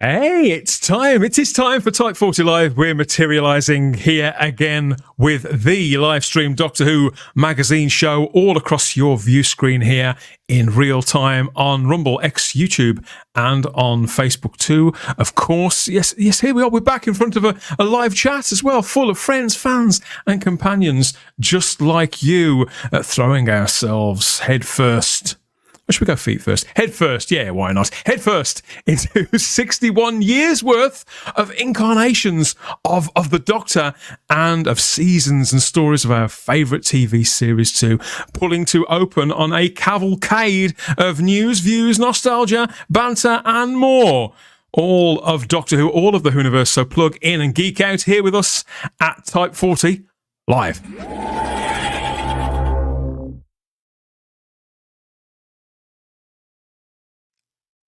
Hey, it's time. It is time for Type 40 Live. We're materialising here again with the live stream Doctor Who magazine show all across your view screen here in real time on Rumble, X, YouTube, and on Facebook too. Of course, yes, here we are. We're back in front of a live chat as well, full of friends, fans, and companions just like you, throwing ourselves head first. Or should we go feet first? Head first, yeah, why not? Head first into 61 years worth of incarnations of the Doctor and of seasons and stories of our favourite TV series too, pulling to open on a cavalcade of news, views, nostalgia, banter and more. All of Doctor Who, all of the Whoniverse, so plug in and geek out here with us at Type 40 Live.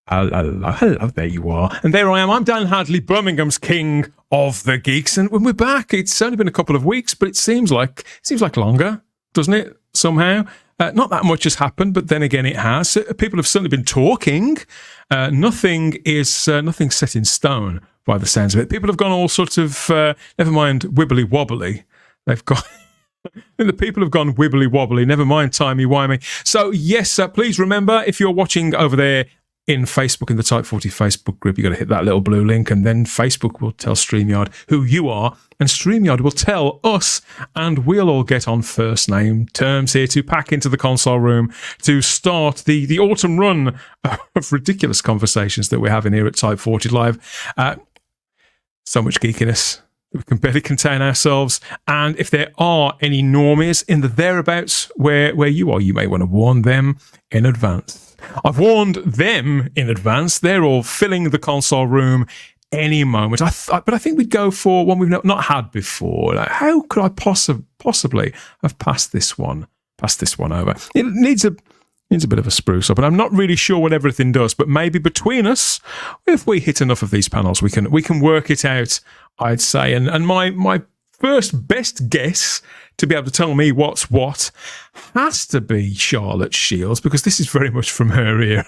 Hello, there you are. And there I am. I'm Dan Hadley, Birmingham's king of the geeks. And when we're back, it's only been a couple of weeks, but it seems like longer, doesn't it, somehow? Not that much has happened, but then again, it has. People have certainly been talking. Nothing set in stone by the sounds of it. People have gone all sort of, never mind wibbly wobbly. They've got... The people have gone wibbly wobbly, never mind timey-wimey. So yes, please remember, if you're watching over there in Facebook, in the Type 40 Facebook group, you've got to hit that little blue link, and then Facebook will tell StreamYard who you are, and StreamYard will tell us, and we'll all get on first name terms here to pack into the console room to start the autumn run of ridiculous conversations that we're having here at Type 40 Live. So much geekiness. We can barely contain ourselves. And if there are any normies in the thereabouts where you are, you may want to warn them in advance. I've warned them in advance. They're all filling the console room any moment. But I think we'd go for one we've not had before. Like, how could I possibly have passed this one over? It needs a bit of a spruce up, and I'm not really sure what everything does. But maybe between us, if we hit enough of these panels, we can work it out, I'd say. And my first best guess to be able to tell me what's what has to be Charlotte Shields, because this is very much from her ear.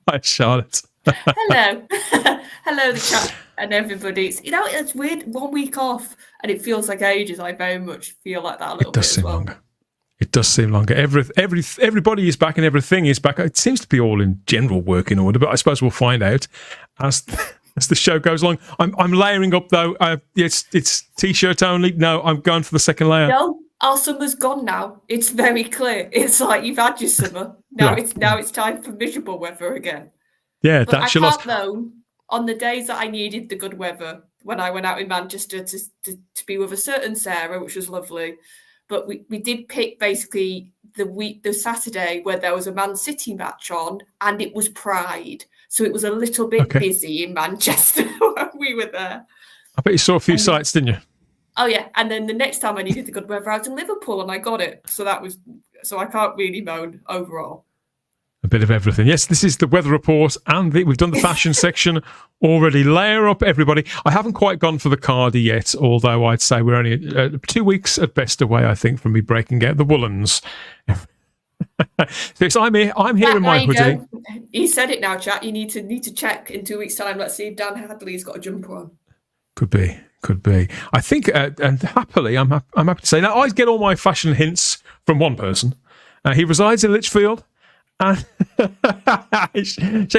Hi, Charlotte. Hello. Hello, the chat and everybody. It's weird, 1 week off, and it feels like ages. I very much feel like that a little bit. It does seem longer. It does seem longer. Everybody is back and everything is back. It seems to be all in general working order, but I suppose we'll find out as the show goes along. I'm layering up though. It's t-shirt only. No, I'm going for the second layer. No, our summer's gone now. It's very clear. It's like you've had your summer. Now it's time for miserable weather again. Yeah, but that's your loss. Though, on the days that I needed the good weather, when I went out in Manchester to be with a certain Sarah, which was lovely. But we did pick basically the Saturday where there was a Man City match on, and it was Pride. So it was a little bit busy in Manchester when we were there. I bet you saw a few sights, didn't you? Oh yeah, and then the next time I needed the good weather, I was in Liverpool and I got it. So I can't really moan overall. A bit of everything. Yes, this is the weather report, and we've done the fashion section already. Layer up, everybody. I haven't quite gone for the cardi yet, although I'd say we're only 2 weeks at best away, I think, from me breaking out the woolens. So I'm here in my hoodie. He said it now, chat. You need to check in 2 weeks' time. Let's see if Dan Hadley's got a jumper on. Could be. I think, and happily, I'm happy to say now, I get all my fashion hints from one person. He resides in Lichfield. Check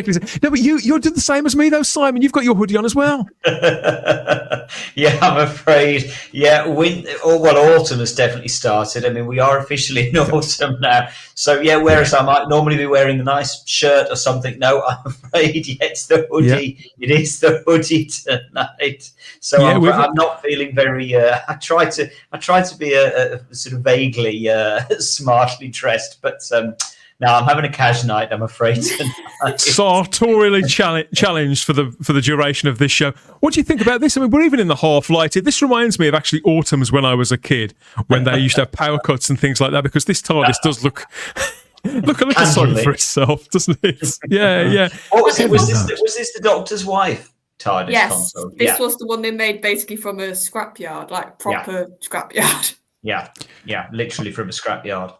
his. No, but you're doing the same as me though, Simon. You've got your hoodie on as well. Yeah, I'm afraid. Yeah, autumn has definitely started. I mean, we are officially in autumn now. So yeah, whereas I might normally be wearing a nice shirt or something, no, I'm afraid it's the hoodie. Yeah. It is the hoodie tonight. So yeah, I'm not feeling very. I try to be a sort of vaguely smartly dressed, but. No, I'm having a cash night, I'm afraid. Sartorially challenged for the duration of this show. What do you think about this? I mean, we're even in the half lighted. This reminds me of actually autumns when I was a kid, when they used to have power cuts and things like that, because this TARDIS does look a little sorry for itself, doesn't it? Yeah. What was it? Was this the Doctor's wife? TARDIS console? This was the one they made basically from a scrapyard, like proper scrapyard. Yeah, literally from a scrapyard.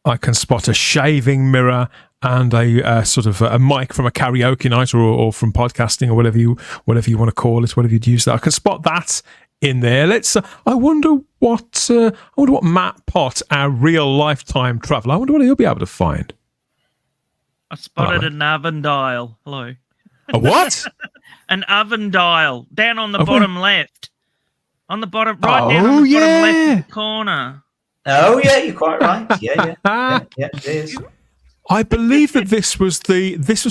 I can spot a shaving mirror and a sort of a mic from a karaoke night or from podcasting or whatever you want to call it, whatever you'd use that. I can spot that in there. Let's. I wonder what Matt Pott, our real lifetime traveller, I wonder what he'll be able to find. I spotted an oven dial. Hello. A what? An oven dial down on the Oh, bottom left. On the bottom, right down on the bottom left corner. Oh yeah, you're quite right. Yeah, it is. I believe that this was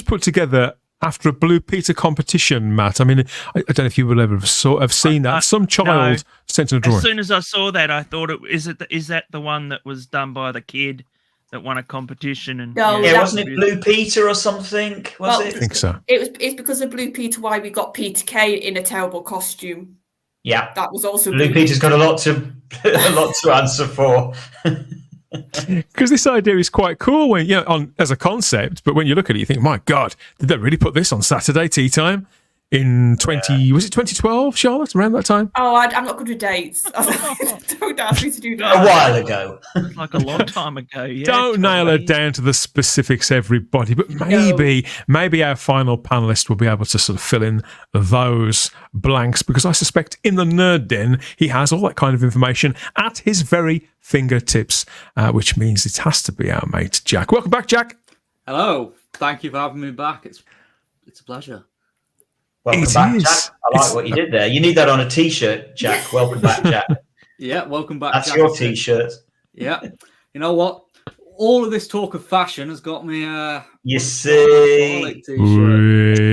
put together after a Blue Peter competition, Matt. I mean, I don't know if you will ever have seen that. Some child sent in a drawing. As soon as I saw that, I thought, is that the one that was done by the kid that won a competition? And wasn't it Blue Peter or something? Was it? I think so. It's because of Blue Peter why we got Peter Kay in a terrible costume. Yeah, that was also Blue Peter's got a lot to answer for. Because this idea is quite cool when as a concept, but when you look at it, you think, "My God, did they really put this on Saturday tea time in 2012, Charlotte? Around that time?" Oh, I'm not good with dates. Don't ask me to do that. A while ago, like a long time ago. Yeah, don't nail it down to the specifics, everybody. But maybe our final panelist will be able to sort of fill in those blanks, because I suspect in the Nerd Den he has all that kind of information at his very fingertips, which means it has to be our mate Jack. Welcome back, Jack. Hello. Thank you for having me back. It's a pleasure. Welcome back, Jack. I like what you did there. You need that on a T-shirt, Jack. Welcome back, Jack. Yeah, welcome back. That's Jack. your T-shirt. Yeah. You know what? All of this talk of fashion has got me you see,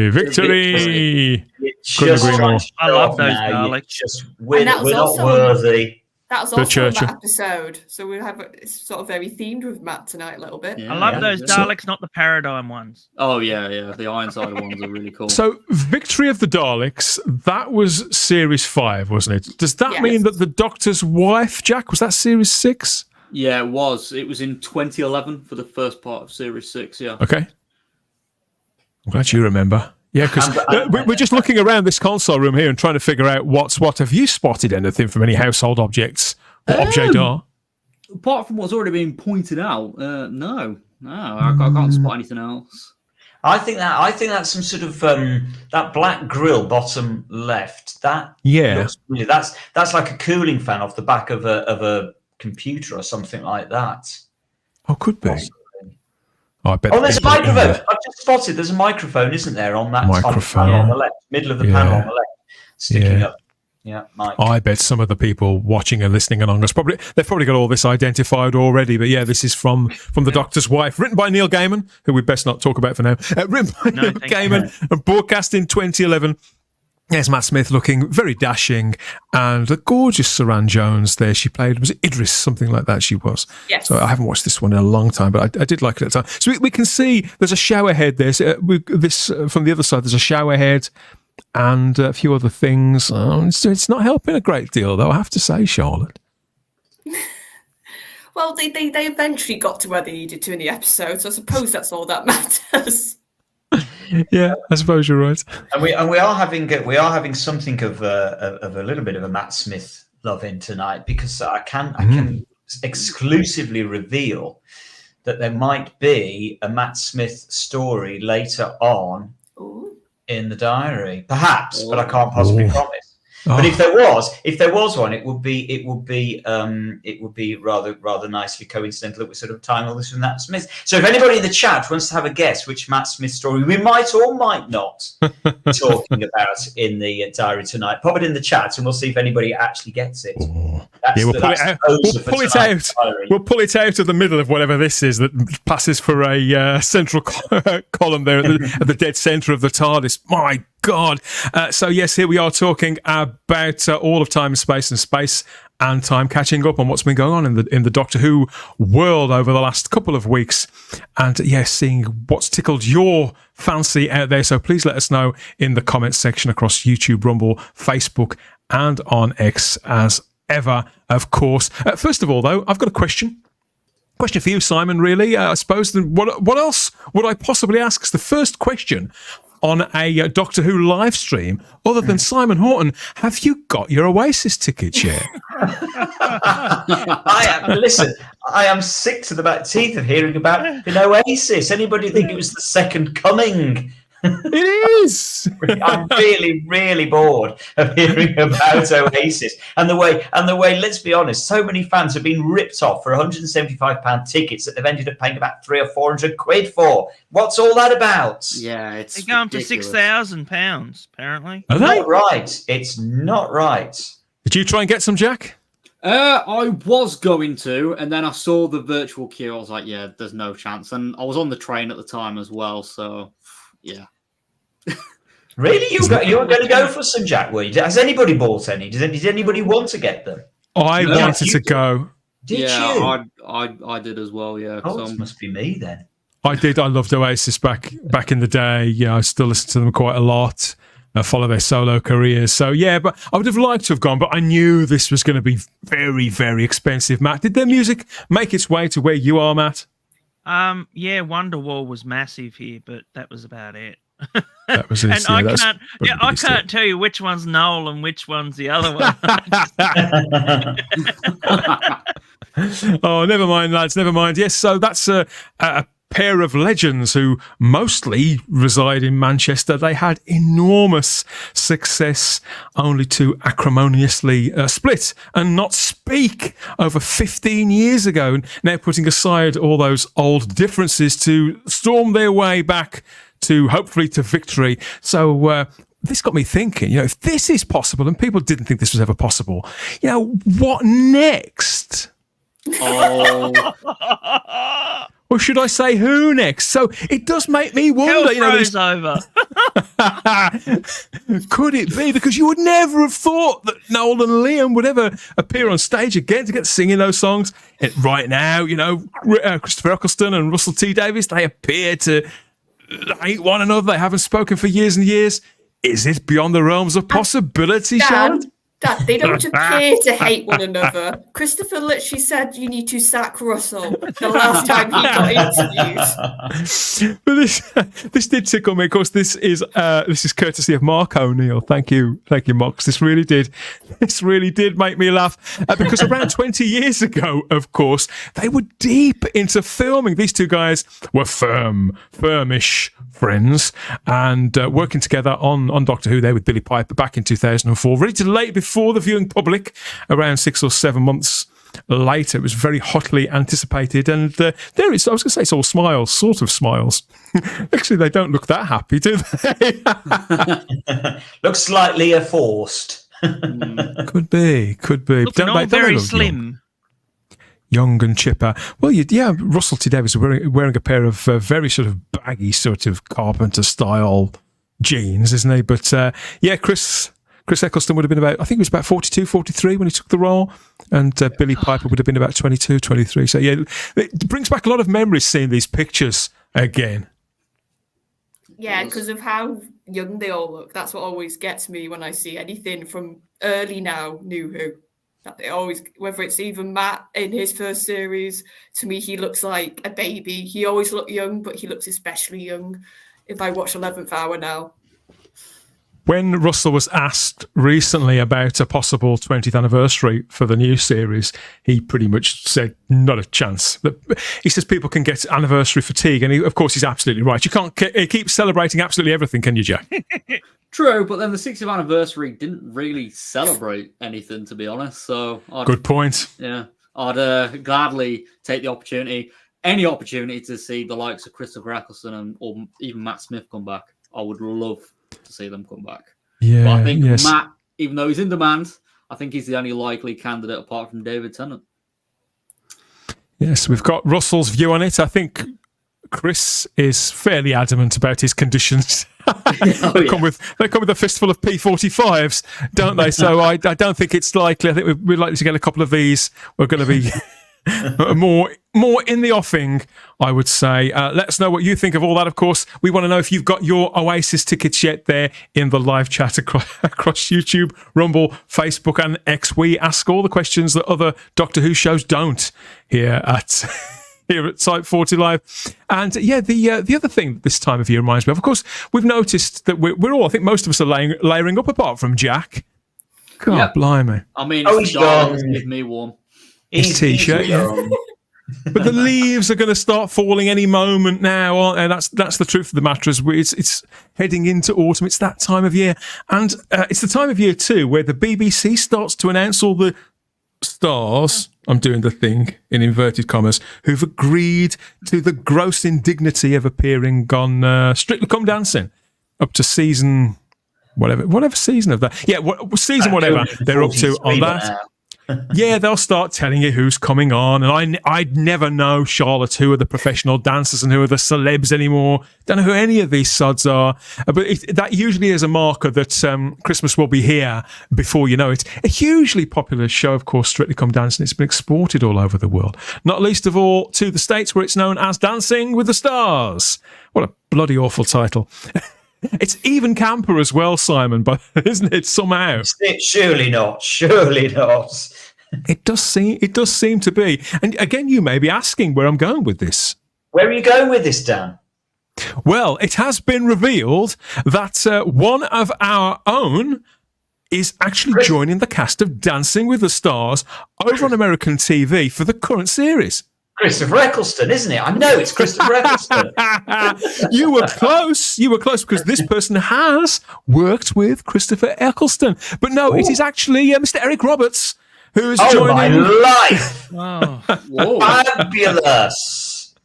victory! I love those Daleks. We're not worthy. That was also on that episode, so we have it's sort of very themed with Matt tonight a little bit. Yeah, I love those Daleks, not the Paradigm ones. Oh yeah, the Ironside ones are really cool. So, Victory of the Daleks, that was Series 5, wasn't it? Does that mean that the Doctor's wife, Jack, was that Series 6? Yeah, it was. It was in 2011 for the first part of Series 6, yeah. Okay. I'm glad you remember. Yeah, because we're just looking around this console room here and trying to figure out what's what. Have you spotted anything from any household objects? What object are? Apart from what's already been pointed out, no, I can't spot anything else. I think that's some sort of that black grill bottom left. That looks really, that's like a cooling fan off the back of a computer or something like that. Oh, could be. Possibly. Oh, I bet. Oh, there's a microphone. I've just spotted. There's a microphone, isn't there, on that microphone on the left, middle of the panel on the left, sticking up. Yeah, Mike. I bet some of the people watching and listening along us they've probably got all this identified already. But yeah, this is from the Doctor's wife, written by Neil Gaiman, who we best not talk about for now. Written by Neil Gaiman and broadcast in 2011. There's Matt Smith looking very dashing, and the gorgeous Saran Jones there. She played, was it Idris, something like that she was. Yes. So I haven't watched this one in a long time, but I did like it at the time. So we can see there's a shower head there. So from the other side, there's a shower head and a few other things. It's not helping a great deal, though, I have to say, Charlotte. Well, they eventually got to where they needed to in the episode, so I suppose that's all that matters. Yeah, I suppose you're right. And we are having something of a little bit of a Matt Smith love in tonight, because I can exclusively reveal that there might be a Matt Smith story later on in the diary, perhaps, but I can't possibly promise. But if there was one, it would be rather nicely coincidental that we're sort of tying all this with Matt Smith. So if anybody in the chat wants to have a guess which Matt Smith story we might or might not be talking about in the diary tonight, pop it in the chat and we'll see if anybody actually gets it. We'll pull it out. We'll pull it out of the middle of whatever this is that passes for a central column there at the dead centre of the TARDIS. My God. So yes, here we are talking about all of time and space and time, catching up on what's been going on in the Doctor Who world over the last couple of weeks, and seeing what's tickled your fancy out there. So please let us know in the comments section across YouTube, Rumble, Facebook, and on X as ever, of course. First of all, though, I've got a question for you, Simon. Really, I suppose. What else would I possibly ask? It's the first question. on a Doctor Who live stream, other than Simon Horton, have you got your Oasis tickets yet? I am sick to the back teeth of hearing about an Oasis. Anybody think it was the second coming? It is. I'm really, really bored of hearing about Oasis and the way. Let's be honest, so many fans have been ripped off for £175 tickets that they've ended up paying about £300 or £400 for. What's all that about? Yeah, it's They're going ridiculous. for £6,000, apparently. Are they? Not right. It's not right. Did you try and get some, Jack? I was going to, and then I saw the virtual queue. I was like, yeah, there's no chance. And I was on the train at the time as well, so yeah. Really? You were going to go for some, Jack? Were you? Has anybody bought any? Did anybody want to get them? I No, wanted to go. Did you? I did as well, yeah. Oh, So, it must be me then. I did. I loved Oasis back in the day. Yeah, I still listen to them quite a lot. Follow their solo careers. So yeah, but I would have liked to have gone, but I knew this was going to be very, very expensive. Matt, did their music make its way to where you are, Matt? Yeah, Wonderwall was massive here, but that was about it. That was it. And I can't tell you which one's Noel and which one's the other one. Oh, never mind, lads. Never mind. Yes, so that's a pair of legends who mostly reside in Manchester. They had enormous success, only to acrimoniously split and not speak over 15 years ago. Now putting aside all those old differences to storm their way back to hopefully to victory. So this got me thinking, if this is possible and people didn't think this was ever possible, what next? oh, Or should I say who next? So it does make me wonder. Hell over. Could it be? Because you would never have thought that Noel and Liam would ever appear on stage again to get singing those songs. And right now, Christopher Eccleston and Russell T Davies, they appear to hate one another. They haven't spoken for years and years. Is it beyond the realms of possibility, Sharon? Dad, they don't appear to hate one another. Christopher literally said you need to sack Russell the last time he got interviewed. But this did tickle me. Of course, this is courtesy of Mark O'Neill. Thank you, Mark. This really did make me laugh because around 20 years ago, of course, they were deep into filming. These two guys were firmish friends and working together on Doctor Who there with Billy Piper back in 2004, ready to lay it before the viewing public around 6 or 7 months later. It was very hotly anticipated, and there is, I was going to say it's all smiles, sort of smiles. Actually, they don't look that happy, do they? Look slightly forced. Could be. Looking all very slim. Young and chipper. Well, Russell T Davies was wearing a pair of very sort of baggy, sort of Carpenter style jeans, isn't he? But Chris Eccleston would have been about, I think he was about 42, 43 when he took the role, and Billy Piper would have been about 22, 23. So yeah, it brings back a lot of memories seeing these pictures again. Yeah, because of how young they all look. That's what always gets me when I see anything from early now New Who. That they always, whether it's even Matt in his first series, to me he looks like a baby. He always looked young, but he looks especially young if I watch 11th Hour now. When Russell was asked recently about a possible 20th anniversary for the new series, he pretty much said, not a chance. He says people can get anniversary fatigue, and of course he's absolutely right. You can't keep celebrating absolutely everything, can you, Jack? true, but then the 60th anniversary didn't really celebrate anything, to be honest. So good point. Yeah, I'd gladly take the opportunity, any opportunity to see the likes of Christopher Eccleston or even Matt Smith come back. I would love to see them come back. Yeah, but I think Matt, even though he's in demand, I think he's the only likely candidate apart from David Tennant. Yes, we've got Russell's view on it. I think Chris is fairly adamant about his conditions. They come with a fistful of P45s, don't they? So I don't think it's likely. I think we're likely to get a couple of these. We're going to be more in the offing, I would say. Let us know what you think of all that. Of course, we want to know if you've got your Oasis tickets yet there in the live chat across YouTube, Rumble, Facebook and X. We ask all the questions that other Doctor Who shows don't here at here at Type 40 Live. And the other thing this time of year reminds me of course, we've noticed that we're all, I think most of us are layering up apart from Jack. God blimey. I mean, he's gone. Give me one. His T-shirt, But the leaves are going to start falling any moment now, aren't they? That's the truth of the matter. It's heading into autumn. It's that time of year. And it's the time of year, too, where the BBC starts to announce all the stars, I'm doing the thing in inverted commas, who've agreed to the gross indignity of appearing on Strictly Come Dancing up to season... Whatever season of that. Season whatever they're up to on that. Yeah, they'll start telling you who's coming on. And I'd never know, Charlotte, who are the professional dancers and who are the celebs anymore. Don't know who any of these sods are. But that usually is a marker that Christmas will be here before you know it. A hugely popular show, of course, Strictly Come Dancing. It's been exported all over the world. Not least of all to the States, where it's known as Dancing with the Stars. What a bloody awful title. It's even camper as well, Simon, but isn't it somehow? Surely not. Surely not. It does seem to be. And again, you may be asking where I'm going with this. Where are you going with this, Dan? Well, it has been revealed that one of our own is actually joining the cast of Dancing with the Stars over on American TV for the current series. Christopher Eccleston, isn't it? I know it's Christopher Eccleston. You were close. You were close because this person has worked with Christopher Eccleston. But no, it is actually Mr. Eric Roberts who is joining. My life! Whoa. Fabulous!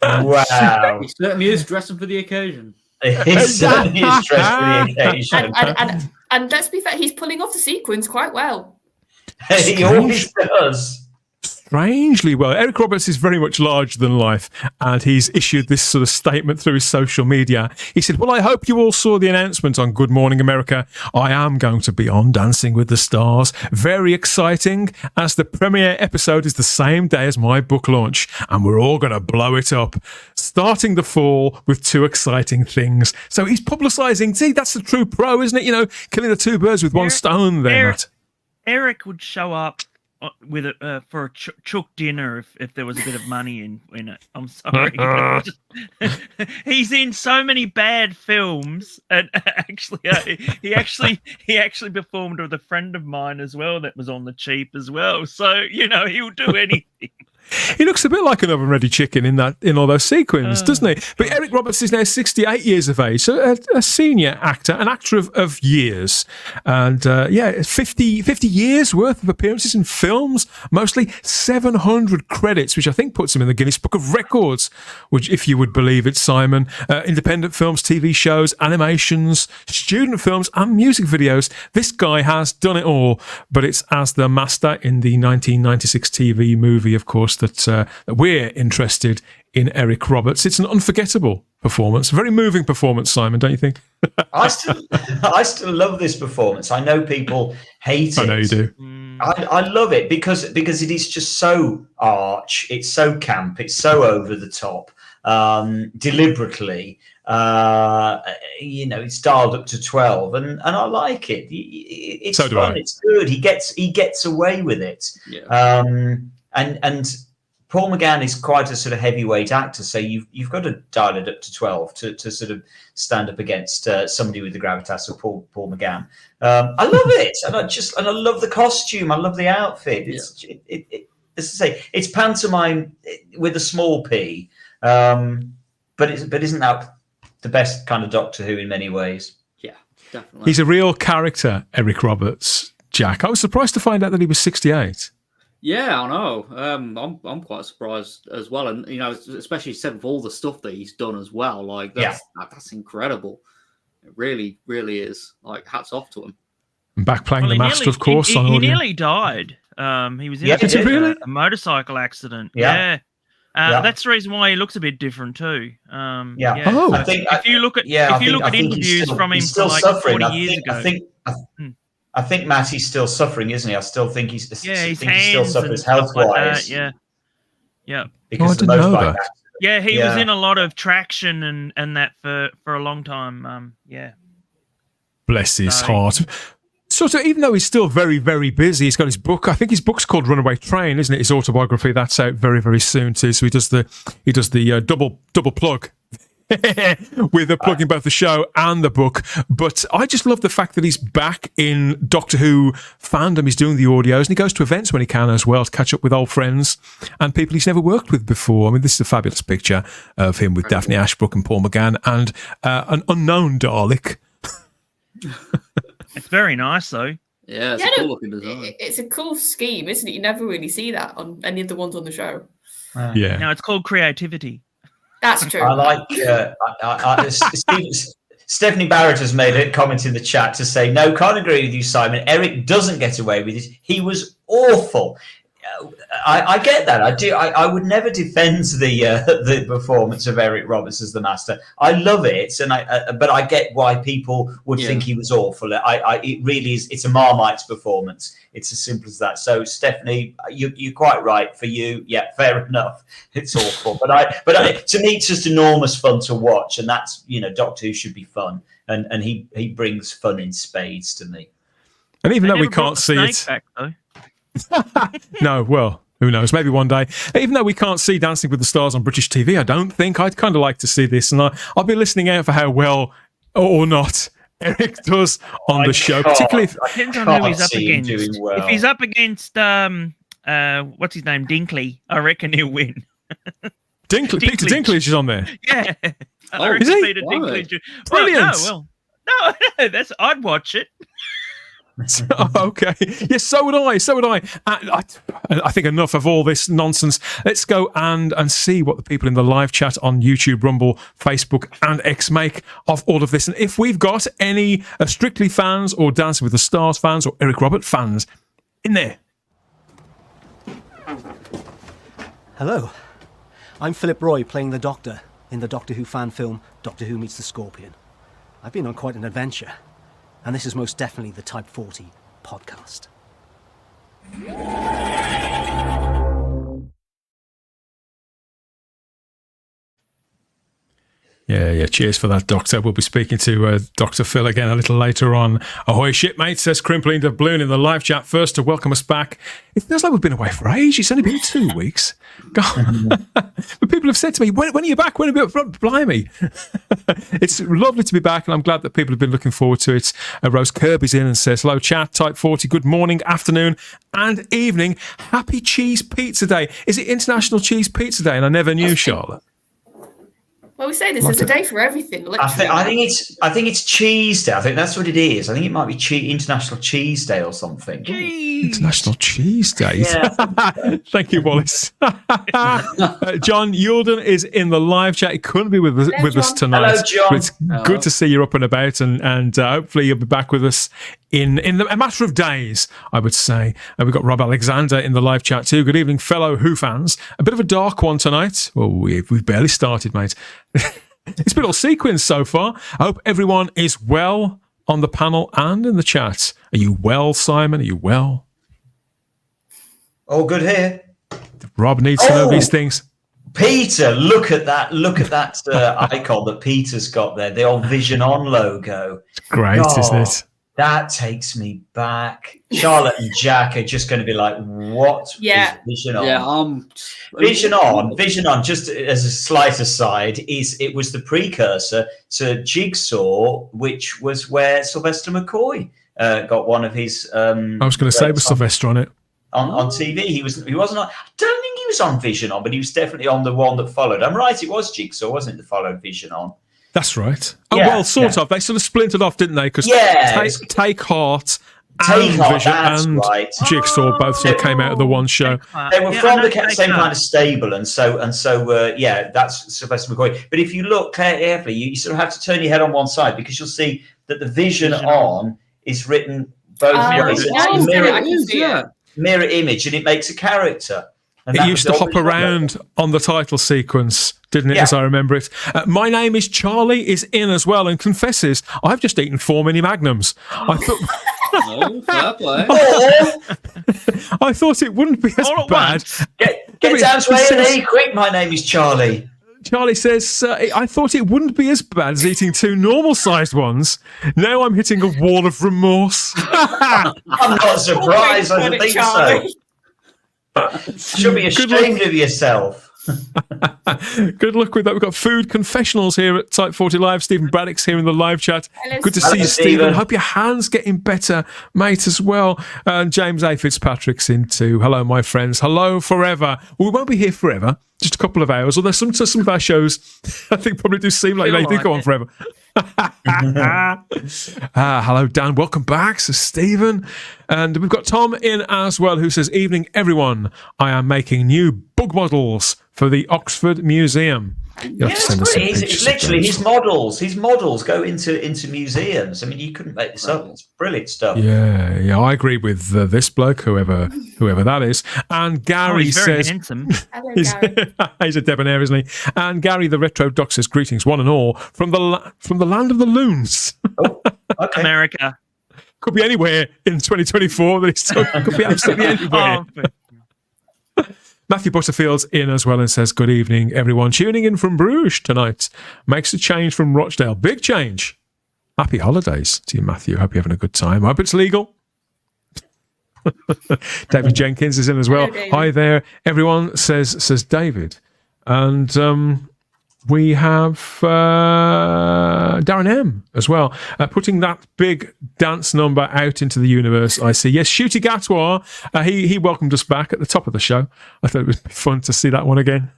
Wow. He certainly is dressing for the occasion. He certainly is dressed for the occasion. And let's be fair, he's pulling off the sequins quite well. He always does. Strangely well. Eric Roberts is very much larger than life, and he's issued this sort of statement through his social media. He said, well, I hope you all saw the announcement on Good Morning America. I am going to be on Dancing with the Stars. Very exciting, as the premiere episode is the same day as my book launch, and we're all going to blow it up. Starting the fall with two exciting things. So he's publicising. See, that's the true pro, isn't it? You know, killing the two birds with one stone there, Matt. Eric would show up with it for a chook dinner if there was a bit of money in it. I'm sorry. He's in so many bad films, and he actually performed with a friend of mine as well that was on the cheap as well. So he'll do anything. He looks a bit like an oven-ready chicken in all those sequins, doesn't he? But Eric Roberts is now 68 years of age, so a senior actor, an actor of years. And 50 years worth of appearances in films, mostly 700 credits, which I think puts him in the Guinness Book of Records, which, if you would believe it, Simon, independent films, TV shows, animations, student films, and music videos. This guy has done it all, but it's as the master in the 1996 TV movie, of course, that we're interested in Eric Roberts. It's an unforgettable performance, a very moving performance, Simon, don't you think? I still love this performance. I know people hate it. I know you do. I love it because it is just so arch, it's so camp, it's so over the top, deliberately. It's dialed up to 12, and I like it. It's so fun. It's good. He gets away with it. Yeah. And Paul McGann is quite a sort of heavyweight actor, so you've got to dial it up to 12 to sort of stand up against somebody with the gravitas of Paul McGann. I love it, and I love the costume. I love the outfit. It's as I say, it's pantomime with a small p, but isn't that the best kind of Doctor Who in many ways? Yeah, definitely. He's a real character, Eric Roberts. Jack, I was surprised to find out that he was 68. Yeah, I know. I'm quite surprised as well, and especially said with all the stuff that he's done as well. Like that's incredible. It really, really is. Like, hats off to him. And back playing the master, of course. He nearly died. He was in a motorcycle accident. Yeah. That's the reason why he looks a bit different too. Oh, if you look at interviews from him from like 40 years ago. I think Matt, he's still suffering, isn't he? I still think he still suffers Like health-wise. yeah. Because of the motorbike accident. Yeah, he was in a lot of traction and that for a long time. Bless his heart. sort of, even though he's still very, very busy, he's got his book. I think his book's called Runaway Train, isn't it? His autobiography. That's out very, very soon too. So he does the double plug. With plugging both the show and the book. But I just love the fact that he's back in Doctor Who fandom. He's doing the audios and he goes to events when he can as well to catch up with old friends and people he's never worked with before. I mean, this is a fabulous picture of him with Daphne Ashbrook and Paul McGann and an unknown Dalek. It's very nice, though. Yeah, it's a cool looking design. It's a cool scheme, isn't it? You never really see that on any of the ones on the show. Yeah. Now it's called creativity. That's true. I like Stephanie Barrett has made a comment in the chat to say, no, can't agree with you, Simon. Eric doesn't get away with it. He was awful. I get that. I do. I would never defend the performance of Eric Roberts as the Master. I love it, but I get why people would think he was awful. It really is. It's a Marmite's performance. It's as simple as that. So, Stephanie, you're quite right. For you, yeah, fair enough. It's awful, but to me, it's just enormous fun to watch, and that's Doctor Who should be fun, and he brings fun in spades to me. And even They though we never brought can't the see snake it. back, though. No, well, who knows? Maybe one day. Even though we can't see Dancing with the Stars on British TV, I don't think I'd kind of like to see this, and I'll be listening out for how well or not Eric does on the show, particularly if Depends on who he's up against. If he's up against what's his name, Dinkley, I reckon he'll win. Peter Dinklage is on there. Yeah. Is he? Peter Dinklage. Brilliant. No, I'd watch it. Okay. Yes, so would I. I think enough of all this nonsense. Let's go and see what the people in the live chat on YouTube, Rumble, Facebook and X make of all of this. And if we've got any Strictly fans or Dancing with the Stars fans or Eric Robert fans in there. Hello. I'm Philip Roy playing the Doctor in the Doctor Who fan film Doctor Who Meets the Scorpion. I've been on quite an adventure. And this is most definitely the Type 40 podcast. Yeah. Cheers for that, Doctor. We'll be speaking to Dr. Phil again a little later on. Ahoy, shipmate, says Crimpling Doubloon in the live chat first to welcome us back. It feels like we've been away for ages. It's only been 2 weeks. God. But people have said to me, when are you back? When are you back? Blimey. It's lovely to be back, and I'm glad that people have been looking forward to it. Rose Kirby's in and says, hello, chat, Type 40. Good morning, afternoon, and evening. Happy Cheese Pizza Day. Is it International Cheese Pizza Day? And I never knew, Charlotte. Well, we say this is a day for everything. I think it's Cheese Day. I think that's what it is. I think it might be International Cheese Day or something. International Cheese Day. Yeah. Thank you, Wallace. John Yulden is in the live chat. He couldn't be with us tonight. Hello, John. But it's good to see you up and about, and hopefully you'll be back with us in a matter of days, I would say. We've got Rob Alexander in the live chat too. Good evening, fellow Who fans. A bit of a dark one tonight. Well, we've barely started, mate. It's been all sequenced so far. I hope everyone is well on the panel and in the chat. Are you well, Simon? Are you well? All good here. Rob needs to know these things. Peter, look at that icon that Peter's got there, the old Vision On logo. It's great, isn't it? That takes me back. Charlotte and Jack are just going to be like, what is Vision On? Yeah, Vision On, just as a slight aside, it was the precursor to Jigsaw, which was where Sylvester McCoy got one of his... I was going to say, was Sylvester on it? On TV. He wasn't on... I don't think he was on Vision On, but he was definitely on the one that followed. I'm right, it was Jigsaw, wasn't it, that followed Vision On? That's right. Oh, well, sort of. They sort of splintered off, didn't they? Because Take Heart and Vision and Jigsaw both sort of came out of the one show. They were from the same kind of stable, and so that's Sylvester McCoy. But if you look carefully, you sort of have to turn your head on one side because you'll see that the Vision On is written both ways. It's a mirror image, and it makes a character. And it used to hop around on the title sequence, didn't it, as I remember it? My Name is Charlie is in as well and confesses, I've just eaten 4 mini magnums. I thought it wouldn't be as bad. Get down to A&E quick, My Name is Charlie. Charlie says, I thought it wouldn't be as bad as eating 2 normal-sized ones. Now I'm hitting a wall of remorse. I'm not surprised. I don't think so. Should be ashamed of yourself. Good luck with that. We've got food confessionals here at Type 40 Live. Stephen Braddock's here in the live chat. Hello, Good to Stephen. see you, Stephen. Stephen. Hope your hand's getting better, mate, as well. And James A. Fitzpatrick's in too. Hello, my friends. Hello forever. Well, we won't be here forever. Just a couple of hours. Although some of our shows, I think, probably do seem like they do go on forever. Hello, Dan. Welcome back, Sir Stephen. And we've got Tom in as well, who says, evening, everyone. I am making new bug models for the Oxford Museum. Yeah, it's great. It's literally his models. His models go into museums. I mean, you couldn't make this up. It's brilliant stuff. Yeah, I agree with this bloke, whoever that is. And Gary he's very says, handsome. Hello, he's, Gary. he's a debonair, isn't he? And Gary, the retro doc, says, greetings, one and all, from the land of the loons. Oh, okay. America. Could be anywhere in 2024. Could be absolutely anywhere. Matthew Butterfield's in as well and says, good evening, everyone. Tuning in from Bruges tonight. Makes a change from Rochdale. Big change. Happy holidays to you, Matthew. Hope you're having a good time. Hope it's legal. David Jenkins is in as well. Hello, Hi there, everyone, says David. And we have Darren M as well, putting that big dance number out into the universe. I see. Yes, Shooty Gatwa, he welcomed us back at the top of the show. I thought it would be fun to see that one again.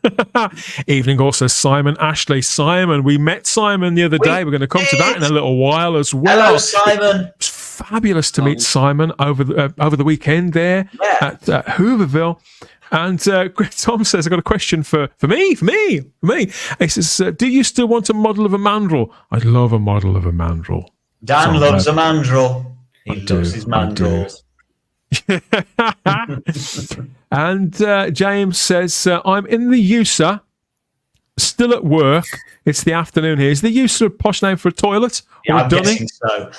Evening also, Simon Ashley. Simon, we met Simon the other day. We're going to come to that in a little while as well. Hello, Simon. It's fabulous to meet Simon over the weekend there at Hooverville. And Tom says, I've got a question for me. He says, do you still want a model of a mandrel? I'd love a model of a mandrel. Dan loves a mandrel. He loves his mandrels. And James says, I'm in the USA, still at work. It's the afternoon here. Is the USA a posh name for a toilet? Yeah, or I'm dunny? guessing so.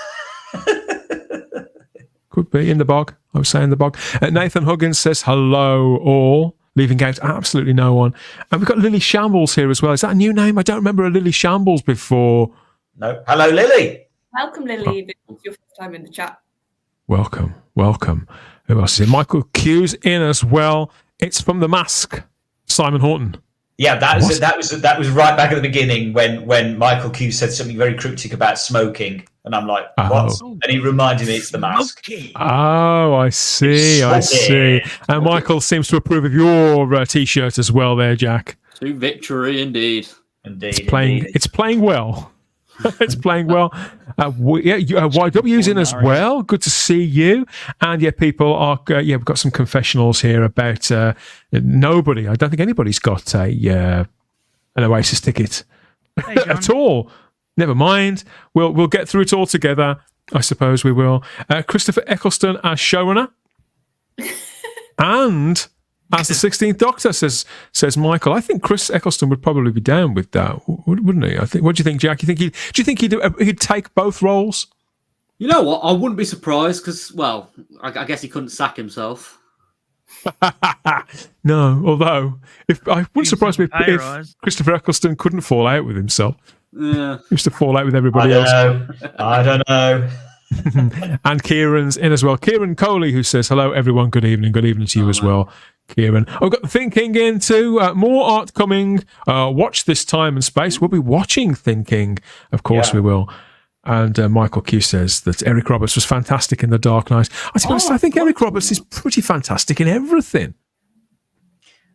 Could be in the bog. I was saying the bog. Nathan Huggins says, hello, all. Leaving out absolutely no one. And we've got Lily Shambles here as well. Is that a new name? I don't remember a Lily Shambles before. No. Hello, Lily. Welcome, Lily. If it's your first time in the chat. Welcome. Who else is in? Michael Q's in as well. It's from The Mask. Simon Horton. Yeah, that was right back at the beginning when Michael Q said something very cryptic about smoking, and I'm like, what? And he reminded me it's The Mask. Oh, I see. And Michael seems to approve of your T-shirt as well, there, Jack. To victory, indeed. It's playing well. It's playing well. YW's in as well. Good to see you. And people are. We've got some confessionals here about nobody. I don't think anybody's got an Oasis ticket at all. Never mind. We'll get through it all together. I suppose we will. Christopher Eccleston as showrunner, and as the 16th Doctor, says Michael. I think Chris Eccleston would probably be down with that, wouldn't he? I think. What do you think, Jack? Do you think he'd take both roles? You know what? I wouldn't be surprised because, well, I guess he couldn't sack himself. No, although I wouldn't surprise me if Christopher Eccleston couldn't fall out with himself. Yeah, he used to fall out with everybody else. I don't know. And Kieran's in as well. Kieran Coley, who says, hello, everyone. Good evening to you as well, Kieran. I've got Thinking in too. More art coming. Watch This Time and Space. We'll be watching Thinking. Of course we will. And Michael Q says that Eric Roberts was fantastic in The Dark Knight. I think Eric Roberts is pretty fantastic in everything.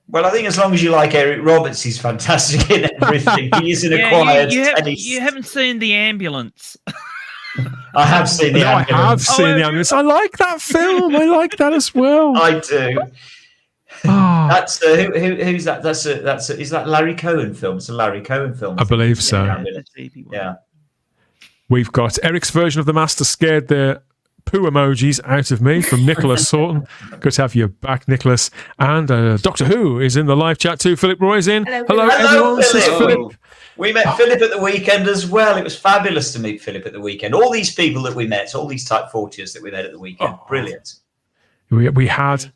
Well, I think as long as you like Eric Roberts, he's fantastic in everything. He is an acquired taste. You haven't seen The Ambulance. I have seen The Ambulance. I have seen The Ambulance. I like that film. I like that as well. I do. Oh. That's who's that? Is that Larry Cohen film? It's a Larry Cohen film. I believe so. Yeah. We've got Eric's version of The Master scared the poo emojis out of me from Nicholas Horton. Good to have you back, Nicholas. And Doctor Who is in the live chat too. Philip Roy's in. Hello everyone. Philip. We met Philip at the weekend as well. It was fabulous to meet Philip at the weekend. All these people that we met, all these Type 40s that we met at the weekend. Brilliant. We had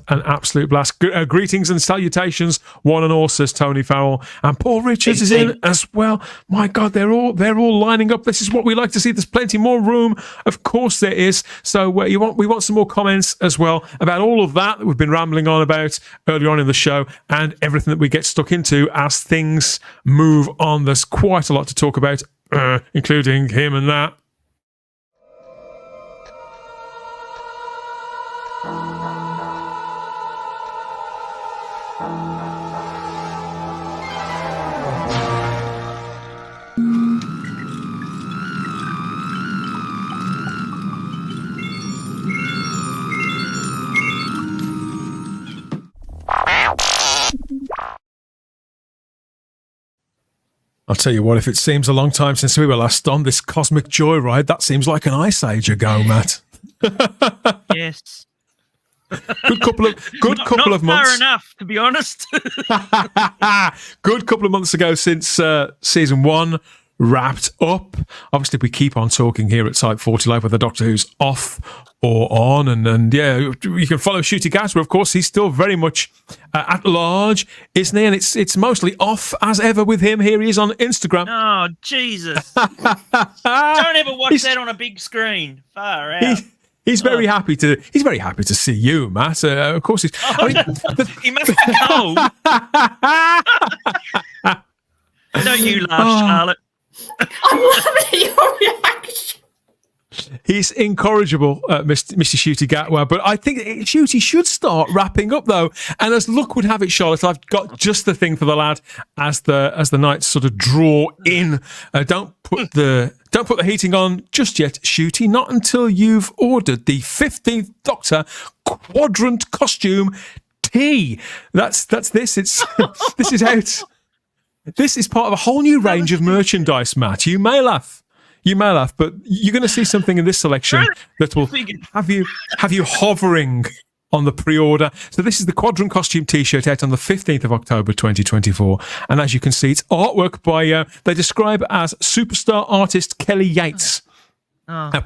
an absolute blast. Greetings and salutations, one and all, says Tony Farrell, and Paul Richards is in as well. My God, they're all lining up. This is what we like to see. There's plenty more room, of course there is. So we want some more comments as well about all of that we've been rambling on about earlier on in the show, and everything that we get stuck into as things move on. There's quite a lot to talk about, including him and that. I'll tell you what, if it seems a long time since we were last on this cosmic joyride, that seems like an ice age ago, Matt. Yes. Good couple of months. Far enough, to be honest. Good couple of months ago since season 1 wrapped up. Obviously, we keep on talking here at Type 40 Live whether Doctor Who's off or on, and yeah, you can follow Shooty Gasper. Of course, he's still very much at large, isn't he? And it's mostly off as ever with him. Here he is on Instagram. Oh, Jesus! Don't ever watch that on a big screen. Far out. He's very happy to. He's very happy to see you, Matt. Of course, he's. Oh, he must be cold. Don't you laugh, Charlotte. I'm loving your reaction. He's incorrigible, Mr. Shooty Gatwa, but I think Shooty should start wrapping up though. And as luck would have it, Charlotte, I've got just the thing for the lad as the nights sort of draw in. Don't put the heating on just yet, Shooty. Not until you've ordered the 15th Doctor quadrant costume tee. That's this. It's this is out. This is part of a whole new range of merchandise, Matt. You may laugh, but you're going to see something in this selection that will have you hovering on the pre-order. So this is the Quadrant Costume T-shirt out on the 15th of October 2024. And as you can see, it's artwork by, they describe as superstar artist Kelly Yates.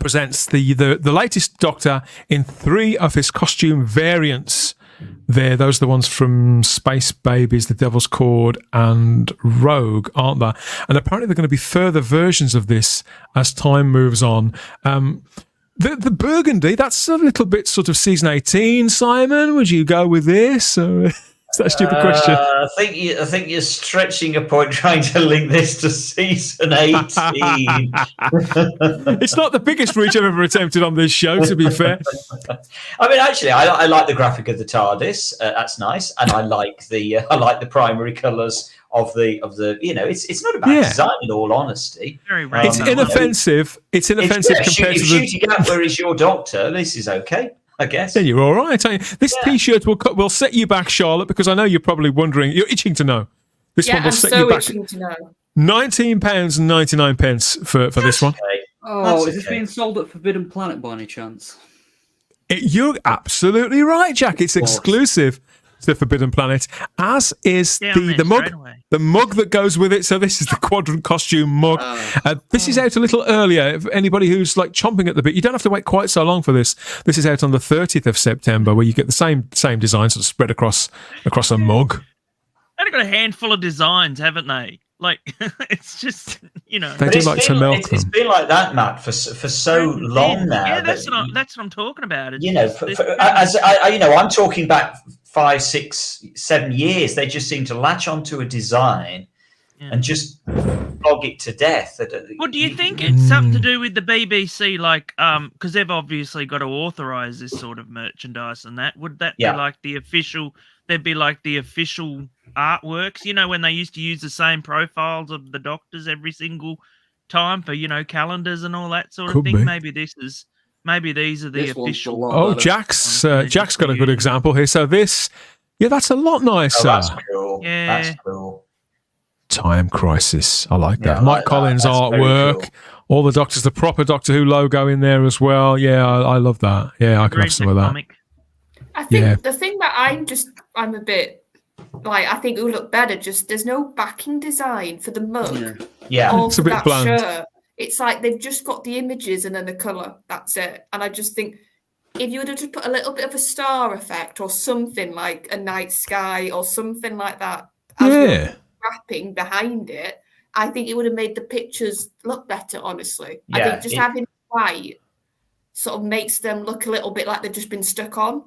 Presents the latest Doctor in 3 of his costume variants. Those are the ones from Space Babies, The Devil's Cord, and Rogue, aren't they? And apparently there are going to be further versions of this as time moves on. The burgundy, that's a little bit sort of season 18, Simon. Would you go with this? Or is that a stupid question? I think you're stretching a point trying to link this to season 18. It's not the biggest reach I've ever attempted on this show, to be fair. I mean, actually, I like the graphic of the TARDIS. That's nice, and I like the primary colours of the. It's not a bad design in all honesty. Very it's inoffensive. It's inoffensive compared to the. Shooting out where is your Doctor? This is okay, I guess. Then you're all right. This T-shirt will set you back, Charlotte, because I know you're probably wondering. You're itching to know. This one will set you back. Itching to know. £19.99 for this one. Oh, is this being sold at Forbidden Planet by any chance? You're absolutely right, Jack. It's exclusive to Forbidden Planet, as is the mug that goes with it. So this is the Quadrant costume mug. This is out a little earlier. If anybody who's like chomping at the bit, you don't have to wait quite so long for this. This is out on the 30th of September, where you get the same design sort of spread across a mug. They've got a handful of designs, haven't they? Like, it's just, They do like to milk them. It's been like that, Matt, for so long now. Yeah, that's what I'm talking about. I'm talking back 5, 6, 7 years. They just seem to latch onto a design and just flog it to death. Well, do you think it's something to do with the BBC, like, because they've obviously got to authorise this sort of merchandise and that? Would that be like the official? There'd be like the official artworks, when they used to use the same profiles of the Doctors every single time for, calendars and all that sort of thing. Be. Maybe these are the official. Oh, Jack's got a good example here. So this, that's a lot nicer. Oh, that's cool. Yeah. That's cool. Time Crisis. I like that. Yeah, Mike Collins' artwork. Cool. All the Doctors, the proper Doctor Who logo in there as well. Yeah, I love that. Yeah, I can have some of that. I think the thing that I'm a bit like, I think it would look better. Just there's no backing design for the mug. Yeah, it's a bit bland. Shirt. It's like they've just got the images and then the colour. That's it. And I just think if you would have just put a little bit of a star effect or something like a night sky or something like that as Yeah. wrapping behind it, I think it would have made the pictures look better, honestly. I Yeah, think just having white sort of makes them look a little bit like they've just been stuck on.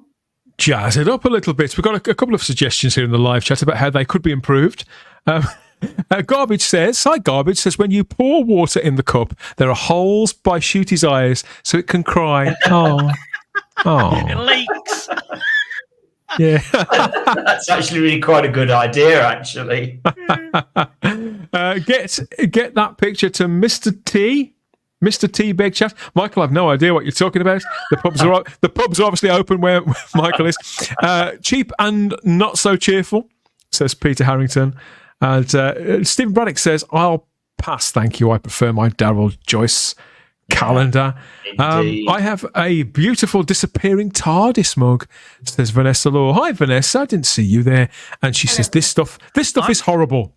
Jazz it up a little bit. We've got a couple of suggestions here in the live chat about how they could be improved. Garbage says, when you pour water in the cup, there are holes by Shooty's eyes so it can cry. Oh. It leaks. Yeah. That's actually really quite a good idea, actually. Get that picture to Mr. T. Mr. T Big Chat. Michael, I've no idea what you're talking about. The pubs are obviously open where Michael is. Cheap and not so cheerful, says Peter Harrington. And Stephen Braddock says, I'll pass, thank you. I prefer my Darryl Joyce calendar. I have a beautiful disappearing TARDIS mug, says Vanessa Law. Hi, Vanessa. I didn't see you there. And she says, this stuff is horrible.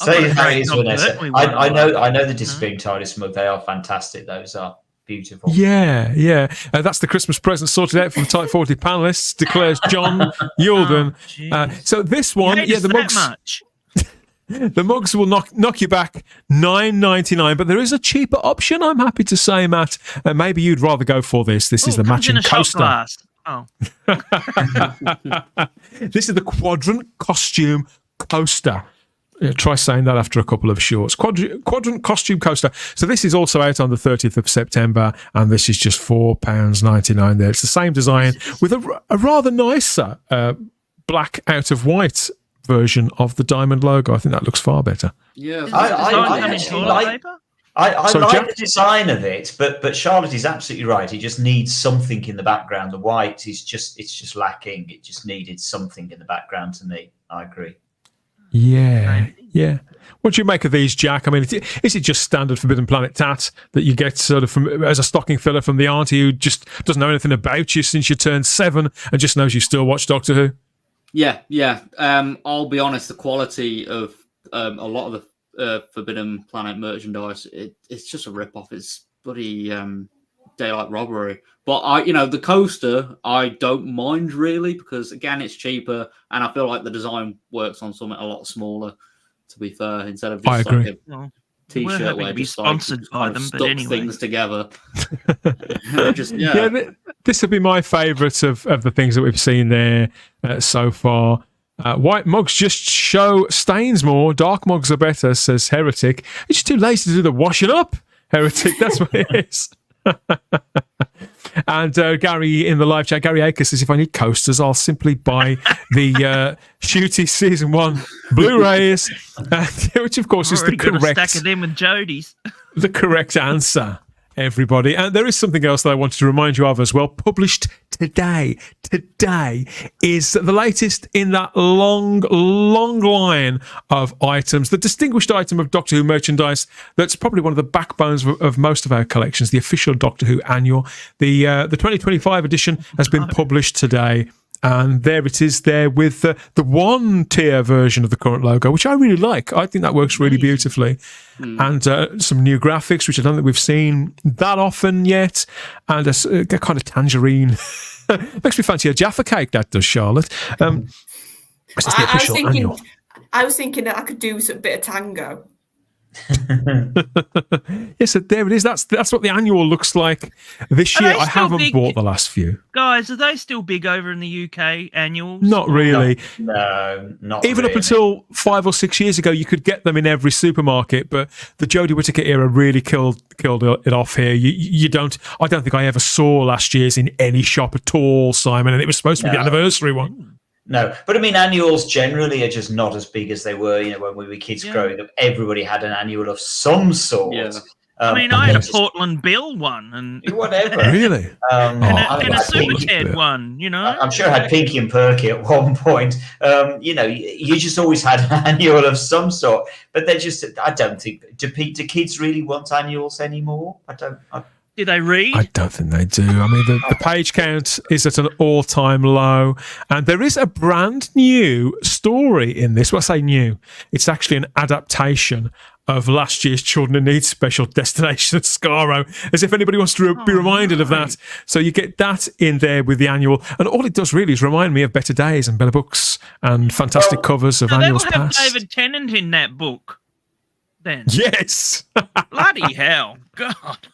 Say how it is, Vanessa. I know the disappearing TARDIS mug. They are fantastic. Those are beautiful. Yeah. That's the Christmas present sorted out from Type 40 panelists, declares John Yulden. So this one, the mugs. Much. The mugs will knock you back $9.99, but there is a cheaper option, I'm happy to say, Matt. Maybe you'd rather go for this. This is the matching coaster. Oh. This is the Quadrant Costume Coaster. Try saying that after a couple of shorts. Quadrant Costume Coaster. So this is also out on the 30th of September, and this is just £4.99 there. It's the same design with a rather nicer black out of white version of the diamond logo. I think that looks far better. Yeah, I actually like the design of it, but Charlotte is absolutely right. He just needs something in the background. The white is just lacking. It just needed something in the background to me. I agree. Yeah. What do you make of these, Jack? I mean, is it just standard Forbidden Planet tat that you get sort of as a stocking filler from the auntie who just doesn't know anything about you since you turned 7 and just knows you still watch Doctor Who? Yeah. I'll be honest, the quality of a lot of the Forbidden Planet merchandise, it's just a rip-off. It's bloody daylight robbery. But the coaster, I don't mind really, because again, it's cheaper, and I feel like the design works on something a lot smaller, to be fair, instead of just like a t-shirt where just sponsored by them, but anyway, things together. This would be my favourite of the things that we've seen there so far. White mugs just show stains more. Dark mugs are better, says Heretic. It's just too lazy to do the washing up, Heretic. That's what it is. And Gary in the live chat, Gary Akers says, if I need coasters, I'll simply buy the Shooty Season 1 Blu-rays, which of course is the correct stack of them with Jodie's. The correct answer, everybody. And there is something else that I wanted to remind you of as well. Published today is the latest in that long line of items, the distinguished item of Doctor Who merchandise that's probably one of the backbones of most of our collections, the official Doctor Who annual. The 2025 edition has been published today, and there it is there with the one-tier version of the current logo, which I really like. I think that works really beautifully. And some new graphics, which I don't think we've seen that often yet, and a kind of tangerine. Makes me fancy a Jaffa cake, that does, Charlotte. I was thinking that I could do a bit of tango. Yes, so there it is. That's what the annual looks like this year. I haven't bought the last few. Guys, are they still big over in the UK annuals? Not really. No, not even really. up until 5 or 6 years ago, you could get them in every supermarket, but the Jodie Whittaker era really killed it off here. I don't think I ever saw last year's in any shop at all, Simon, and it was supposed to be the anniversary one. No, but I mean, annuals generally are just not as big as they were. When we were kids growing up, everybody had an annual of some sort. Yeah. I had a Portland Bill one, and whatever. Really? and a Super Ted one. I'm sure I had Pinky and Perky at one point. You just always had an annual of some sort. But they're just. I don't think. Do kids really want annuals anymore? Do they read? I don't think they do. I mean, the page count is at an all-time low, and there is a brand new story in this. Well, I say new. It's actually an adaptation of last year's Children in Need special, Destination Scaro, as if anybody wants to be reminded of that. So you get that in there with the annual, and all it does really is remind me of Better Days and Better Books and fantastic covers of annuals They'll have past. David Tennant in that book, then. Yes. Bloody hell. God.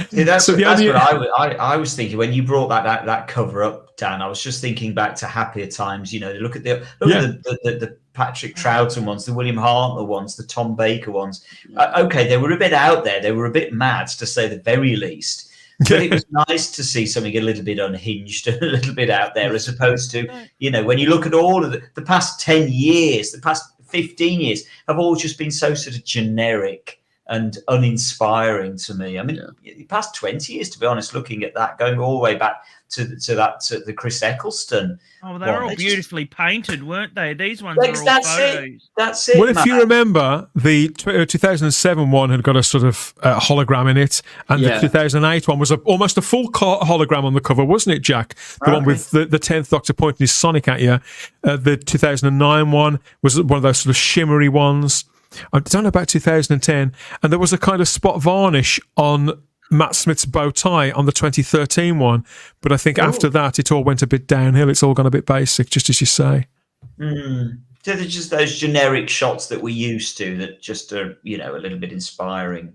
See, that's So what I was thinking when you brought that cover up, Dan. I was just thinking back to happier times. You know, look at the Patrick Troughton ones, the William Hartnell ones, the Tom Baker ones. Okay, they were a bit out there. They were a bit mad, to say the very least. But it was nice to see something a little bit unhinged, a little bit out there, as opposed to, you know, when you look at all of the past 10 years, the past 15 years have all just been so sort of generic and uninspiring to me. I mean, the past 20 years, to be honest, looking at that, going all the way back to the Chris Eccleston. Oh, they were all beautifully painted, weren't they? These ones are all that's photos. That's it. Well, if you remember, the 2007 one had got a sort of hologram in it, and the 2008 one was almost a full hologram on the cover, wasn't it, Jack? The one with the 10th Doctor pointing his Sonic at you. The 2009 one was one of those sort of shimmery ones. I don't know about 2010, and there was a kind of spot varnish on Matt Smith's bow tie on the 2013 one, but I think after that it all went a bit downhill. It's all gone a bit basic, just as you say. So they're just those generic shots that we used to that just are, you know, a little bit uninspiring.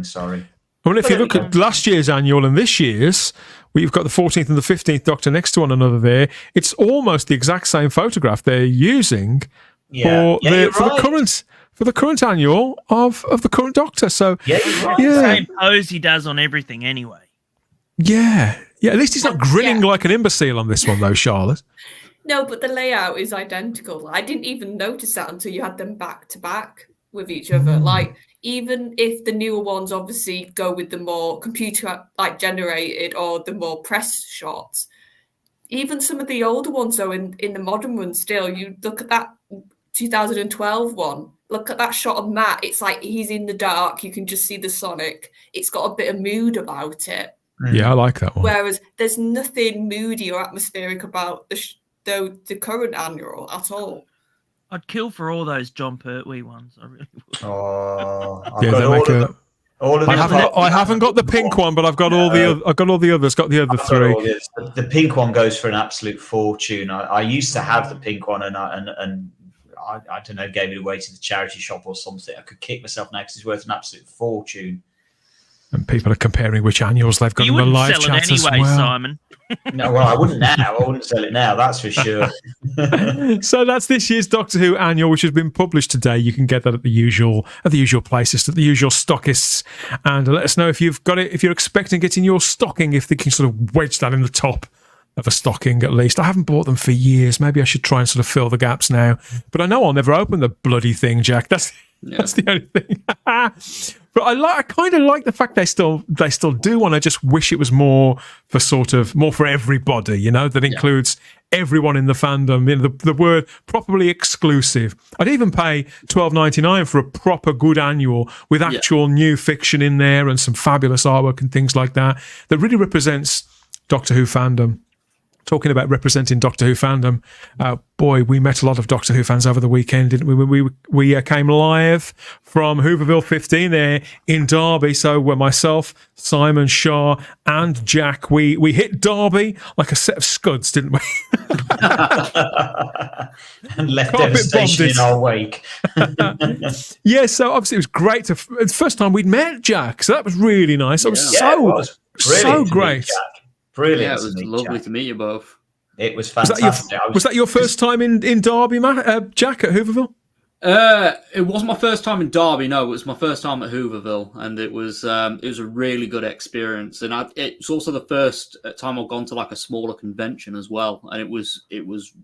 Sorry. Well, if you look at last year's annual and this year's, we've got the 14th and the 15th Doctor next to one another there. It's almost the exact same photograph they're using for the current annual of the current Doctor. So Same pose he does on everything anyway. Yeah. At least he's not grinning like an imbecile on this one, though, Charlotte. No, but the layout is identical. I didn't even notice that until you had them back to back with each other. Like, even if the newer ones obviously go with the more computer generated or the more press shots, even some of the older ones, though, in the modern one still, you look at that 2012 one, look at that shot of Matt. It's like he's in the dark. You can just see the Sonic. It's got a bit of mood about it. Yeah, I like that one. Whereas there's nothing moody or atmospheric about the current annual at all. I'd kill for all those John Pertwee ones. I really would. Oh, I haven't got the pink one, but I've got all the I've got all the others. Got the other three. The pink one goes for an absolute fortune. I used to have the pink one, and I don't know, gave it away to the charity shop or something. I could kick myself now because it's worth an absolute fortune. And people are comparing which annuals they've got You in the wouldn't live sell it chat as anyway, well. Simon. No, well, I wouldn't now. I wouldn't sell it now, that's for sure. So that's this year's Doctor Who annual, which has been published today. You can get that at the usual places, at the usual stockists, and let us know if you've got it. If you're expecting it in your stocking, if they can sort of wedge that in the top of a stocking at least. I haven't bought them for years. Maybe I should try and sort of fill the gaps now. But I know I'll never open the bloody thing, Jack. That's the only thing. But I kind of like the fact they still do one. I just wish it was more for everybody, you know, that includes everyone in the fandom. You know, the word properly exclusive. I'd even pay $12.99 for a proper good annual with actual new fiction in there and some fabulous artwork and things like that really represents Doctor Who fandom. Talking about representing Doctor Who fandom, boy, we met a lot of Doctor Who fans over the weekend, didn't we? We came live from Hooverville 15 there in Derby. So myself, Simon, Shaw, and Jack, we hit Derby like a set of scuds, didn't we? And left devastation in our wake. Yeah, so obviously it was great. It's the first time we'd met, Jack, so that was really nice. It was so great. Brilliant. Yeah, it was lovely to meet you both. It was fantastic. Was that your first time in Derby, Jack, at Hooverville? It wasn't my first time in Derby. No, it was my first time at Hooverville, and it was a really good experience. And it's also the first time I've gone to like a smaller convention as well, and it was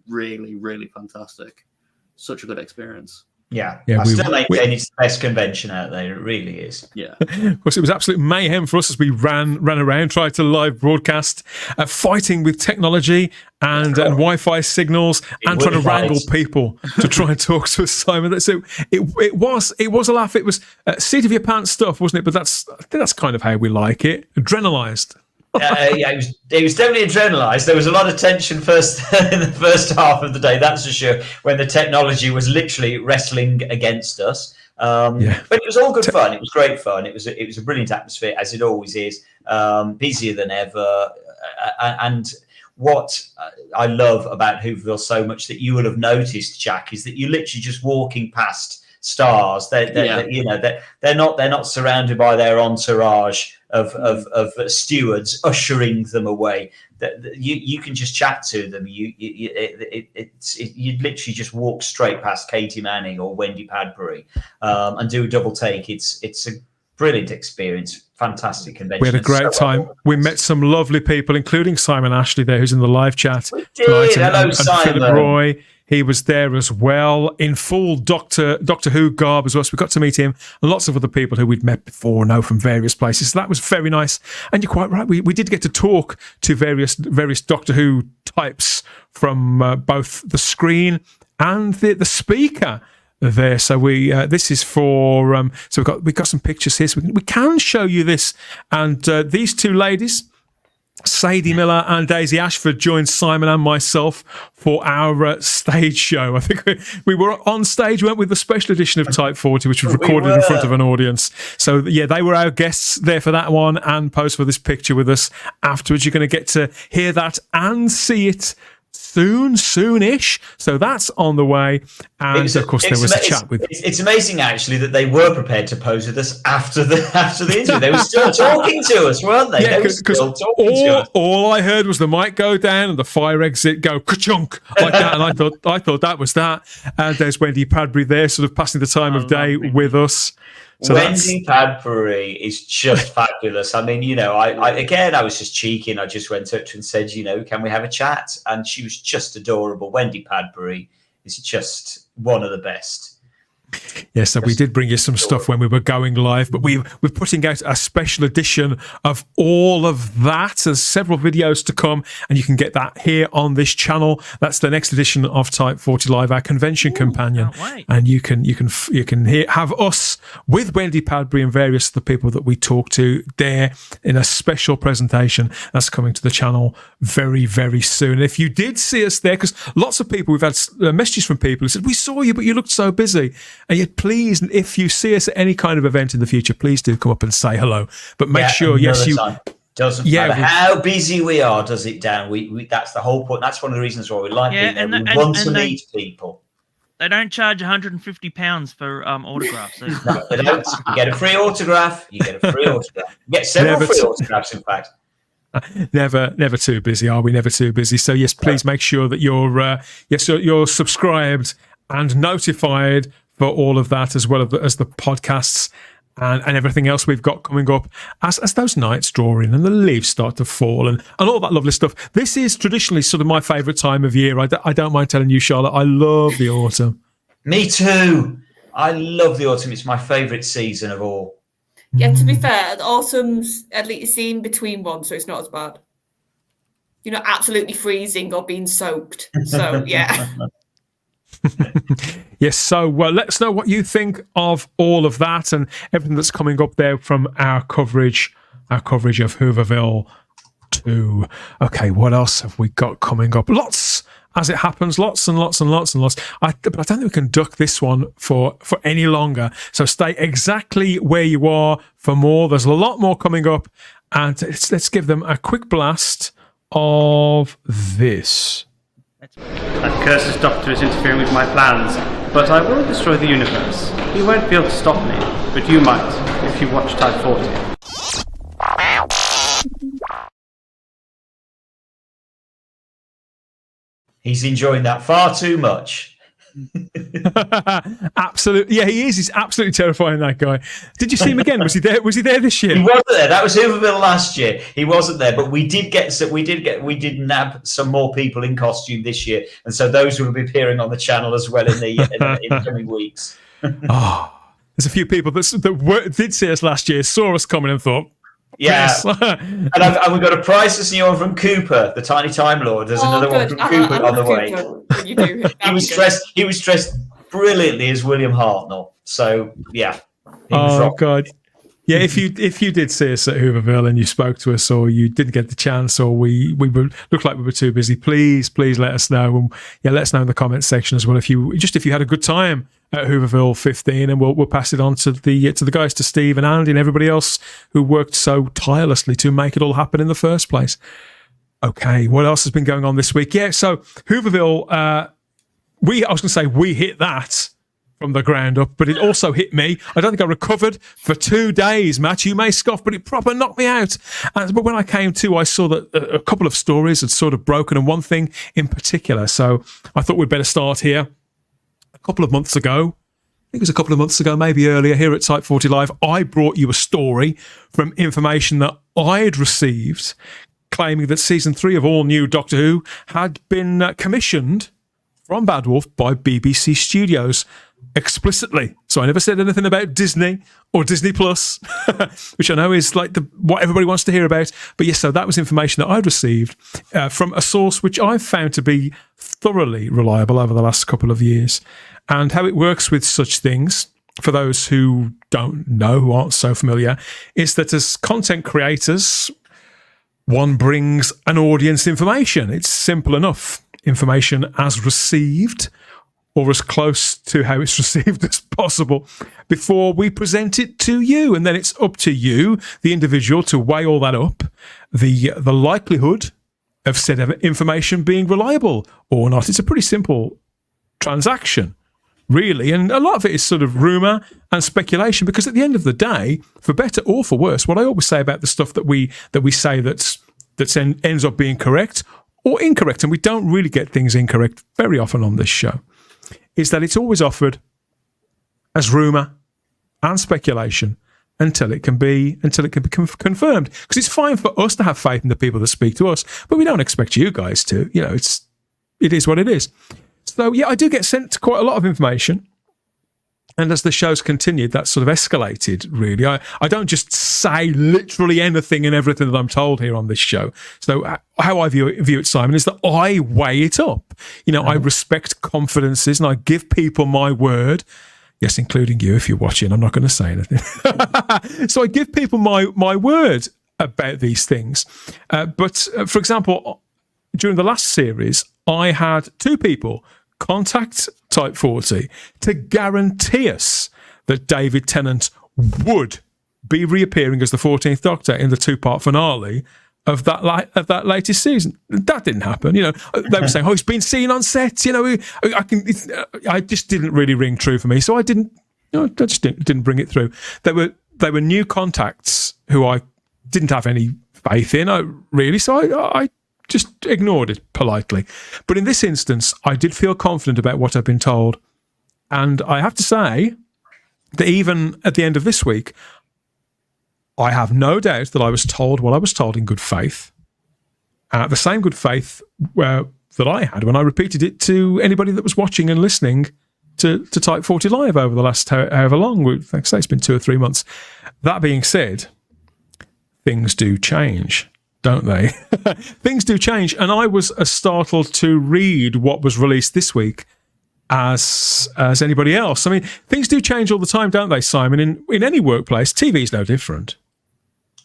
really, really fantastic. Such a good experience. Yeah, I still maintain it's the best convention out there. It really is. Yeah. Of course, it was absolute mayhem for us as we ran around, tried to live broadcast, fighting with technology and Wi-Fi signals, and trying to wrangle people to try and talk to us, Simon. So it was a laugh. It was seat of your pants stuff, wasn't it? But I think that's kind of how we like it. Adrenalized. It was definitely adrenalized. There was a lot of tension in the first half of the day, that's for sure, when the technology was literally wrestling against us. But it was all good fun. It was great fun. It was a brilliant atmosphere, as it always is. Busier than ever, and what I love about Hooverville so much that you will have noticed, Jack, is that you're literally just walking past stars. They're not surrounded by their entourage of stewards ushering them away. You can just chat to them. You'd literally just walk straight past Katie Manning or Wendy Padbury and do a double take. It's a brilliant experience. Fantastic convention. We had a great time. We met some lovely people, including Simon Ashley there, who's in the live chat. We did. Hello, and Simon. Philip Roy. He was there as well, in full Doctor Who garb as well. So we got to meet him and lots of other people who we'd met before, know from various places. So that was very nice. And you're quite right. We did get to talk to various Doctor Who types from both the screen and the speaker there. So this is for so we've got some pictures here. So we can show you this. And these two ladies, Sadie Miller and Daisy Ashford, joined Simon and myself for our stage show. I think we were on stage, weren't we, with the special edition of Type 40, which was recorded in front of an audience. So yeah, they were our guests there for that one and posed for this picture with us afterwards. You're going to get to hear that and see it soonish. So that's on the way. And of course, there was a chat with. It's amazing actually that they were prepared to pose with us after the interview. They were still talking to us, weren't they? Yeah, they were still talking to us. All I heard was the mic go down and the fire exit go ka-chunk like that, and I thought that was that. And there's Wendy Padbury there, sort of passing the time of day with us. So Wendy Padbury is just fabulous. I mean, I was just cheeky and I just went up to her and said, can we have a chat? And she was just adorable. Wendy Padbury is just one of the best. Yes, so we did bring you some stuff when we were going live, but we're putting out a special edition of all of that. There's several videos to come, and you can get that here on this channel. That's the next edition of Type 40 Live, our convention companion, and you can have us with Wendy Padbury and various other people that we talk to there in a special presentation that's coming to the channel very, very soon. And if you did see us there, because lots of people, we've had messages from people who said, we saw you, but you looked so busy. And yet, please, if you see us at any kind of event in the future, please do come up and say hello. But make sure, doesn't matter how busy we are, does it, Dan? We that's the whole point. That's one of the reasons why we like being there. We want to meet people. They don't charge £150 for autographs. No, they don't. You get a free autograph. You get several free autographs, in fact. Never too busy, are we? Never too busy. So yes, please make sure that you're subscribed and notified for all of that, as well as the podcasts and everything else we've got coming up as those nights draw in and the leaves start to fall and all that lovely stuff. This is traditionally sort of my favourite time of year. I don't mind telling you, Charlotte, I love the autumn. Me too. I love the autumn. It's my favourite season of all. Yeah, to be fair, the autumn's at least seen between one, so it's not as bad. You're not absolutely freezing or being soaked. So, yeah. Yes, so let us know what you think of all of that and everything that's coming up there from our coverage of Hooverville 2. Okay, what else have we got coming up? Lots, as it happens, lots and lots and lots and lots. But I don't think we can duck this one for any longer. So stay exactly where you are for more. There's a lot more coming up, and let's give them a quick blast of this. That cursed doctor is interfering with my plans, but I will destroy the universe. He won't be able to stop me, but you might, if you watch Type 40. He's enjoying that far too much. Absolutely, yeah, he is. He's absolutely terrifying, that guy. Did you see him again? Was he there? Was he there this year? He wasn't there. That was Hooverville last year. He wasn't there, but we did nab some more people in costume this year, and so those will be appearing on the channel as well in the coming weeks. There's a few people that did see us last year, saw us coming, and thought. Yeah, yes. and we've got a priceless new one from Cooper, the Tiny Time Lord. There's another one from Cooper on the way. He was dressed brilliantly as William Hartnell. So yeah. Oh God. Yeah, if you did see us at Hooverville and you spoke to us, or you didn't get the chance, or we looked like we were too busy, please let us know. And let us know in the comments section as well if you had a good time at Hooverville 15, and we'll pass it on to the guys, to Steve and Andy and everybody else who worked so tirelessly to make it all happen in the first place. Okay, what else has been going on this week? Yeah, so Hooverville, I was going to say we hit that from the ground up, but it also hit me. I don't think I recovered for 2 days, Matt. You may scoff, but it proper knocked me out. But when I came to, I saw that a couple of stories had sort of broken, and one thing in particular. So I thought we'd better start here. A couple of months ago, maybe earlier, here at Type 40 Live, I brought you a story from information that I had received, claiming that season 3 of All New Doctor Who had been commissioned from Bad Wolf by BBC Studios explicitly. So I never said anything about Disney or Disney Plus, which I know is like what everybody wants to hear about. But yes, so that was information that I'd received from a source which I've found to be thoroughly reliable over the last couple of years. And how it works with such things, for those who don't know, who aren't so familiar, is that as content creators, one brings an audience information. It's simple enough. Information as received, or as close to how it's received as possible, before we present it to you. And then it's up to you, the individual, to weigh all that up, the likelihood of said information being reliable or not. It's a pretty simple transaction, really. And a lot of it is sort of rumour and speculation, because at the end of the day, for better or for worse, what I always say about the stuff that we say that ends up being correct or incorrect, and we don't really get things incorrect very often on this show, is that it's always offered as rumour and speculation until it can be confirmed. Because it's fine for us to have faith in the people that speak to us, but we don't expect you guys to. It is what it is. So yeah, I do get sent quite a lot of information. And as the show's continued, that sort of escalated, really. I don't just say literally anything and everything that I'm told here on this show. So how I view it, Simon, is that I weigh it up. I respect confidences and I give people my word. Yes, including you, if you're watching. I'm not going to say anything. So I give people my word about these things. But for example, during the last series, I had 2 people contact Type 40 to guarantee us that David Tennant would be reappearing as the 14th Doctor in the 2-part finale of that latest season. That didn't happen. They were saying, "Oh, he's been seen on set." I just didn't really ring true for me, so I didn't. I just didn't bring it through. They were new contacts who I didn't have any faith in, really. So I just ignored it politely. But in this instance, I did feel confident about what I've been told. And I have to say that even at the end of this week, I have no doubt that I was told what I was told in good faith. The same good faith that I had when I repeated it to anybody that was watching and listening to Type 40 Live over the last however long. Like I say, it's been 2 or 3 months. That being said, things do change, don't they? Things do change, and I was as startled to read what was released this week as anybody else. I mean, things do change all the time, don't they, Simon? In any workplace, TV is no different.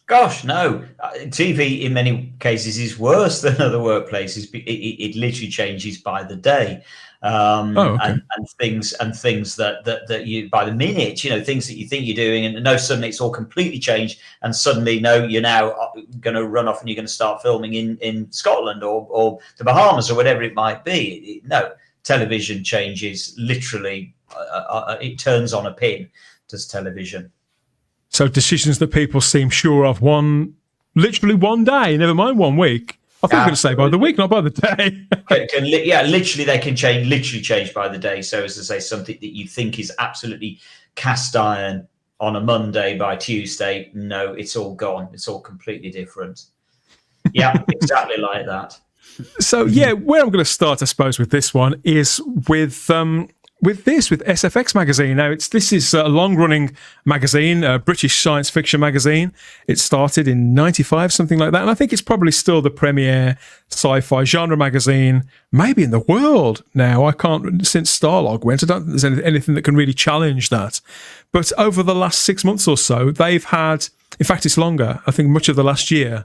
Gosh, no. TV in many cases is worse than other workplaces. It literally changes by the day. And things that you by the minute, things that you think you're doing, and no, suddenly it's all completely changed, and suddenly no, you're now going to run off and you're going to start filming in Scotland or the Bahamas or whatever it might be. No, television changes literally. It turns on a pin, does television. So decisions that people seem sure of literally one day, never mind 1 week. I think I'm going to say by the week, not by the day. Literally they can change by the day. So as I say, something that you think is absolutely cast iron on a Monday, by Tuesday, no, it's all gone. It's all completely different. Yeah, exactly like that. So yeah, where I'm going to start, I suppose, with this one is with with SFX magazine. Now, this is a long-running magazine, a British science fiction magazine. It started in '95, something like that, and I think it's probably still the premier sci-fi genre magazine, maybe in the world now. I can't, since Starlog went, I don't think there's anything that can really challenge that. But over the last 6 months or so, they've had, in fact, it's longer, I think much of the last year,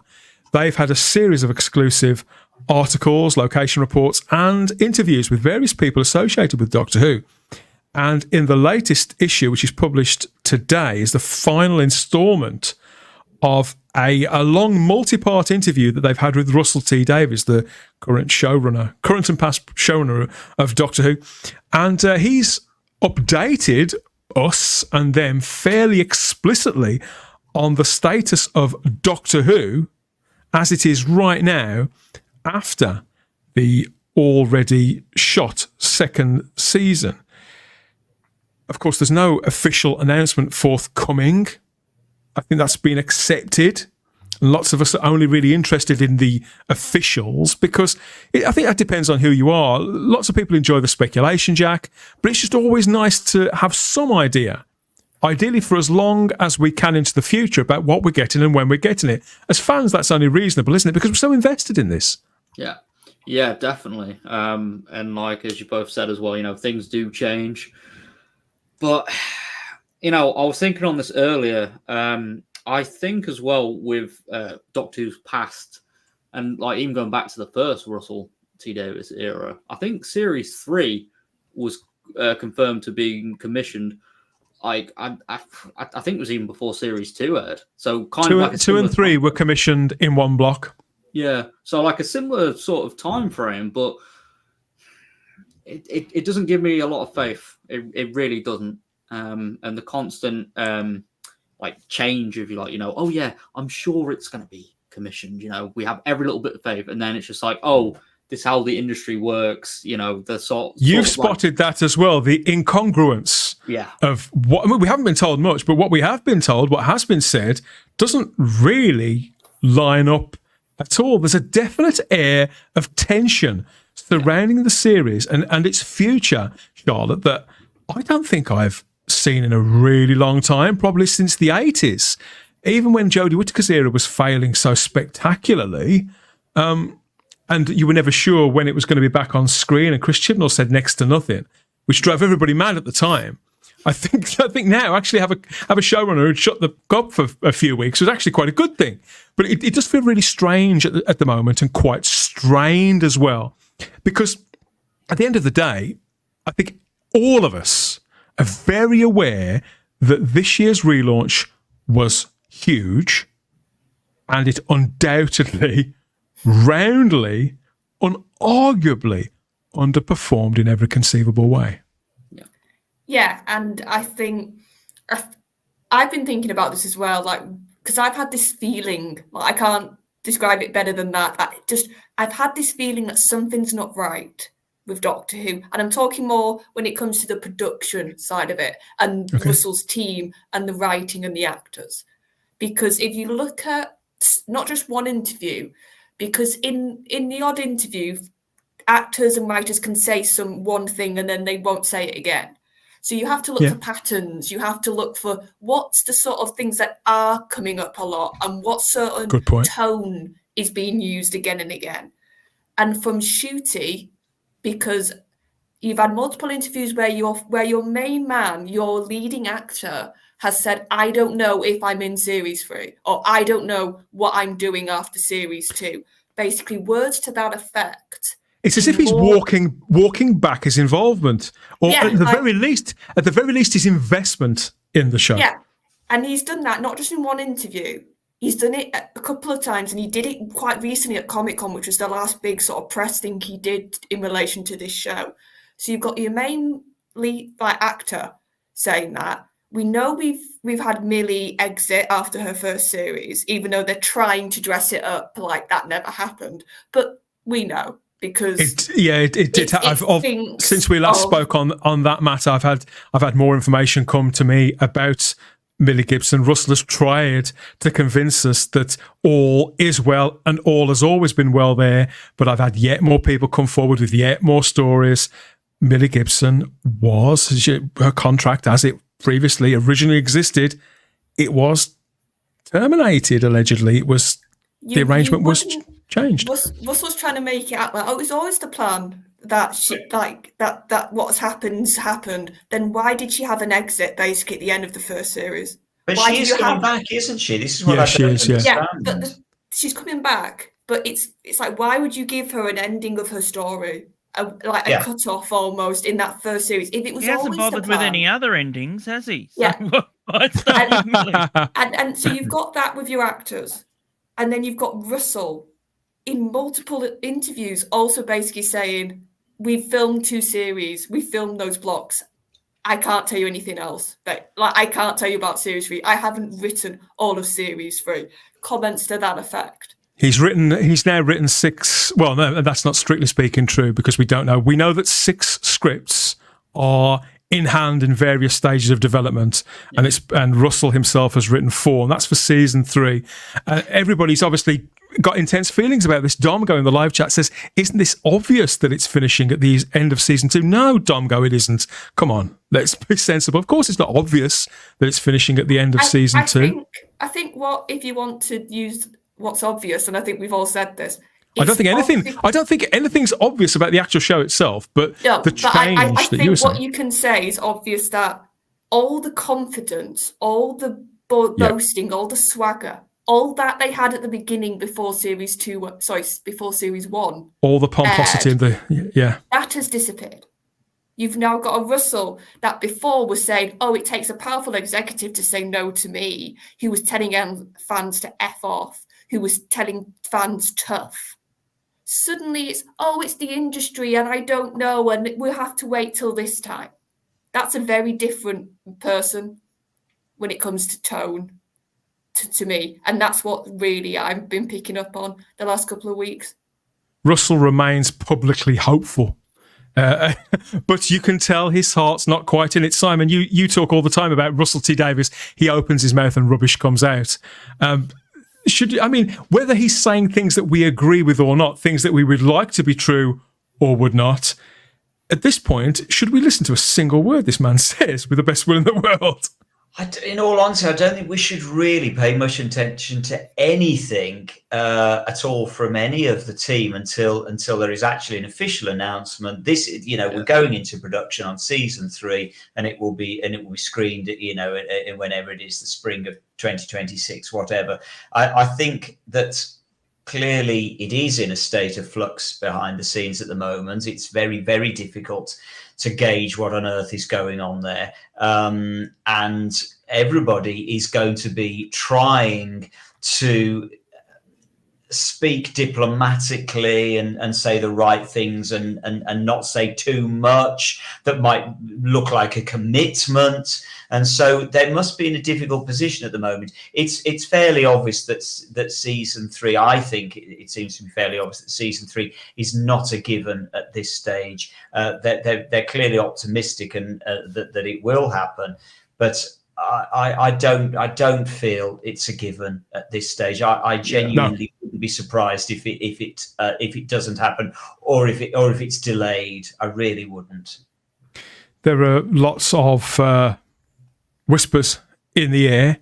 they've had a series of exclusive articles, location reports, and interviews with various people associated with Doctor Who. And in the latest issue, which is published today, is the final instalment of a long multi-part interview that they've had with Russell T Davies, the current and past showrunner of Doctor Who. And he's updated us and them fairly explicitly on the status of Doctor Who as it is right now, after the already shot second season. Of course, there's no official announcement forthcoming. I think that's been accepted. Lots of us are only really interested in the officials because I think that depends on who you are. Lots of people enjoy the speculation, Jack, but it's just always nice to have some idea, ideally for as long as we can into the future, about what we're getting and when we're getting it. As fans, that's only reasonable, isn't it? Because we're so invested in this. Yeah, definitely. And like, as you both said as well, things do change. But, I was thinking on this earlier. I think as well with Doctor Who's past, and like even going back to the first Russell T Davies era, I think Series 3 was confirmed to be commissioned. Like I think it was even before Series 2 aired. So kind of like two and three were commissioned in one block. Yeah, so like a similar sort of time frame, but it doesn't give me a lot of faith. It really doesn't. And the constant change of oh yeah, I'm sure it's going to be commissioned. We have every little bit of faith, and then it's just like, oh, this is how the industry works. The sort. You've spotted that as well. The incongruence. Yeah. Of what we haven't been told much, but what we have been told, what has been said, doesn't really line up at all. There's a definite air of tension surrounding the series and its future, Charlotte, that I don't think I've seen in a really long time, probably since the 80s. Even when Jodie Whittaker's era was failing so spectacularly, and you were never sure when it was going to be back on screen, and Chris Chibnall said next to nothing, which drove everybody mad at the time. I think now actually have a showrunner who'd shut the gob for a few weeks was actually quite a good thing. But it does feel really strange at the moment, and quite strained as well. Because at the end of the day, I think all of us are very aware that this year's relaunch was huge, and it undoubtedly, roundly, unarguably underperformed in every conceivable way. Yeah, and I think I've been thinking about this as well, because I've had this feeling, I can't describe it better than that. I've had this feeling that something's not right with Doctor Who, and I'm talking more when it comes to the production side of it, and Russell's team, and the writing and the actors. Because if you look at not just one interview, because in the odd interview, actors and writers can say one thing and then they won't say it again. So you have to look for patterns. You have to look for what's the sort of things that are coming up a lot, and what certain tone is being used again and again. And from Shooty, because you've had multiple interviews where your main man, your leading actor, has said, I don't know if I'm in Series 3, or I don't know what I'm doing after Series 2. Basically, words to that effect. It's as if he's walking back his involvement, or at the very least, his investment in the show. Yeah, and he's done that not just in one interview. He's done it a couple of times, and he did it quite recently at Comic-Con, which was the last big sort of press thing he did in relation to this show. So you've got your main lead actor saying that. We know we've had Millie exit after her first series, even though they're trying to dress it up like that never happened. But we know. Because since we last spoke on that matter, I've had more information come to me about Millie Gibson. Russell has tried to convince us that all is well and all has always been well there, but I've had yet more people come forward with yet more stories. Millie Gibson her contract, as it previously originally existed, it was terminated. Allegedly, it was the arrangement was changed. Russell's trying to make it out like, it was always the plan that that what's happened. Then why did she have an exit basically at the end of the first series? But why she is coming back, isn't she? This is what Yeah, I she don't is, yeah. understand. Yeah, but she's coming back. But it's like, why would you give her an ending of her story, a cut off almost in that first series? If it was He hasn't always bothered the with plan, any other endings, has he? So Yeah. what's that with Millie? and so you've got that with your actors, and then you've got Russell in multiple interviews also basically saying, we filmed 2 series, we filmed those blocks. I can't tell you anything else. I can't tell you about series 3. I haven't written all of series 3. Comments to that effect. He's now written 6. Well, no, that's not strictly speaking true because we don't know. We know that 6 scripts are in hand in various stages of development, and Russell himself has written 4, and that's for season 3. Everybody's obviously got intense feelings about this. Domgo in the live chat says, "Isn't this obvious that it's finishing at the end of season 2?" No, Domgo, it isn't. Come on, let's be sensible. Of course, it's not obvious that it's finishing at the end of season 2. I think what if you want to use what's obvious, and I think we've all said this. I don't think anything's obvious about the actual show itself, but the change I that think you were what saying. you can say is obvious, that all the confidence, all the boasting, all the swagger, all that they had at the beginning before series 2, before series 1, All the pomposity that has disappeared. You've now got a Russell that before was saying, "Oh, it takes a powerful executive to say no to me," who was telling fans to F off, who was telling fans tough. Suddenly it's the industry and I don't know and we'll have to wait till this time. That's a very different person when it comes to tone to me. And that's what really I've been picking up on the last couple of weeks. Russell remains publicly hopeful. But you can tell his heart's not quite in it. Simon, you talk all the time about Russell T Davies. He opens his mouth and rubbish comes out. Whether he's saying things that we agree with or not, things that we would like to be true or would not, at this point, should we listen to a single word this man says with the best will in the world? In all honesty, I don't think we should really pay much attention to anything at all from any of the team until there is actually an official announcement. This, we're going into production on season 3, and it will be screened, whenever it is, the spring of 2026, whatever. I think that clearly it is in a state of flux behind the scenes at the moment. It's very, very difficult to gauge what on earth is going on there. And everybody is going to be trying to speak diplomatically and say the right things and not say too much that might look like a commitment. And so they must be in a difficult position at the moment. It's fairly obvious that season 3, I think it seems to be fairly obvious that season 3 is not a given at this stage. They're clearly optimistic and that it will happen, but I don't feel it's a given at this stage. I genuinely wouldn't be surprised if it doesn't happen, or if it's delayed. I really wouldn't. There are lots of whispers in the air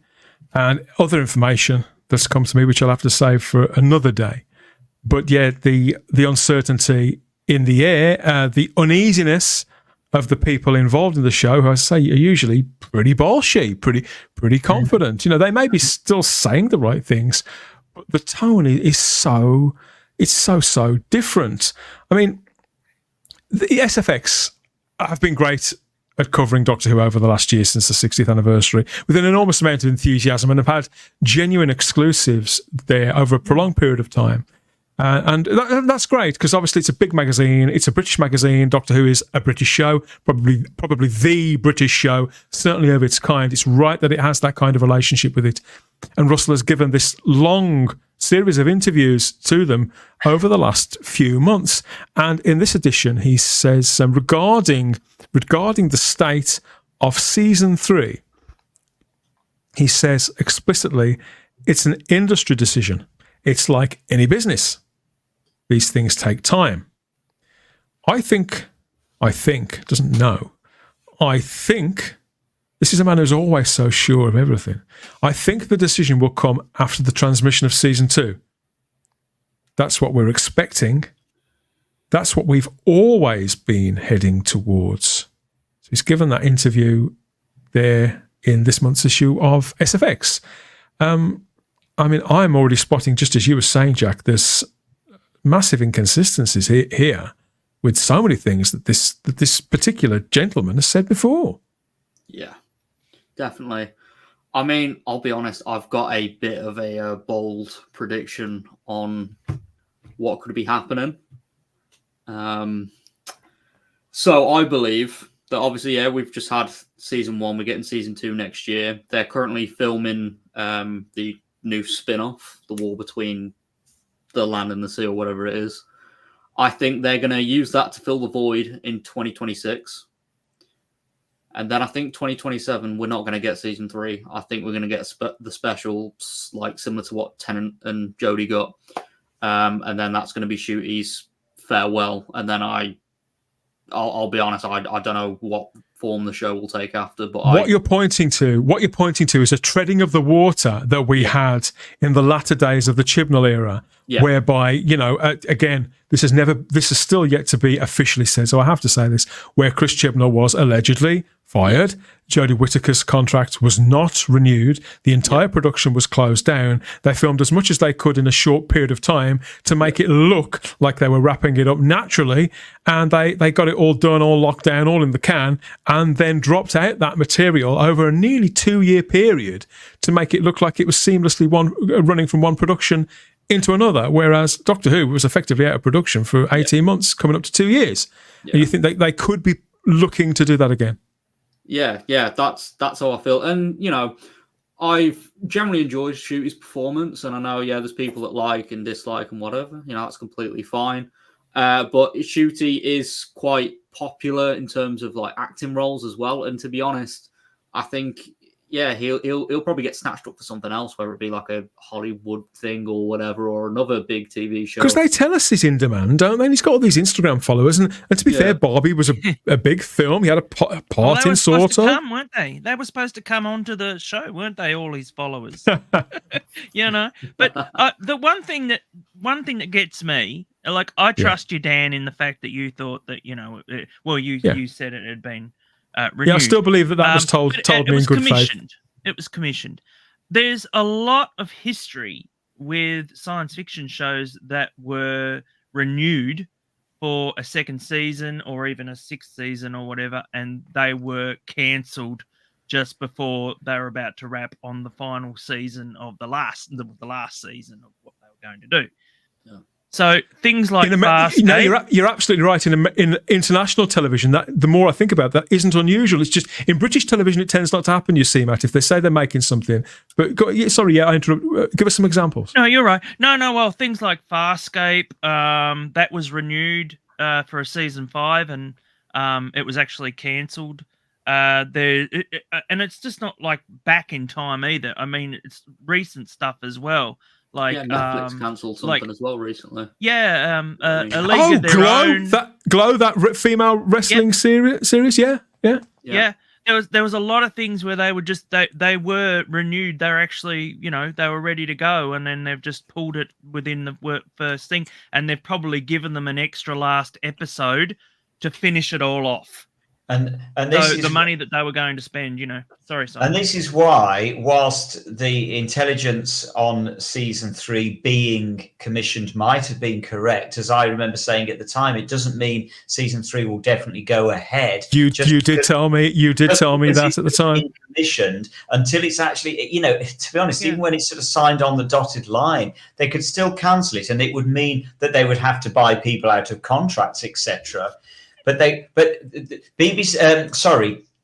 and other information that's come to me, which I'll have to save for another day. But yeah, the uncertainty in the air, the uneasiness of the people involved in the show, who I say are usually pretty ballsy, pretty confident. They may be still saying the right things, but the tone is so different. I mean, the SFX have been great at covering Doctor Who over the last year since the 60th anniversary with an enormous amount of enthusiasm, and have had genuine exclusives there over a prolonged period of time. And that's great, because obviously it's a big magazine. It's a British magazine. Doctor Who is a British show, probably the British show, certainly of its kind. It's right that it has that kind of relationship with it. And Russell has given this long series of interviews to them over the last few months. And in this edition, he says, regarding the state of season 3, he says explicitly, it's an industry decision. It's like any business. These things take time. I think I think, doesn't know. I think, this is a man who's always so sure of everything. I think the decision will come after the transmission of season 2. That's what we're expecting. That's what we've always been heading towards. So he's given that interview there in this month's issue of SFX. I mean, I'm already spotting, just as you were saying, Jack, there's massive inconsistencies here with so many things that this particular gentleman has said before. Yeah, definitely. I mean, I'll be honest, I've got a bit of a bold prediction on what could be happening. So I believe that obviously, yeah, we've just had season 1. We're getting season 2 next year. They're currently filming the new spin-off, The War Between the Land and the Sea, or whatever it is. I think they're going to use that to fill the void in 2026. And then I think 2027, we're not going to get season 3. I think we're going to get the specials, like similar to what Tennant and Jodie got. And then that's going to be Shooty's farewell. And then I'll be honest, I don't know what form the show will take after. But what you're pointing to is a treading of the water that we had in the latter days of the Chibnall era, whereby, again, this is still yet to be officially said. So I have to say this, where Chris Chibnall was allegedly fired. Jodie Whittaker's contract was not renewed. The entire production was closed down. They filmed as much as they could in a short period of time to make it look like they were wrapping it up naturally. And they got it all done, all locked down, all in the can, and then dropped out that material over a nearly 2-year period to make it look like it was seamlessly running from one production into another, whereas Doctor Who was effectively out of production for 18 months, coming up to 2 years. Yeah. And you think they could be looking to do that again? Yeah, that's how I feel. And, I've generally enjoyed Shooty's performance, and I know, there's people that like and dislike and whatever. That's completely fine. But Shooty is quite popular in terms of, like, acting roles as well. And to be honest, I think, he'll probably get snatched up for something else, whether it be like a Hollywood thing or whatever, or another big TV show. Because they tell us he's in demand, don't they? And he's got all these Instagram followers. And to be fair, Barbie was a big film. He had a part in, sort of. Come, weren't they? They were supposed to come onto the show, weren't they? All his followers. But the one thing that gets me, like, I trust you, Dan, in the fact that you thought that, you said it had been renewed. Yeah, I still believe that was told me in good faith. It was commissioned. There's a lot of history with science fiction shows that were renewed for a second season or even a 6th season or whatever, and they were cancelled just before they were about to wrap on the final season of the last season of what they were going to do. Yeah. So things like you're absolutely right. In international television, that the more I think about that, isn't unusual. It's just in British television, it tends not to happen. You see, Matt, if they say they're making something. But I interrupt. Give us some examples. No, you're right. No. Well, things like Farscape, that was renewed for a season 5, and it was actually cancelled. And it's just not like back in time either. I mean, it's recent stuff as well. Like Netflix cancelled something as well recently. Yeah, a League of Their Glow, Own. that female wrestling series. Yeah. There was a lot of things where they were just they were renewed. They're actually they were ready to go, and then they've just pulled it within the first thing, and they've probably given them an extra last episode to finish it all off. And this is the money that they were going to spend, Sorry. And this is why, whilst the intelligence on season 3 being commissioned might have been correct, as I remember saying at the time, it doesn't mean season 3 will definitely go ahead. You did tell me that at the time. Commissioned until it's actually, to be honest, even when it's sort of signed on the dotted line, they could still cancel it, and it would mean that they would have to buy people out of contracts, etc. But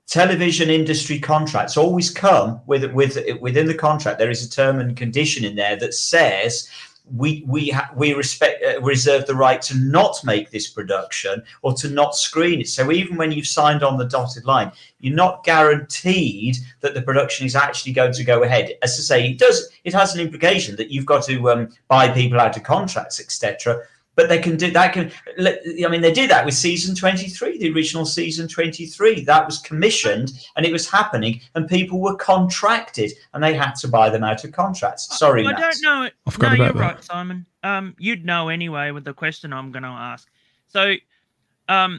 television industry contracts always come within the contract. There is a term and condition in there that says we reserve the right to not make this production or to not screen it. So even when you've signed on the dotted line, you're not guaranteed that the production is actually going to go ahead. As I say, it has an implication that you've got to buy people out of contracts, etc. But they can do that. I mean, they did that with season 23, the original season 23. That was commissioned and it was happening, and people were contracted, and they had to buy them out of contracts. Sorry, Matt. I don't know. I forgot No, about you're that. right, Simon. You'd know anyway with the question I'm going to ask. So, I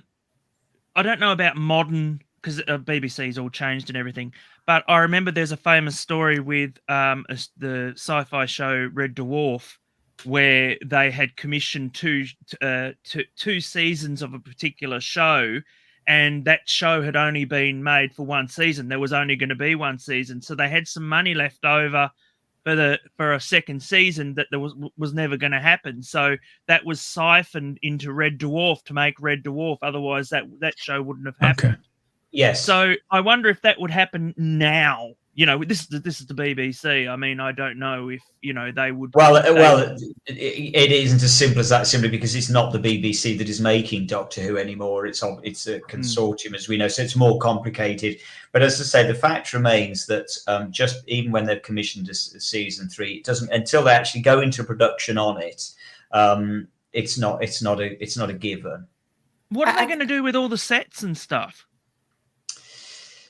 don't know about modern, because BBC's all changed and everything. But I remember there's a famous story with the sci-fi show Red Dwarf, where they had commissioned two seasons of a particular show, and that show had only been made for one season. There was only going to be one season, so they had some money left over for a second season that there was never going to happen. So that was siphoned into Red Dwarf to make Red Dwarf. Otherwise, that show wouldn't have happened. Okay. Yes. So I wonder if that would happen now. You know, this is the BBC. I mean, I don't know if they would. Well, it isn't as simple as that. Simply because it's not the BBC that is making Doctor Who anymore. It's a consortium, as we know, so it's more complicated. But as I say, the fact remains that just even when they've commissioned a season 3, it doesn't until they actually go into production on it. It's not a given. What are they going to do with all the sets and stuff?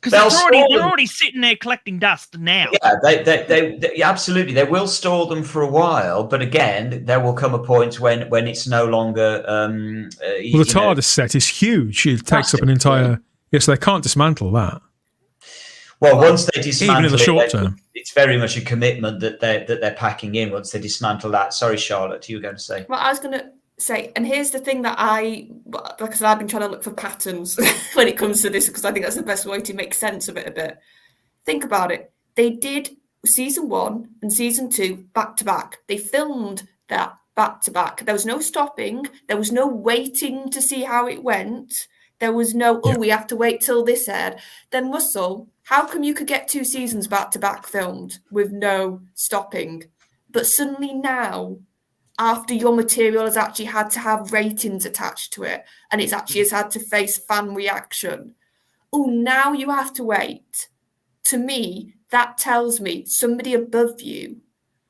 Because they're already sitting there collecting dust now. Yeah, they absolutely. They will store them for a while, but again, there will come a point when it's no longer. Well, the TARDIS set is huge. It takes up an entire. Yes, they can't dismantle that. Well, once they dismantle even in the short term, it's very much a commitment that they're packing in. Once they dismantle that. Sorry, Charlotte, you were going to say. Well, I was going to say, and here's the thing that like I said, I've been trying to look for patterns when it comes to this, because I think that's the best way to make sense of it a bit. Think about it. They did season 1 and season 2 back to back. They filmed that back to back. There was no stopping. There was no waiting to see how it went. There was no, we have to wait till this aired. Then Russell, how come you could get 2 seasons back to back filmed with no stopping? But suddenly now, after your material has actually had to have ratings attached to it, and it's actually has had to face fan reaction, now you have to wait. To me, that tells me somebody above you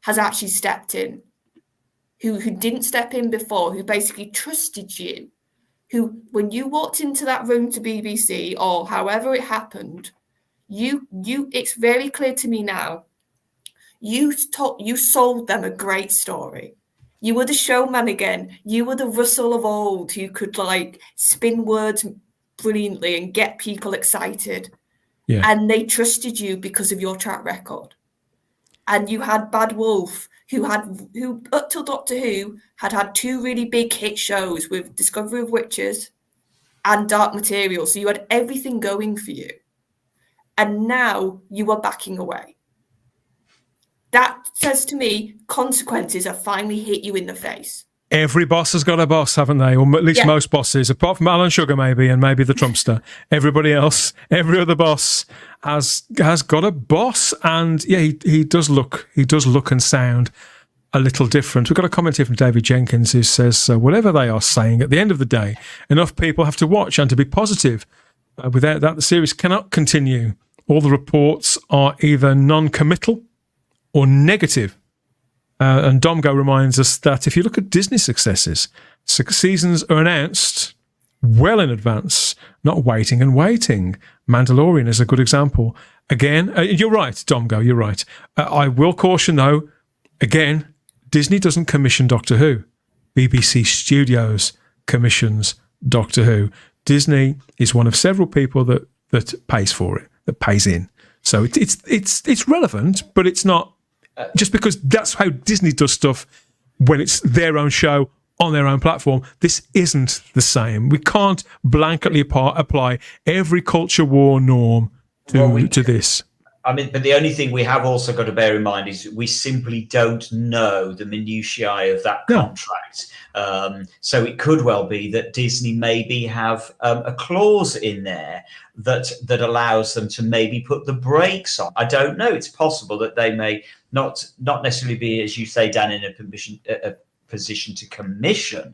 has actually stepped in, who didn't step in before, who basically trusted you, who, when you walked into that room to BBC or however it happened, you it's very clear to me now, you sold them a great story. You were the showman again. You were the Russell of old who could spin words brilliantly and get people excited. Yeah. And they trusted you because of your track record. And you had Bad Wolf, who up till Doctor Who had 2 really big hit shows with Discovery of Witches and Dark Material. So you had everything going for you. And now you are backing away. That says to me, consequences have finally hit you in the face. Every boss has got a boss, haven't they? Or at least most bosses, apart from Alan Sugar maybe, and maybe the Trumpster. Everybody else, every other boss has got a boss, and he does look and sound a little different. We've got a comment here from David Jenkins who says, whatever they are saying, at the end of the day, enough people have to watch and to be positive. Without that, the series cannot continue. All the reports are either non-committal or negative. And Domgo reminds us that if you look at Disney successes, seasons are announced well in advance, not waiting and waiting. Mandalorian is a good example. Again, you're right, Domgo, you're right. I will caution, though, again, Disney doesn't commission Doctor Who. BBC Studios commissions Doctor Who. Disney is one of several people that pays for it, that pays in. So it's relevant, but it's not just because that's how Disney does stuff when it's their own show on their own platform. This isn't the same. We can't blanketly apply every culture war norm to this. I mean, but the only thing we have also got to bear in mind is we simply don't know the minutiae of that contract. So it could well be that Disney maybe have a clause in there that allows them to maybe put the brakes on. I don't know. It's possible that they may not necessarily be, as you say, Dan, in a position to commission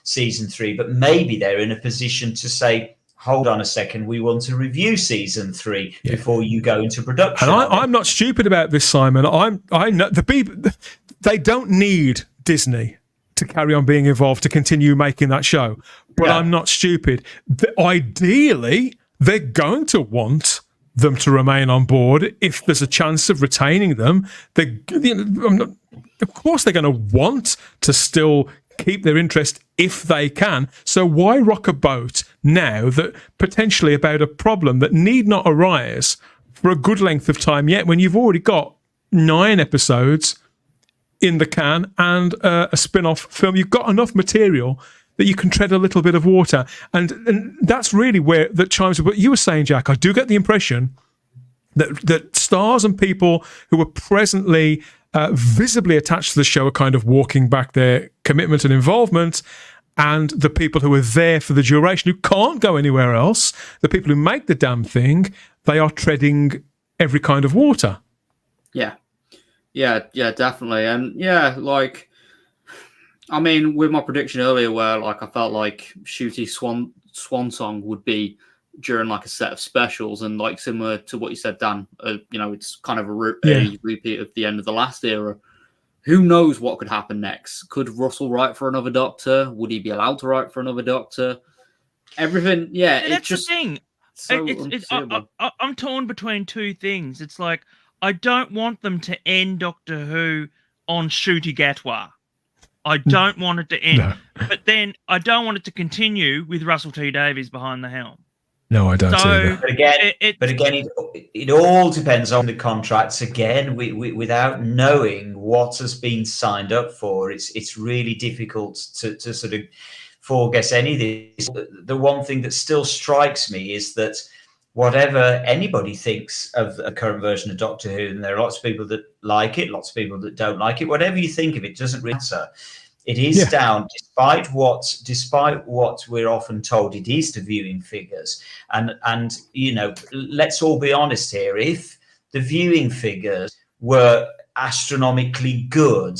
season 3, but maybe they're in a position to say, hold on a second, we want to review season 3 before you go into production. And I'm not stupid about this, Simon. I know they don't need Disney to carry on being involved, to continue making that show. But Yeah. I'm not stupid. Ideally, they're going to want them to remain on board if there's a chance of retaining them. Of course, they're going to want to still keep their interest if they can. So why rock a boat now that potentially about a problem that need not arise for a good length of time yet, when you've already got 9 episodes in the can and a spin-off film? You've got enough material that you can tread a little bit of water. And that's really where that chimes with what you were saying, Jack. I do get the impression that stars and people who are presently visibly attached to the show are kind of walking back their commitment and involvement, and the people who are there for the duration, who can't go anywhere else, the people who make the damn thing, they are treading every kind of water. Yeah, definitely. And yeah, like, I mean, with my prediction earlier, where like I felt like Shooty Swan Song would be during like a set of specials, and like similar to what you said, Dan, it's kind of a repeat of the end of the last era. Who knows what could happen next? Could Russell write for another Doctor? Would he be allowed to write for another Doctor? Everything, yeah. That's the thing. So I'm torn between two things. It's like, I don't want them to end Doctor Who on Shooty Gatwa. I don't want it to end. No. But then I don't want it to continue with Russell T Davies behind the helm. No, I don't. But again, it all depends on the contracts. Again, without knowing what has been signed up for, it's really difficult to sort of foreguess any of this. The one thing that still strikes me is that whatever anybody thinks of a current version of Doctor Who, and there are lots of people that like it, lots of people that don't like it, whatever you think of it, doesn't really matter. It is down, despite what we're often told it is, to viewing figures. And let's all be honest here. If the viewing figures were astronomically good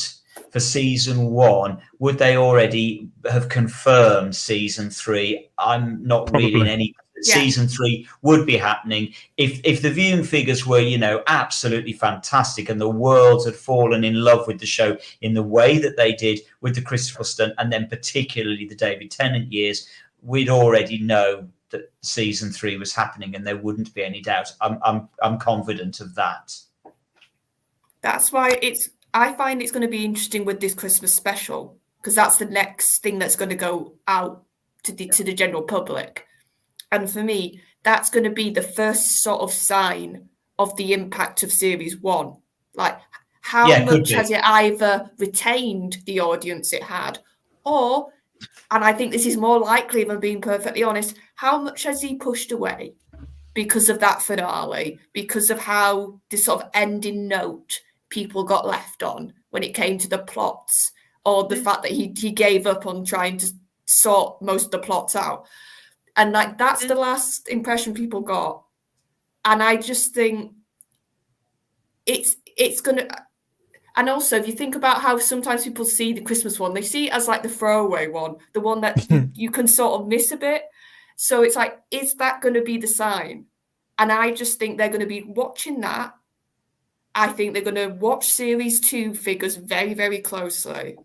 for season 1, would they already have confirmed season 3? I'm not reading any. Season 3 would be happening if the viewing figures were, absolutely fantastic, and the world had fallen in love with the show in the way that they did with the Christopher Stunt, and then particularly the David Tennant years. We'd already know that season 3 was happening, and there wouldn't be any doubt. I'm confident of that. That's why I find it's going to be interesting with this Christmas special, because that's the next thing that's going to go out to the general public. And for me, that's going to be the first sort of sign of the impact of Series 1. Like, how much has it either retained the audience it had, or, and I think this is more likely, if I'm being perfectly honest, how much has he pushed away because of that finale, because of how this sort of ending note people got left on when it came to the plots, or the fact that he gave up on trying to sort most of the plots out. And like, that's the last impression people got. And I just think it's going to, and also if you think about how sometimes people see the Christmas one, they see it as like the throwaway one, the one that you can sort of miss a bit. So it's like, is that going to be the sign? And I just think they're going to be watching that. I think they're going to watch Series 2 figures very, very closely.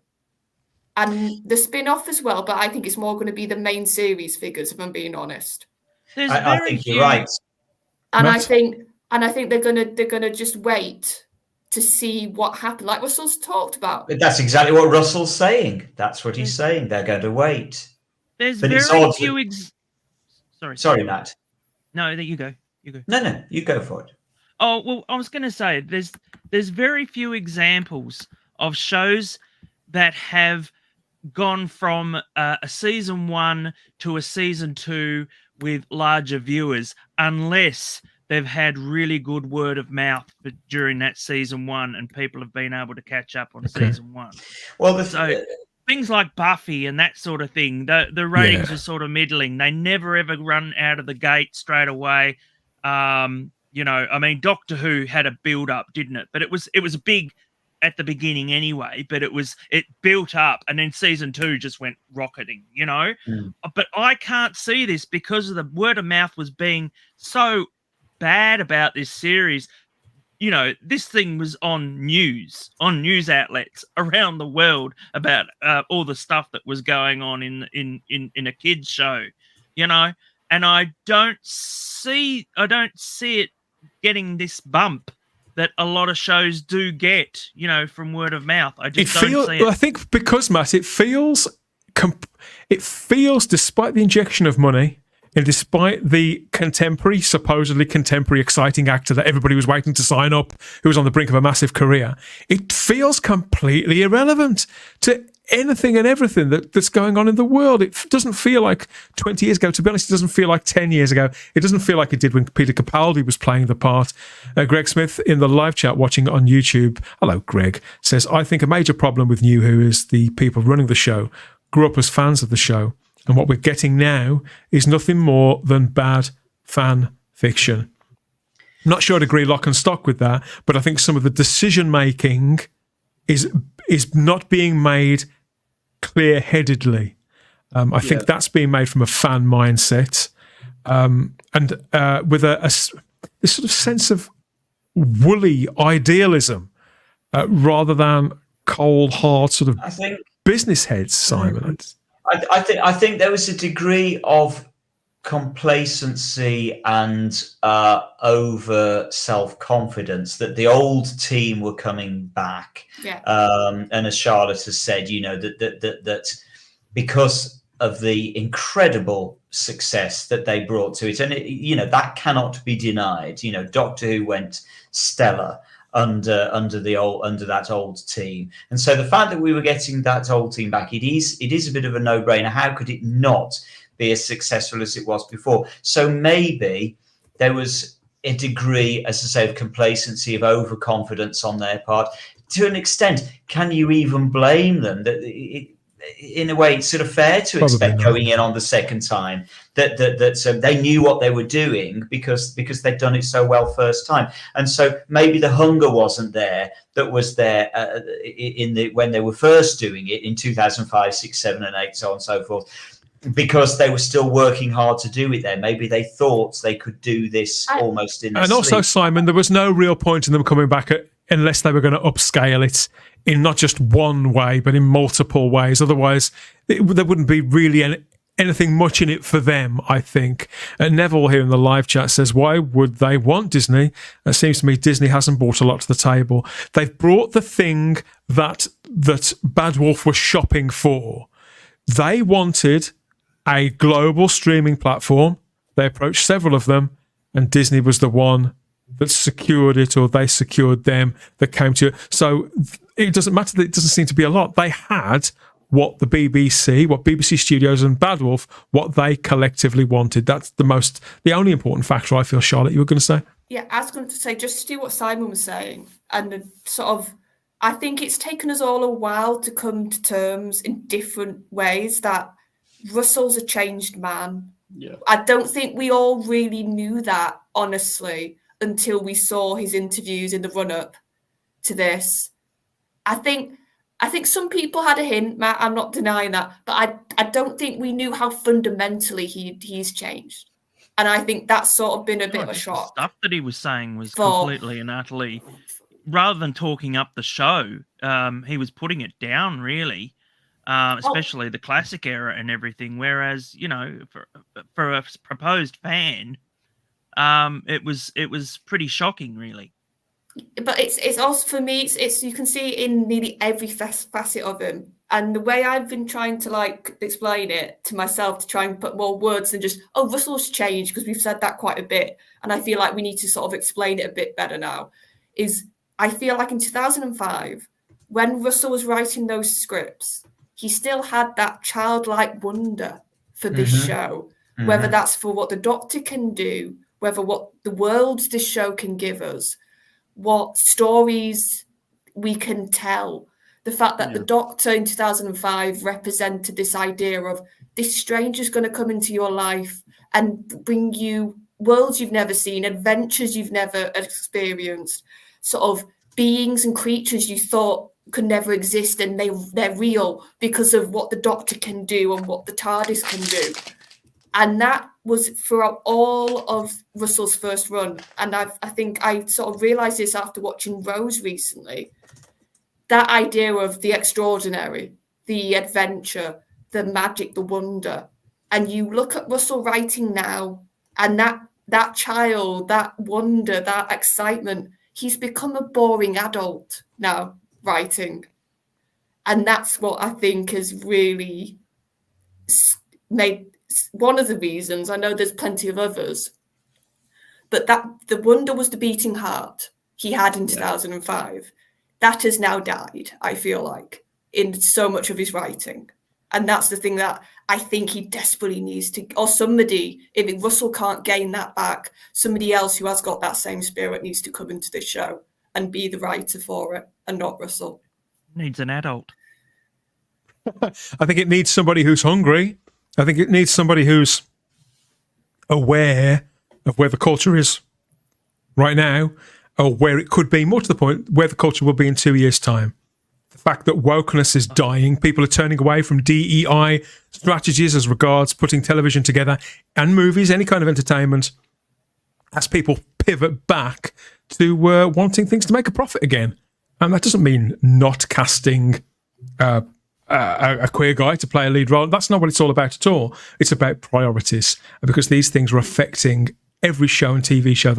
And the spin-off as well, but I think it's more going to be the main series figures, if I'm being honest. I think you're right. And I think they're gonna just wait to see what happened, like Russell's talked about. But that's exactly what Russell's saying. That's what he's saying. They're going to wait. There's but very few. Sorry, Nat. No, you go. You go. No, you go for it. Oh well, I was going to say there's very few examples of shows that have gone from a season 1 to a season 2 with larger viewers, unless they've had really good word of mouth during that season 1 and people have been able to catch up on season 1. Well, things like Buffy and that sort of thing, the ratings are sort of middling. They never ever run out of the gate straight away. I mean, Doctor Who had a build up, didn't it? But it was a big at the beginning anyway, but it built up, and then season 2 just went rocketing, But I can't see this because of the word of mouth was being so bad about this series. this thing was on news outlets around the world about all the stuff that was going on in a kids show, and I don't see it getting this bump that a lot of shows do get, from word of mouth. I just don't see it. I think because, Matt, it feels, despite the injection of money and despite the supposedly contemporary exciting actor that everybody was waiting to sign up, who was on the brink of a massive career, it feels completely irrelevant to anything and everything that's going on in the world. It doesn't feel like 20 years ago. To be honest, it doesn't feel like 10 years ago. It doesn't feel like it did when Peter Capaldi was playing the part. Greg Smith in the live chat watching on YouTube, hello Greg, says, I think a major problem with New Who is the people running the show grew up as fans of the show, and what we're getting now is nothing more than bad fan fiction. I'm not sure I'd agree lock and stock with that, but I think some of the decision making is not being made clear-headedly. I think that's being made from a fan mindset, and with this sort of sense of woolly idealism rather than cold, hard sort of business heads, Simon. I think there was a degree of complacency and over self-confidence that the old team were coming back. Yeah. And as Charlotte has said, that because of the incredible success that they brought to it, and that cannot be denied. Doctor Who went stellar under that old team, and so the fact that we were getting that old team back, it is a bit of a no-brainer. How could it not be as successful as it was before? So maybe there was a degree, as I say, of complacency, of overconfidence on their part. To an extent, can you even blame them? That in a way, it's sort of fair to expect going in on the second time that they knew what they were doing because they'd done it so well first time, and so maybe the hunger wasn't there that was there when they were first doing it in 2005, 6, 7, and 8, so on and so forth. Because they were still working hard to do it there. Maybe they thought they could do this almost in their sleep. Also, Simon, there was no real point in them coming back unless they were going to upscale it in not just one way, but in multiple ways. Otherwise, there wouldn't be really anything much in it for them, I think. And Neville here in the live chat says, why would they want Disney? It seems to me Disney hasn't brought a lot to the table. They've brought the thing that Bad Wolf was shopping for. They wanted a global streaming platform. They approached several of them, and Disney was the one that secured it, or they secured them, that came to it. So it doesn't matter that it doesn't seem to be a lot. They had what BBC Studios and Bad Wolf, what they collectively wanted. That's the only important factor, I feel. Charlotte, you were going to say? Yeah, I was going to say, just to do what Simon was saying, and the sort of, I think it's taken us all a while to come to terms in different ways that Russell's a changed man. Yeah. I don't think we all really knew that, honestly, until we saw his interviews in the run-up to this. I think some people had a hint, Matt, I'm not denying that, but I don't think we knew how fundamentally he's changed. And I think that's sort of been a bit of a shock. The stuff that he was saying was completely and utterly, rather than talking up the show, he was putting it down, really. Especially the classic era and everything. Whereas, for a proposed fan, it was pretty shocking, really. But it's also, for me, it's you can see it in nearly every facet of him. And the way I've been trying to explain it to myself, to try and put more words than just, Russell's changed, because we've said that quite a bit, and I feel like we need to sort of explain it a bit better now, is I feel like in 2005, when Russell was writing those scripts, he still had that childlike wonder for this show, whether that's for what the Doctor can do, whether what the worlds this show can give us, what stories we can tell. The fact that the Doctor in 2005 represented this idea of this stranger's going to come into your life and bring you worlds you've never seen, adventures you've never experienced, sort of beings and creatures you thought could never exist, and they're real because of what the Doctor can do and what the TARDIS can do. And that was throughout all of Russell's first run, and I think I sort of realised this after watching Rose recently, that idea of the extraordinary, the adventure, the magic, the wonder. And you look at Russell writing now, and that child, that wonder, that excitement, he's become a boring adult now writing. And that's what I think has really made one of the reasons. I know there's plenty of others, but that the wonder was the beating heart he had in 2005. That has now died, I feel like, in so much of his writing. And that's the thing that I think he desperately needs to, or somebody, if Russell can't gain that back, somebody else who has got that same spirit needs to come into this show and be the writer for it, and not Russell. Needs an adult. I think it needs somebody who's hungry. I think it needs somebody who's aware of where the culture is right now, or where it could be, more to the point, where the culture will be in 2 years' time. The fact that wokeness is dying, people are turning away from DEI strategies as regards putting television together and movies, any kind of entertainment, as people pivot back to wanting things to make a profit again. And that doesn't mean not casting a queer guy to play a lead role. That's not what it's all about at all. It's about priorities, because these things are affecting every show and TV show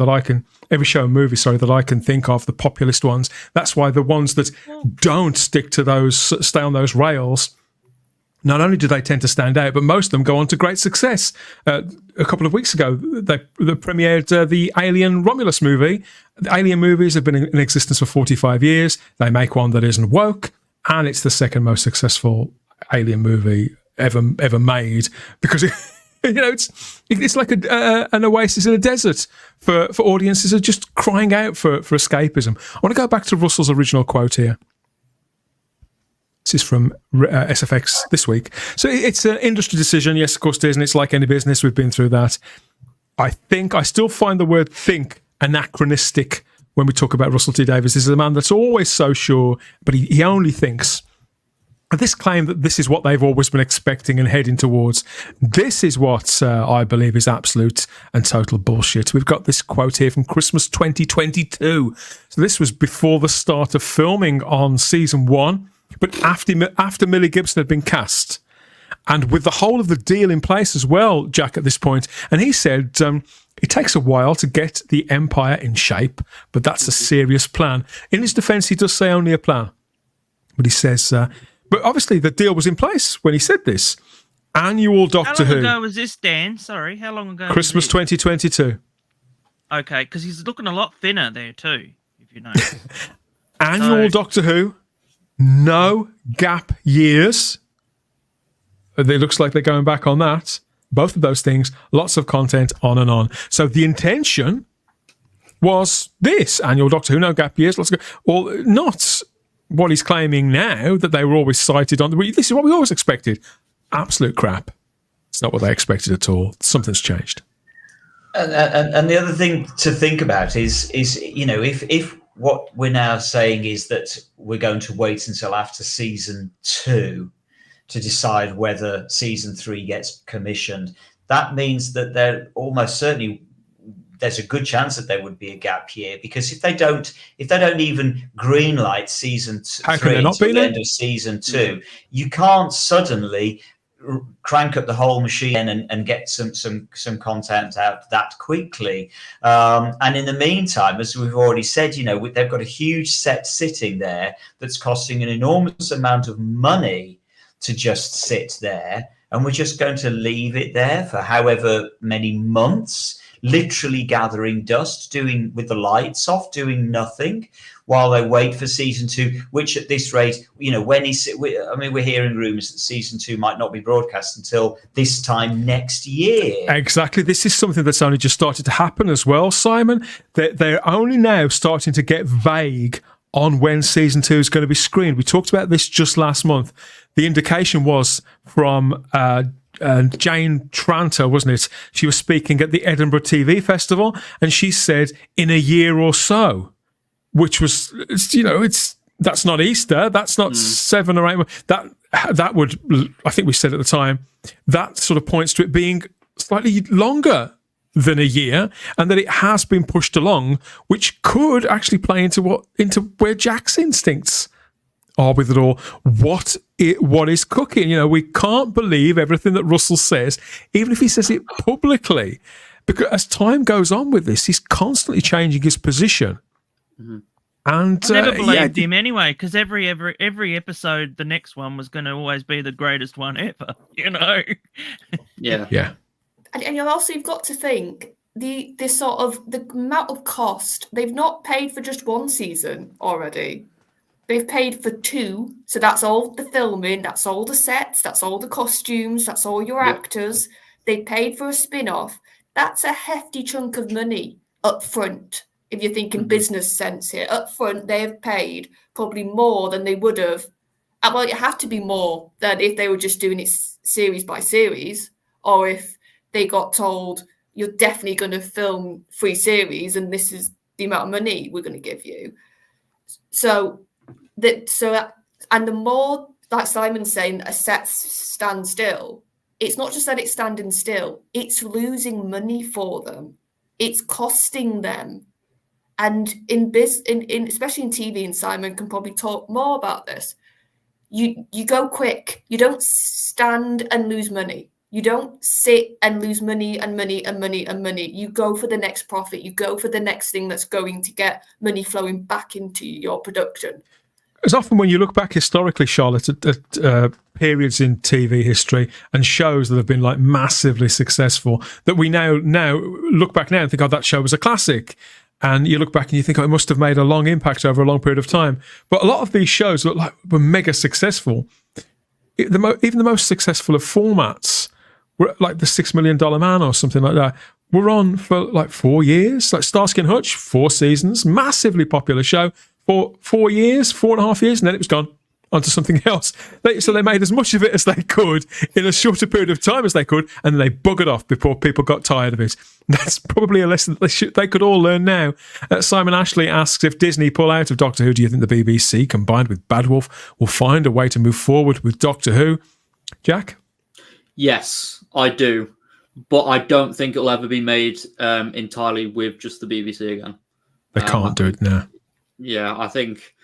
every show and movie, that I can think of, the populist ones. That's why the ones that don't stick to those, stay on those rails, not only do they tend to stand out, but most of them go on to great success. A couple of weeks ago, they premiered the Alien Romulus movie. The Alien movies have been in existence for 45 years. They make one that isn't woke, and it's the second most successful Alien movie ever made, because it's like an oasis in a desert for audiences who are just crying out for escapism. I want to go back to Russell's original quote here. This is from SFX this week. So it's an industry decision. Yes, of course it is, and it's like any business. We've been through that. I still find the word think anachronistic when we talk about Russell T Davies. This is a man that's always so sure, but he only thinks. And this claim that this is what they've always been expecting and heading towards, this is what I believe is absolute and total bullshit. We've got this quote here from Christmas 2022. So this was before the start of filming on season 1, but after Millie Gibson had been cast, and with the whole of the deal in place as well, Jack, at this point. And he said, it takes a while to get the Empire in shape, but that's a serious plan. In his defense, he does say only a plan. But he says, but obviously the deal was in place when he said this. Annual Doctor Who. How long ago was this, Dan? Sorry, how long ago? Christmas 2022. Okay, because he's looking a lot thinner there too, if you know. Annual Doctor Who. No gap years. It looks like they're going back on that. Both of those things, lots of content, on and on. So the intention was this: annual Doctor Who, no gap years. Let's go. Well, not what he's claiming now, that they were always cited on. This is what we always expected. Absolute crap. It's not what they expected at all. Something's changed. And the other thing to think about is if what we're now saying is that we're going to wait until after season 2 to decide whether season 3 gets commissioned, that means that there almost certainly there's a good chance that there would be a gap year, because if they don't even greenlight season 3 until the end of season 2, you can't suddenly crank up the whole machine and get some content out that quickly. And in the meantime, as we've already said, they've got a huge set sitting there that's costing an enormous amount of money to just sit there, and we're just going to leave it there for however many months, literally gathering dust, doing with the lights off, doing nothing while they wait for season 2, which at this rate, we're hearing rumors that season 2 might not be broadcast until this time next year. Exactly. This is something that's only just started to happen as well, Simon. They're only now starting to get vague on when season 2 is going to be screened. We talked about this just last month. The indication was from Jane Tranter, wasn't it? She was speaking at the Edinburgh TV Festival, and she said in a year or so, which was, that's not Easter. That's not 7 or 8 months. That would, I think we said at the time, that sort of points to it being slightly longer than a year, and that it has been pushed along, which could actually play into where Jack's instincts are with it all. What is cooking? We can't believe everything that Russell says, even if he says it publicly, because as time goes on with this, he's constantly changing his position. Mm-hmm. And I never believed him anyway, because every episode, the next one was going to always be the greatest one ever. Yeah. And you've got to think the sort of the amount of cost. They've not paid for just one season already. They've paid for 2. So that's all the filming, that's all the sets, that's all the costumes, that's all your actors. They paid for a spin-off. That's a hefty chunk of money up front. If you're thinking business sense here, up front, they have paid probably more than they would have. Well, it had to be more than if they were just doing it series by series, or if they got told, you're definitely going to film 3 series and this is the amount of money we're going to give you. And the more, like Simon's saying, a set stand still, it's not just that it's standing still, it's losing money for them. It's costing them. And in especially in TV, and Simon can probably talk more about this, you go quick. You don't stand and lose money. You don't sit and lose money and money and money and money. You go for the next profit. You go for the next thing that's going to get money flowing back into your production. As often when you look back historically, Charlotte, at periods in TV history and shows that have been like massively successful, that we now look back now and think, oh, that show was a classic. And you look back and you think, oh, it must have made a long impact over a long period of time. But a lot of these shows look like were mega successful. Even the most successful of formats, were like the $6 Million Man or something like that, were on for like 4 years. Like Starsky and Hutch, 4 seasons, massively popular show for 4 years, 4.5 years, and then it was gone onto something else. So they made as much of it as they could in a shorter period of time as they could, and they buggered off before people got tired of it. That's probably a lesson that they could all learn now. Simon Ashley asks, if Disney pull out of Doctor Who, do you think the BBC, combined with Bad Wolf, will find a way to move forward with Doctor Who? Jack? Yes, I do. But I don't think it'll ever be made entirely with just the BBC again. They can't do it now. Yeah, I think...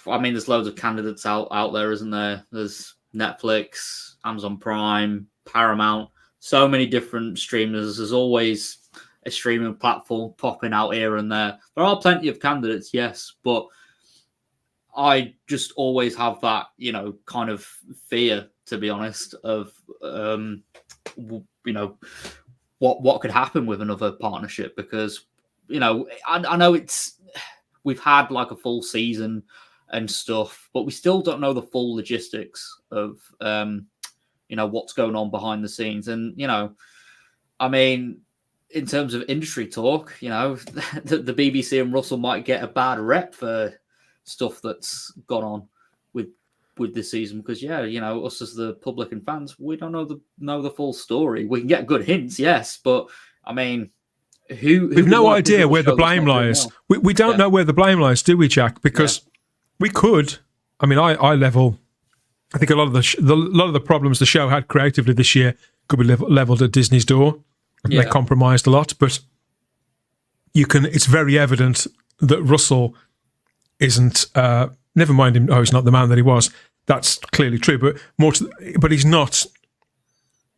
I mean, there's loads of candidates out there, isn't there? There's Netflix, Amazon Prime, Paramount, so many different streamers. There's always a streaming platform popping out here and there. There are plenty of candidates, yes, but I just always have that, kind of fear, to be honest, of, what could happen with another partnership, because, I know we've had like a full season and stuff, but we still don't know the full logistics of, what's going on behind the scenes. And, I mean, in terms of industry talk, the BBC and Russell might get a bad rep for stuff that's gone on with this season, because, us as the public and fans, we don't know the full story. We can get good hints, yes, but I mean, we've no idea where the blame lies. We don't know where the blame lies, do we, Jack? Because we could. I mean, I level. I think a lot of the problems the show had creatively this year could be leveled at Disney's door. They compromised a lot, but it's very evident that Russell isn't. Never mind him. Oh, he's not the man that he was. That's clearly true. But but he's not.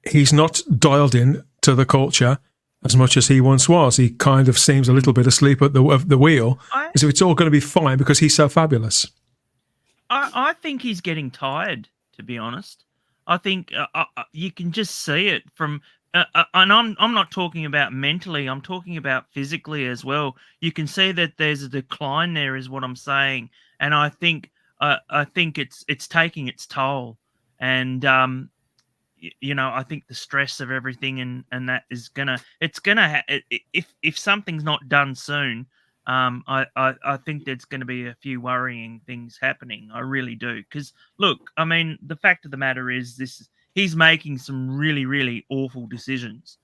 He's not dialed in to the culture as much as he once was. He kind of seems a little bit asleep at the wheel, as if it's all going to be fine because he's so fabulous. I think he's getting tired, to be honest. I think you can just see it from, and I'm not talking about mentally. I'm talking about physically as well. You can see that there's a decline there, is what I'm saying, and I think it's taking its toll, and I think the stress of everything and that is if something's not done soon, I think there's going to be a few worrying things happening. I really do. Because look, I mean, the fact of the matter is he's making some really, really awful decisions.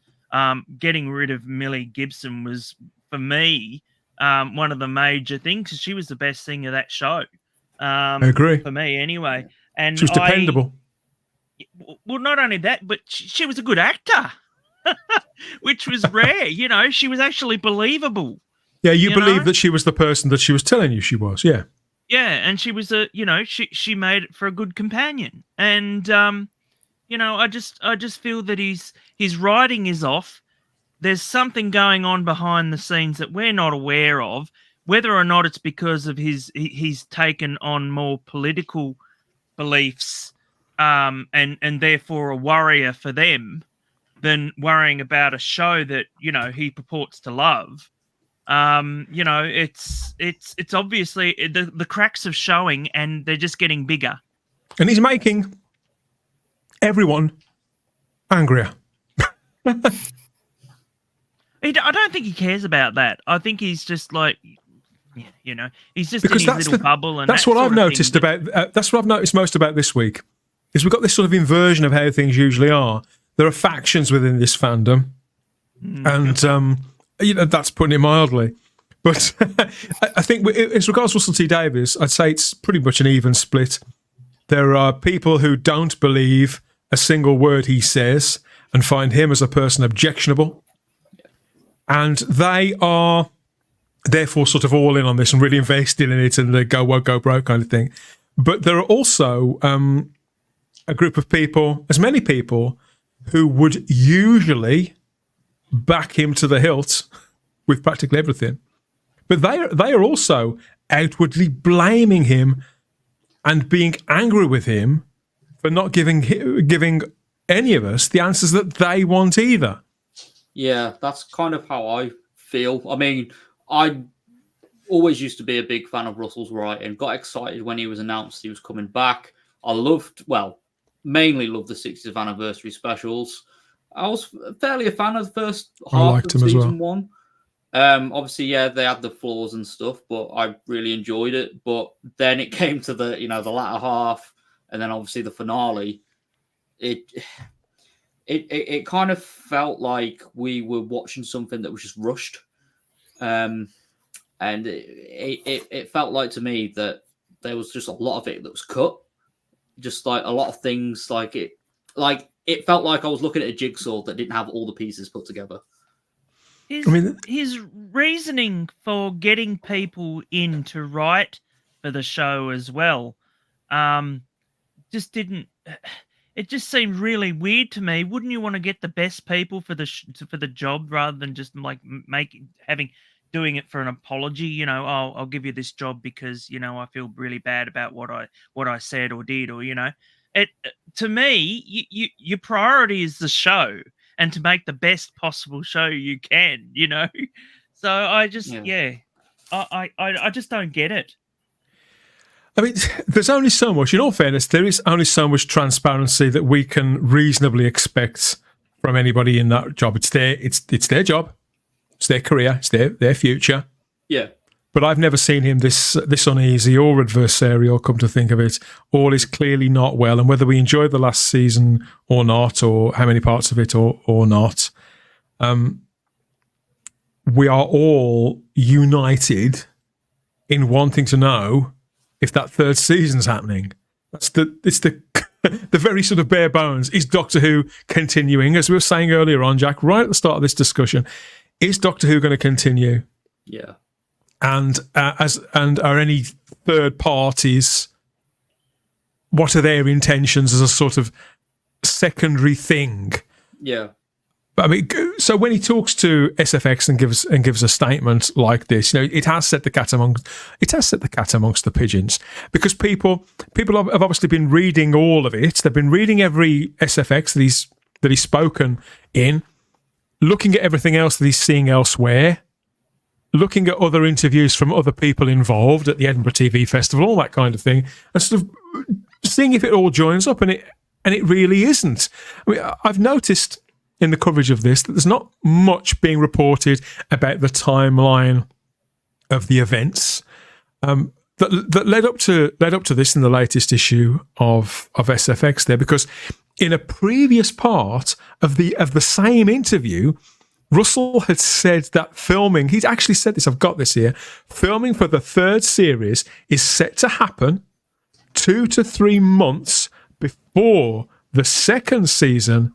Getting rid of Millie Gibson was, for me, one of the major things, because she was the best thing of that show. I agree. For me, anyway. And she was dependable. Well, not only that, but she was a good actor. which was rare. You know, she was actually believable. Yeah, you believe know? that she was the person that she was telling you she was. Yeah. Yeah, and she was she made it for a good companion. And you know, I just feel that his writing is off. There's something going on behind the scenes that we're not aware of. Whether or not it's because of he's taken on more political beliefs, and therefore a warrior for them, than worrying about a show that, you know, he purports to love. You know, it's obviously the cracks are showing, and they're just getting bigger. And he's making everyone angrier. I don't think he cares about that. I think he's just like, you know, he's just Because in his little bubble. And that's what I've noticed about. That's what I've noticed most about this week. Is we've got this sort of inversion of how things usually are. There are factions within this fandom, and you know, that's putting it mildly. But I think, as regards to Russell T Davies, I'd say it's pretty much an even split. There are people who don't believe a single word he says and find him as a person objectionable, and they are therefore sort of all in on this and really invested in it, and they go woke, go broke kind of thing. But there are also a group of people, as many people, who would usually back him to the hilt with practically everything. But they are also outwardly blaming him and being angry with him for not giving any of us the answers that they want either. Yeah, that's kind of how I feel. I mean, I always used to be a big fan of Russell's writing. Got excited when he was announced he was coming back. I mainly loved the 60th anniversary specials. I was fairly a fan of the first half of season one. Obviously, yeah, they had the flaws and stuff, but I really enjoyed it. But then it came to the latter half, and then obviously the finale. It kind of felt like we were watching something that was just rushed. And it felt like to me that there was just a lot of it that was cut. Just like a lot of things, it felt like I was looking at a jigsaw that didn't have all the pieces put together. His reasoning for getting people in to write for the show as well, just didn't. It just seemed really weird to me. Wouldn't you want to get the best people for the job rather than just like doing it for an apology? You know, I'll give you this job because, you know, I feel really bad about what I said or did, or, you know, to me, your priority is the show and to make the best possible show you can, you know. So I just I just don't get it. I mean, there's only so much, in all fairness, there is only so much transparency that we can reasonably expect from anybody in that job. It's their job. It's their career. It's their future. Yeah. But I've never seen him this uneasy or adversarial, come to think of it. All is clearly not well. And whether we enjoyed the last season or not, or how many parts of it or not, we are all united in wanting to know if that third season's happening. It's the the very sort of bare bones. Is Doctor Who continuing? As we were saying earlier on, Jack, right at the start of this discussion, is Doctor Who going to continue? Yeah. And are any third parties, what are their intentions as a sort of secondary thing? Yeah. I mean, so when he talks to SFX and gives a statement like this, you know, it has set the cat amongst the pigeons, because people have obviously been reading all of it. They've been reading every SFX that he's spoken in, looking at everything else that he's seeing elsewhere, looking at other interviews from other people involved at the Edinburgh TV Festival, all that kind of thing, and sort of seeing if it all joins up, and it really isn't. I mean, I've noticed in the coverage of this that there's not much being reported about the timeline of the events that led up to this in the latest issue of SFX there, because in a previous part of the same interview, Russell had said that filming, he'd actually said this, I've got this here, filming for the third series is set to happen 2 to 3 months before the second season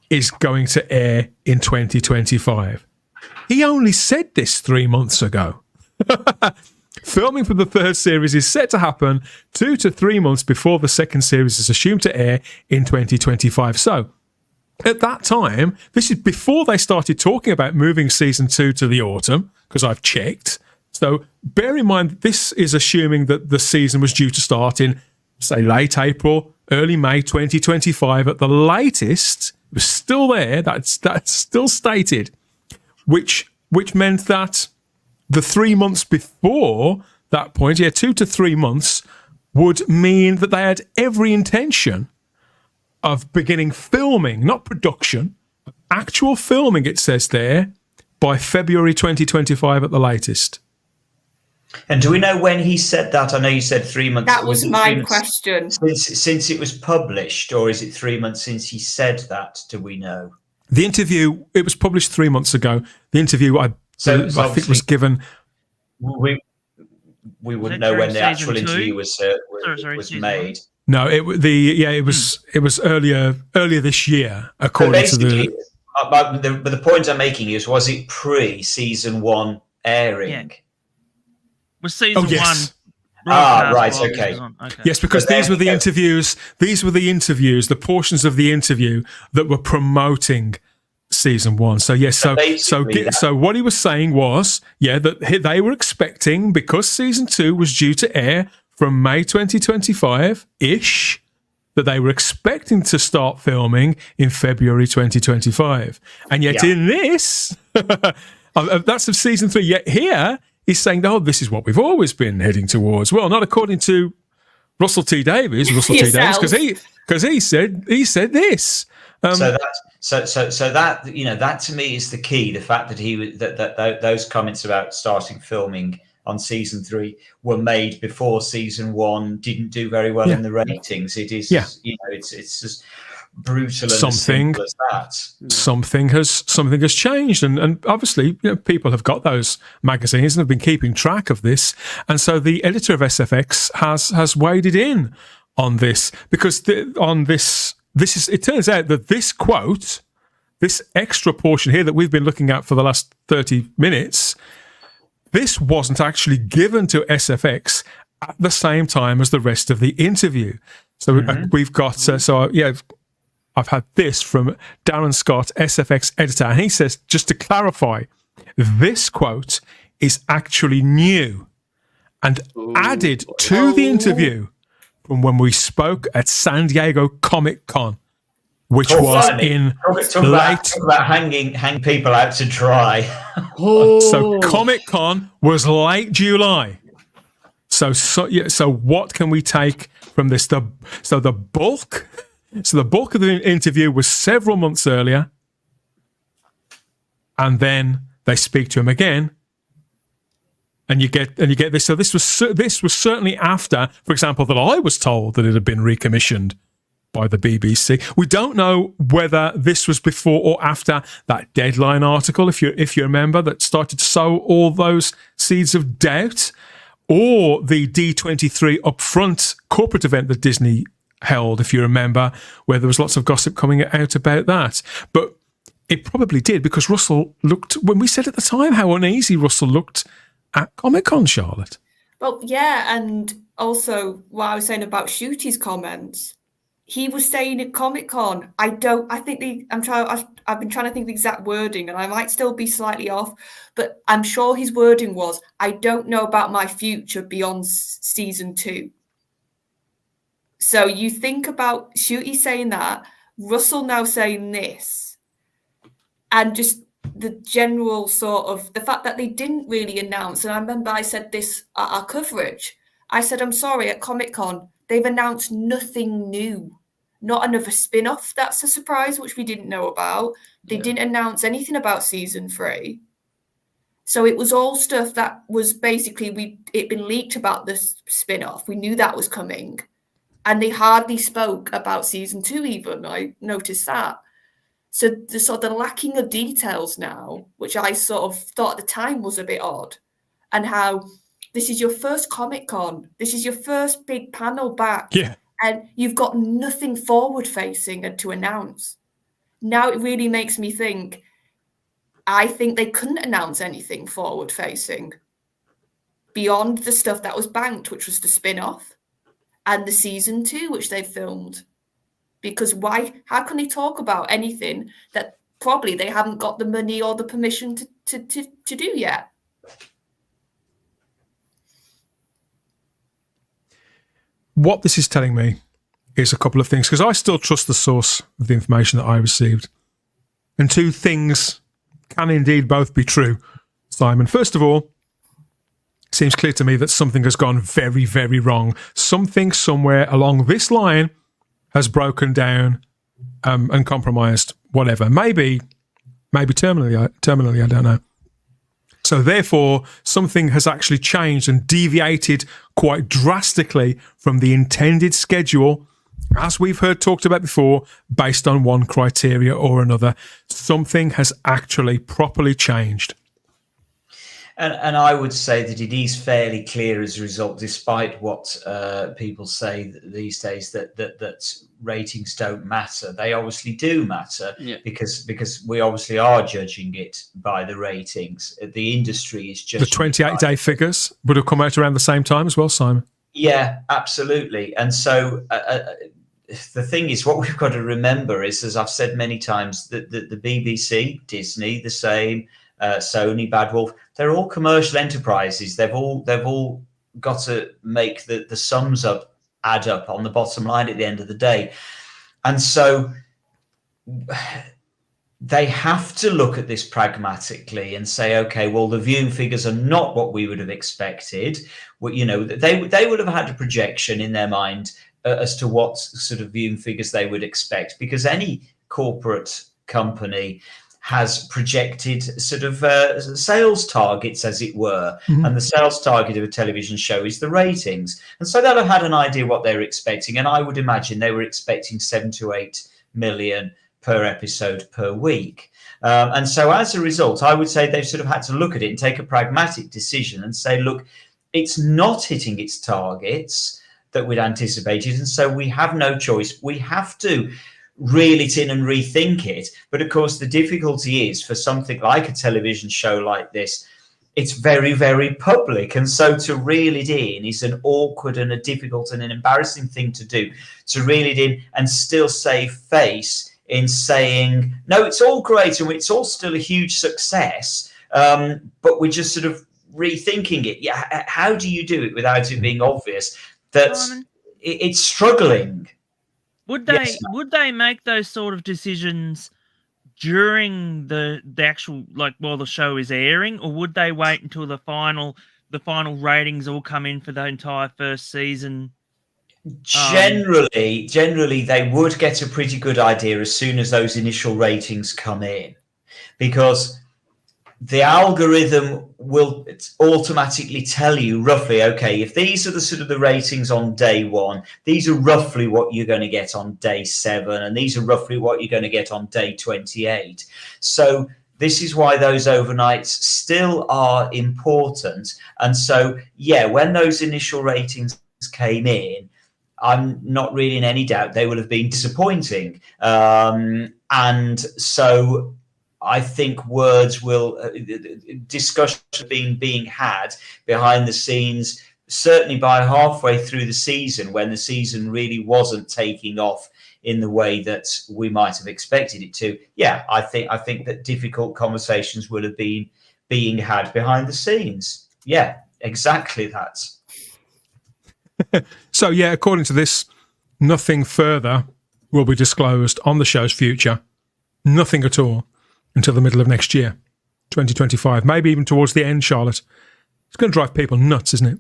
is going to air in 2025. He only said this 3 months ago. Filming for the third series is set to happen 2 to 3 months before the second series is assumed to air in 2025. So, at that time, this is before they started talking about moving season 2 to the autumn, because I've checked. So, bear in mind, this is assuming that the season was due to start in, say, late April, early May 2025 at the latest. It was still there. That's still stated, which meant that the 3 months before that point, 2 to 3 months, would mean that they had every intention of beginning filming, not production, actual filming, it says there, by February 2025 at the latest. And do we know when he said that? I know you said 3 months. That was my question. Since it was published, or is it 3 months since he said that? Do we know? The interview, it was published 3 months ago. The interview, I think, was given. We wouldn't know when the actual interview was made. No, it was earlier this year, according to the. But the point I'm making is, was it pre-season 1 airing? Yeah. Was season 1? Right. Okay. Yes, because these were the interviews. These were the interviews, the portions of the interview that were promoting season 1. So yes, so what he was saying was, that they were expecting, because season 2 was due to air from May 2025-ish, that they were expecting to start filming in February 2025. And yet in this, that's of season 3. Yet here he's saying, "Oh, this is what we've always been heading towards." Well, not according to Russell T Davies, because he said this. So that to me is the key. The fact that that those comments about starting filming on season 3 were made before season 1 didn't do very well in the ratings. It is, it's just brutal and as simple as that. Something has changed, and obviously, people have got those magazines and have been keeping track of this, and so the editor of SFX has waded in on this, because it turns out that this quote, this extra portion here that we've been looking at for the last 30 minutes, this wasn't actually given to SFX at the same time as the rest of the interview. So we've got, I've had this from Darren Scott, SFX editor, and he says, just to clarify, this quote is actually new and added to the interview from when we spoke at San Diego Comic-Con, which was in talk about hanging people out to dry. So Comic-Con was late July. So what can we take from this? The bulk of the interview was several months earlier, and then they speak to him again, and you get this. So this was certainly after, for example, that I was told that it had been recommissioned by the BBC. We don't know whether this was before or after that Deadline article, if you remember, that started to sow all those seeds of doubt, or the D23 upfront corporate event that Disney held, if you remember, where there was lots of gossip coming out about that. But it probably did, because Russell looked, when we said at the time how uneasy Russell looked at Comic-Con, Charlotte. Well, yeah, and also what I was saying about Shooty's comments. He was saying at Comic-Con, I've been trying to think the exact wording, and I might still be slightly off, but I'm sure his wording was, I don't know about my future beyond season 2. So you think about Shooty saying that, Russell now saying this, and just the general sort of, the fact that they didn't really announce, and I remember I said this at our coverage, I said, I'm sorry, at Comic-Con, they've announced nothing new. Not another spin-off. That's a surprise, which we didn't know about. They didn't announce anything about season 3. So it was all stuff that was basically, it'd been leaked about this spin-off. We knew that was coming. And they hardly spoke about season 2 even. I noticed that. So the sort of lacking of details now, which I sort of thought at the time was a bit odd, and how this is your first Comic-Con. This is your first big panel back. Yeah. And you've got nothing forward-facing and to announce. now it really makes me think, I think they couldn't announce anything forward facing beyond the stuff that was banked, which was the spin-off and the season 2, which they filmed. Because how can they talk about anything that probably they haven't got the money or the permission to do yet? What this is telling me is a couple of things, because I still trust the source of the information that I received. And two things can indeed both be true, Simon. First of all, it seems clear to me that something has gone very, very wrong. Something somewhere along this line has broken down and compromised whatever. Maybe terminally, I don't know. So therefore, something has actually changed and deviated quite drastically from the intended schedule, as we've heard talked about before, based on one criteria or another. Something has actually properly changed. And I would say that it is fairly clear as a result, despite what people say these days, that ratings don't matter. They obviously do matter, because we obviously are judging it by the ratings. The industry is judging. The 28-day figures would have come out around the same time as well, Simon. Yeah, absolutely. And so the thing is, what we've got to remember is, as I've said many times, that the BBC, Disney, the same, Sony, Bad Wolf, they're all commercial enterprises. They've all got to make the sums add up on the bottom line at the end of the day. And so they have to look at this pragmatically and say, okay, well, the viewing figures are not what we would have expected. Well, they would have had a projection in their mind as to what sort of viewing figures they would expect, because any corporate company has projected sort of sales targets, as it were. Mm-hmm. And the sales target of a television show is the ratings. And so they'll have had an idea what they were expecting. And I would imagine they were expecting 7 to 8 million per episode per week. And so as a result, I would say they've sort of had to look at it and take a pragmatic decision and say, look, it's not hitting its targets that we'd anticipated. And so we have no choice. We have to reel it in and rethink it. But of course, the difficulty is, for something like a television show like this, it's very, very public. And so to reel it in is an awkward and a difficult and an embarrassing thing to do, to reel it in and still save face in saying, no, it's all great and it's all still a huge success, but we're just sort of rethinking it. Yeah, how do you do it without it being obvious that it's struggling? Would they make those sort of decisions during the actual, like, while the show is airing, or would they wait until the final ratings all come in for the entire first season? Generally, they would get a pretty good idea as soon as those initial ratings come in, because the algorithm will automatically tell you roughly, okay, if these are the sort of the ratings on day 1, these are roughly what you're going to get on day 7, and these are roughly what you're going to get on day 28. So this is why those overnights still are important. And so, yeah, when those initial ratings came in, I'm not really in any doubt they will have been disappointing. And so I think words will, discussion being had behind the scenes, certainly by halfway through the season, when the season really wasn't taking off in the way that we might have expected it to. Yeah, I think that difficult conversations would have been being had behind the scenes. Yeah, exactly that. So, yeah, according to this, nothing further will be disclosed on the show's future. Nothing at all until the middle of next year, 2025, maybe even towards the end, Charlotte. It's going to drive people nuts, isn't it?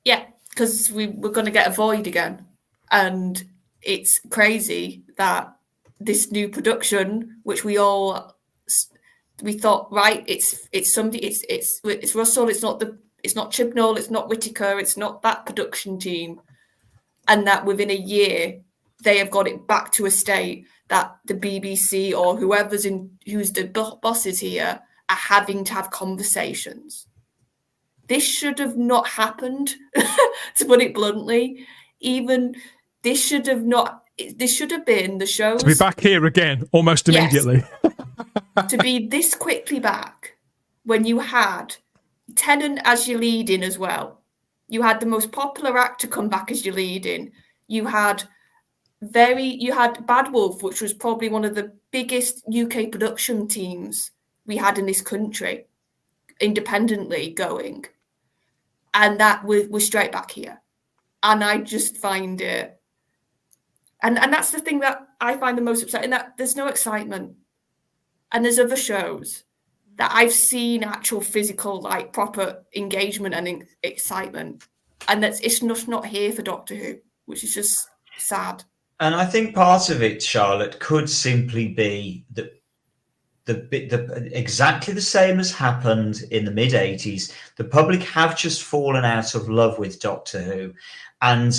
Yeah, because we're going to get a void again. And it's crazy that this new production, which we thought, right, it's somebody, it's Russell, it's not Chibnall, it's not Whittaker, it's not that production team. And that within a year, they have got it back to a state that the BBC or who's the bosses here are having to have conversations. This should have not happened, to put it bluntly. Even this should have not this should have been the shows To be back here again almost immediately. to be this quickly back when you had Tennant as your lead-in as well. You had the most popular actor come back as your lead-in. You had Bad Wolf, which was probably one of the biggest UK production teams we had in this country, independently going. And that we're straight back here. And I just find it... And that's the thing that I find the most upsetting, that there's no excitement. And there's other shows that I've seen actual physical, like proper engagement and excitement, and it's just not here for Doctor Who, which is just sad. And I think part of it, Charlotte, could simply be that the exactly the same as happened in the mid-80s. The public have just fallen out of love with Doctor Who, and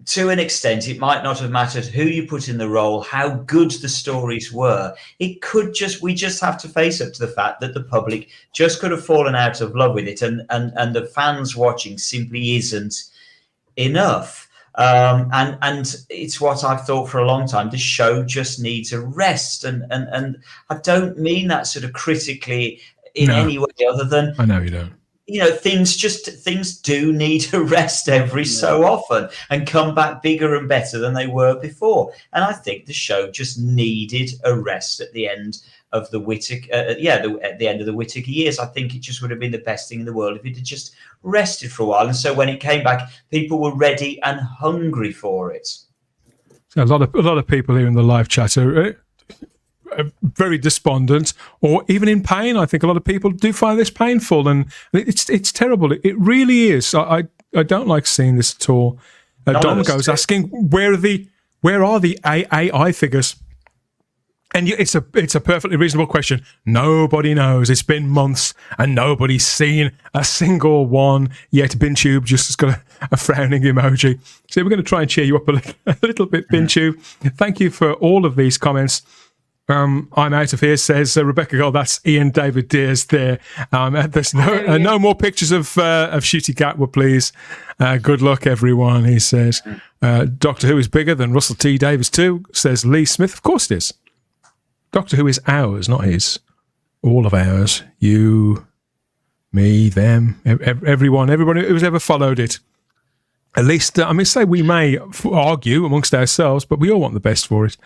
to an extent, it might not have mattered who you put in the role, how good the stories were. We just have to face up to the fact that the public just could have fallen out of love with it, and the fans watching simply isn't enough. And it's what I've thought for a long time. The show just needs a rest, and I don't mean that sort of critically in any way other than I know you don't. Things do need a rest every so often and come back bigger and better than they were before. And I think the show just needed a rest at the end of the Whittaker, at the end of the Whittaker years. I think it just would have been the best thing in the world if it had just rested for a while. And so when it came back, people were ready and hungry for it. So a lot of people here in the live chat are very despondent or even in pain. I think a lot of people do find this painful, and it's terrible. It really is. I don't like seeing this at all. Dom goes asking, where are the AI figures? And it's a perfectly reasonable question. Nobody knows. It's been months and nobody's seen a single one yet. BinTube just has got a frowning emoji. So we're going to try and cheer you up a little bit, BinTube. Thank you for all of these comments. I'm out of here, says Rebecca Gold. That's Ian David Deers there. There's no more pictures of Shooty Gatwa, please. Good luck, everyone, he says. Doctor Who is bigger than Russell T Davies too, says Lee Smith. Of course it is. Doctor Who is ours, not his. All of ours. You, me, them, everyone who's ever followed it. At least, say we may argue amongst ourselves, but we all want the best for it.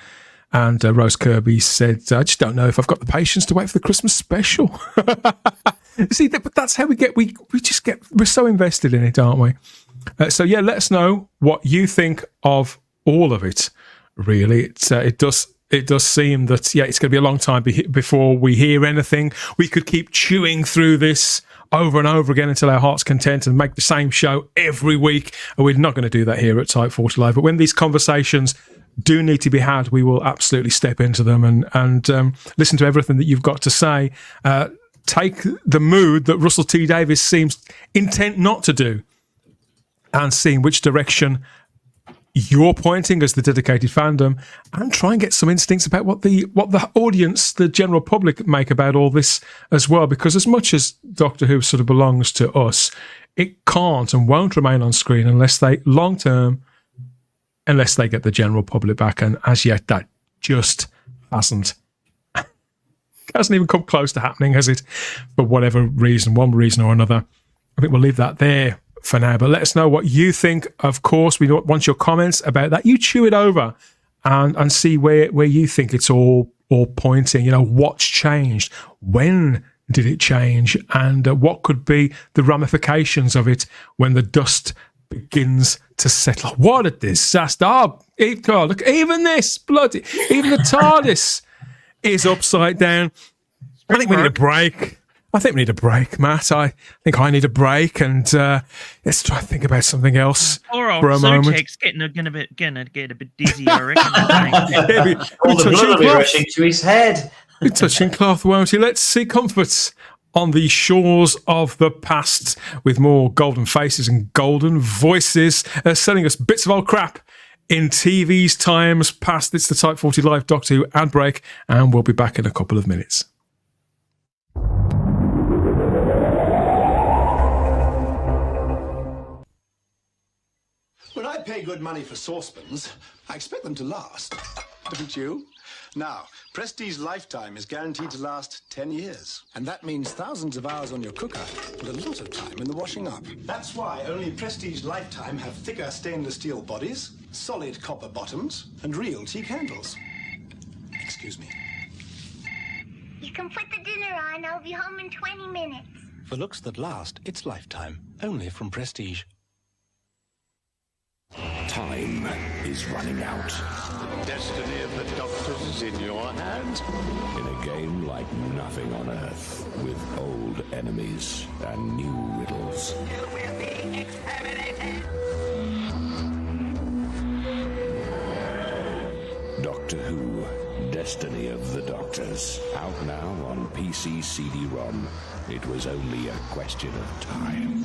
And Rose Kirby said, I just don't know if I've got the patience to wait for the Christmas special. See, but that's how we're so invested in it, aren't we? So yeah, let us know what you think of all of it. Really, it does seem that it's going to be a long time before we hear anything. We could keep chewing through this over and over again until our heart's content and make the same show every week. And we're not going to do that here at Type 40 Live. But when these conversations do need to be had, we will absolutely step into them and listen to everything that you've got to say. Take the mood that Russell T Davies seems intent not to do, and seeing which direction you're pointing as the dedicated fandom, and try and get some instincts about what the audience, the general public, make about all this as well. Because as much as Doctor Who sort of belongs to us, it can't and won't remain on screen unless they get the general public back. And as yet, that just hasn't even come close to happening, has it? For whatever reason, one reason or another. I think we'll leave that there for now, but let us know what you think. Of course, we want your comments about that. You chew it over and see where you think it's all pointing. What's changed? When did it change? And what could be the ramifications of it when the dust begins to settle? What a disaster. Oh, look, even the TARDIS is upside down. I think we need a break. Matt. I think I need a break, and let's try to think about something else for a moment. Suchek's gonna get a bit dizzy, I reckon. All the blood will be rushing to his head. Be touching cloth, won't you? Let's see comforts on the shores of the past with more golden faces and golden voices selling us bits of old crap in TV's times past. It's the Type 40 Live Doctor Who ad break, and we'll be back in a couple of minutes. When I pay good money for saucepans, I expect them to last. Don't you? Now, Prestige Lifetime is guaranteed to last 10 years. And that means thousands of hours on your cooker and a lot of time in the washing up. That's why only Prestige Lifetime have thicker stainless steel bodies, solid copper bottoms, and real teak handles. Excuse me. You can put the dinner on. I'll be home in 20 minutes. For looks that last, it's Lifetime. Only from Prestige. Time is running out. The destiny of the Doctors is in your hands. In a game like nothing on Earth, with old enemies and new riddles. You will be exterminated. Doctor Who, Destiny of the Doctors. Out now on PC CD-ROM. It was only a question of time.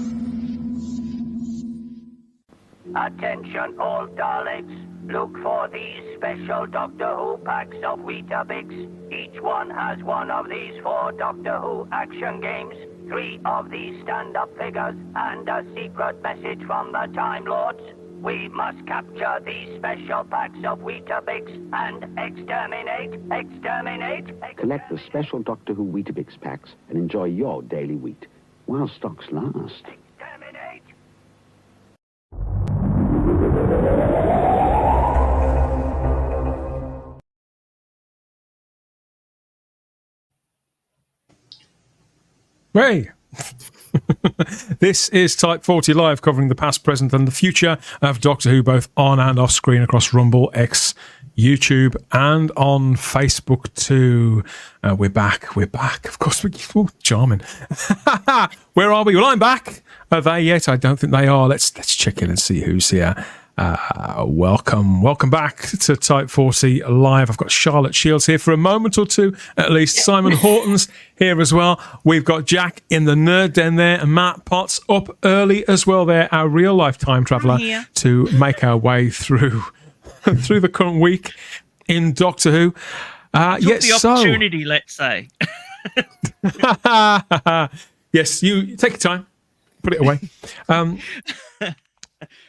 Attention all Daleks, look for these special Doctor Who packs of Weetabix. Each one has one of these 4 Doctor Who action games, 3 of these stand-up figures, and a secret message from the Time Lords. We must capture these special packs of Weetabix and exterminate. Collect the special Doctor Who Weetabix packs and enjoy your daily wheat while stocks last. Exterminate. Hey! This is Type 40 Live, covering the past, present, and the future of Doctor Who, both on and off screen across Rumble, X, YouTube, and on Facebook too. We're back. Of course, we're charming. Where are we? Well, I'm back. Are they yet? I don't think they are. Let's check in and see who's here. Welcome back to Type 40 Live. I've got Charlotte Shields here for a moment or two, at least. Simon Horton's here as well. We've got Jack in the nerd den there, and Matt Potts up early as well there, our real life time traveller, to make our way through the current week in Doctor Who. The opportunity, let's say. Yes, you take your time, put it away.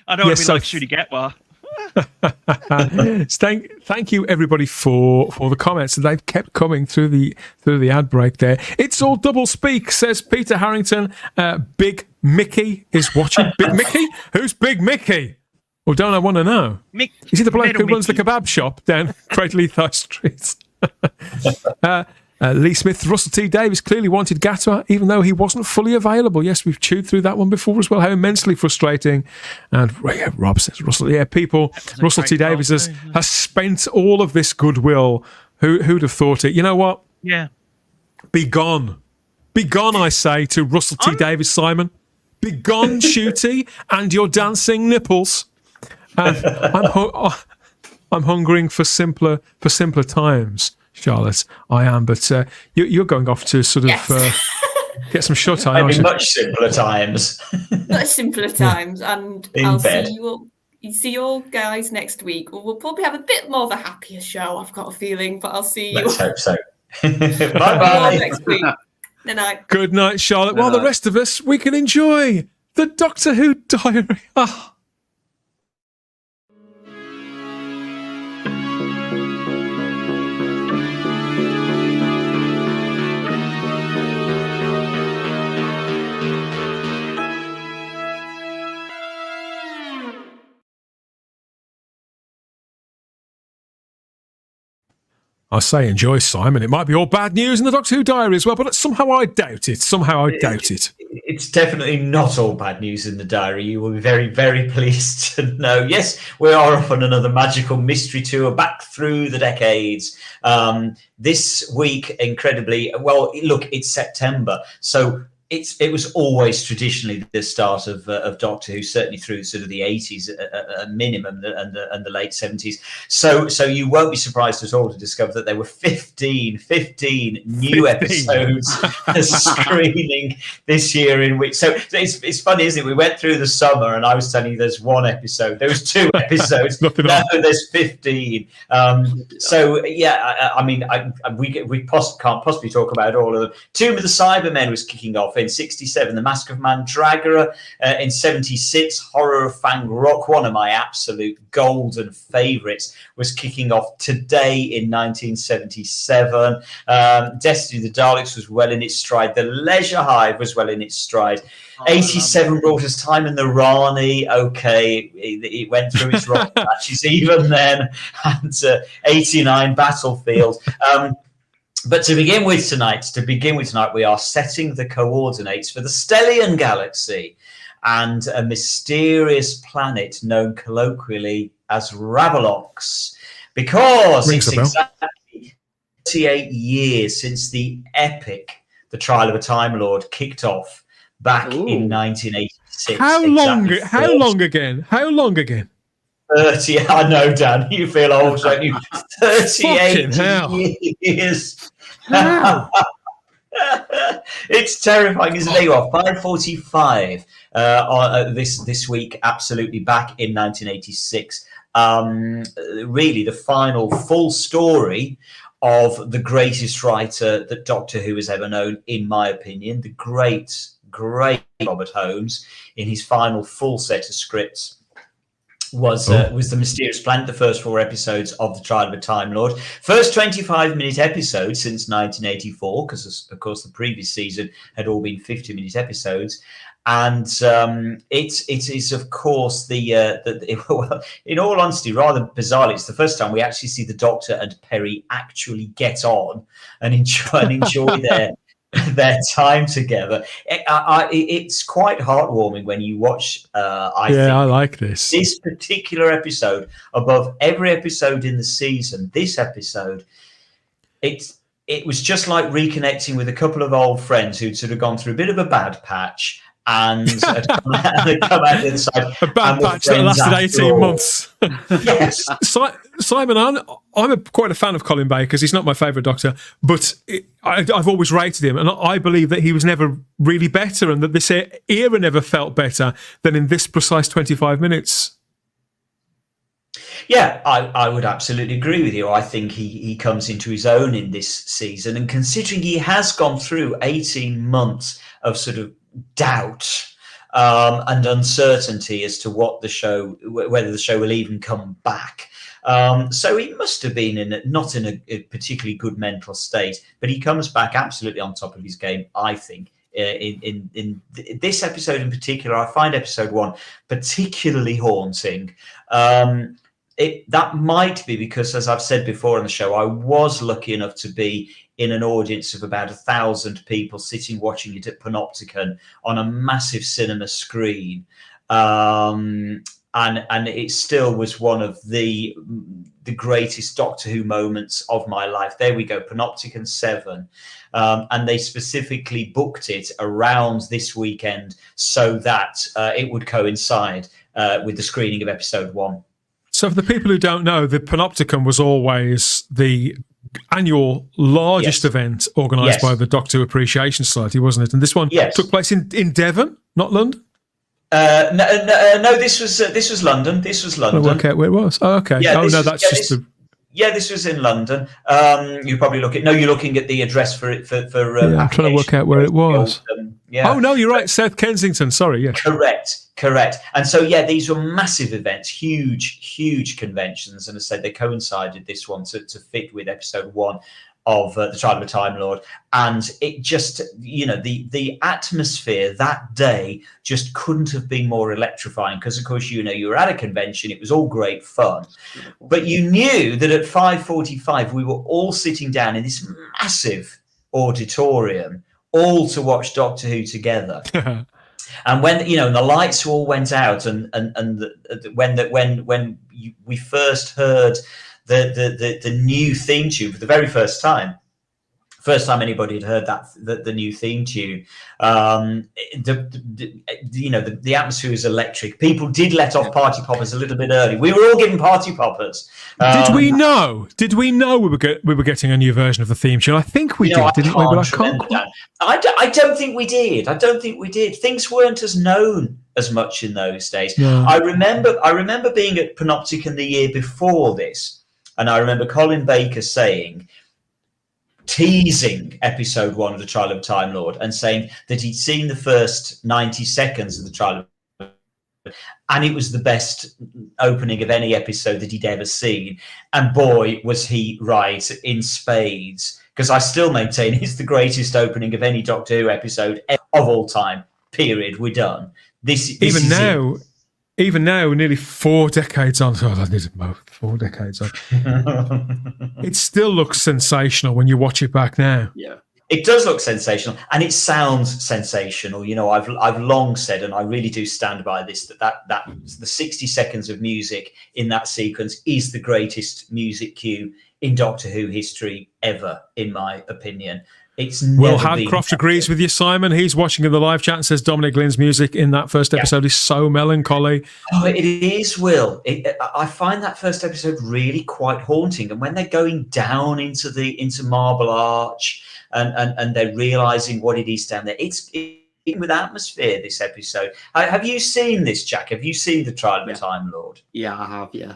I don't want to be like Shooty Gatwa. Thank you everybody for the comments. They've kept coming through the ad break there. It's all double speak, says Peter Harrington. Big Mickey is watching. Big Mickey? Who's Big Mickey? Well, don't I want to know? Is he the bloke who runs the kebab shop down Great Leith Street? Lee Smith, Russell T. Davis clearly wanted Gatwa, even though he wasn't fully available. Yes, we've chewed through that one before as well. How immensely frustrating. And Rob says, Russell T. Davis has spent all of this goodwill. Who'd have thought it? You know what? Yeah. Be gone. Be gone, I say, to Russell T. Davis, Simon. Be gone, Shooty, and your dancing nipples. And I'm hungering for simpler times. Charlotte, I am, but you're going off to sort of get some shut eye. Maybe much simpler times. Much simpler times, and I'll see you all guys next week. We'll probably have a bit more of a happier show, I've got a feeling, but I'll see you. Let's hope so. Bye-bye. Next week. Good night. Good night, Charlotte. While the rest of us, we can enjoy the Doctor Who diary. Oh. I say enjoy, Simon. It might be all bad news in the Doctor Who diary as well, but somehow I doubt it. It's definitely not all bad news in the diary. You will be very, very pleased to know. Yes, we are off on another magical mystery tour back through the decades. This week, incredibly, well, look, it's September, so it was always traditionally the start of Doctor Who, certainly through sort of the 80s at minimum and the late 70s. So you won't be surprised at all to discover that there were 15 new episodes screening this year. In which, so it's funny, isn't it? We went through the summer, and I was telling you there's one episode, there was 2 episodes. Now there's 15. So yeah, I mean, we can't possibly talk about all of them. Tomb of the Cybermen was kicking off in 67, The Mask of Mandragora in 76, Horror of Fang Rock, one of my absolute golden favourites, was kicking off today in 1977. Destiny of the Daleks was well in its stride. The Leisure Hive was well in its stride. 87 brought us Time in the Rani. Okay, it went through its rough patches even then. And 89 Battlefield. But to begin with tonight, we are setting the coordinates for the Stellian Galaxy and a mysterious planet known colloquially as Ravolox, because it's exactly 38 years since the epic The Trial of a Time Lord kicked off back in 1986. How long again? 30. I know, Dan. You feel old, don't you? 38 years. It's terrifying, isn't it? There you are, 5:45 this week. Absolutely back in 1986. Really, the final full story of the greatest writer that Doctor Who has ever known, in my opinion, the great Robert Holmes, in his final full set of scripts. Was The Mysterious Planet, the first 4 episodes of The Trial of a Time Lord. First 25-minute episode since 1984, because, of course, the previous season had all been 50-minute episodes. And it is, of course, well, in all honesty, rather bizarrely, it's the first time we actually see the Doctor and Perry actually get on and enjoy their time together. It's quite heartwarming when you watch. I like this particular episode above every episode in the season. This episode, it was just like reconnecting with a couple of old friends who'd sort of gone through a bit of a bad patch and had come out the other side. A bad patch that lasted 18 months. Yes. Simon, I'm quite a fan of Colin Baker because he's not my favourite Doctor, but I've always rated him, and I believe that he was never really better, and that this era never felt better than in this precise 25 minutes. Yeah, I would absolutely agree with you. I think he comes into his own in this season, and considering he has gone through 18 months of sort of doubt and uncertainty as to whether the show will even come back. So he must have been not in a particularly good mental state, but he comes back absolutely on top of his game, I think. In this episode in particular, I find episode 1 particularly haunting. That might be because, as I've said before on the show, I was lucky enough to be in an audience of about 1,000 people sitting watching it at Panopticon on a massive cinema screen. And it still was one of the greatest Doctor Who moments of my life. There we go, Panopticon 7. And they specifically booked it around this weekend so that it would coincide with the screening of episode 1. So for the people who don't know, the Panopticon was always the annual largest event organised by the Doctor Who Appreciation Society, wasn't it? And this one took place in Devon, not London? No, this was London. This was London. I'll work out where it was. Oh, okay. This was in London. You probably you're looking at the address for it. I'm trying to work out where it was. Oh no, you're right, South Kensington. Sorry, yeah. Correct. And so these were massive events, huge conventions, and as I said, they coincided this one to fit with episode 1 of The Trial of a Time Lord, and it just, the atmosphere that day just couldn't have been more electrifying, because of course, you were at a convention, it was all great fun, but you knew that at 5:45 we were all sitting down in this massive auditorium, all to watch Doctor Who together. And when the lights all went out, and when we first heard the new theme tune for the very first time anybody had heard the new theme tune, the atmosphere was electric. People did let off party poppers a little bit early. We were all getting party poppers. Did we know we were getting a new version of the theme tune? I think we did, didn't we? But I can't. I don't think we did. Things weren't as known as much in those days. No. I remember being at Panopticon the year before this, and I remember Colin Baker saying, teasing episode 1 of The Trial of a Time Lord and saying that he'd seen the first 90 seconds of The Trial of and it was the best opening of any episode that he'd ever seen. And boy, was he right in spades, because I still maintain it's the greatest opening of any Doctor Who episode of all time, period. We're done. This even is now, it. Even now, nearly 4 decades on, I needed both, 4 decades on, it still looks sensational when you watch it back now. Yeah. It does look sensational, and it sounds sensational. You know, I've long said, and I really do stand by this, that the 60 seconds of music in that sequence is the greatest music cue in Doctor Who history ever, in my opinion. It's Will never been Hadcroft agrees with you, Simon. He's watching in the live chat and says Dominic Lynn's music in that first episode is so melancholy. Oh, it is, Will. I find that first episode really quite haunting, and when they're going down into Marble Arch. And they're realizing what it is down there. It's with atmosphere, this episode. Have you seen this, Jack? Have you seen The Trial of a Time Lord? Yeah, I have, yeah.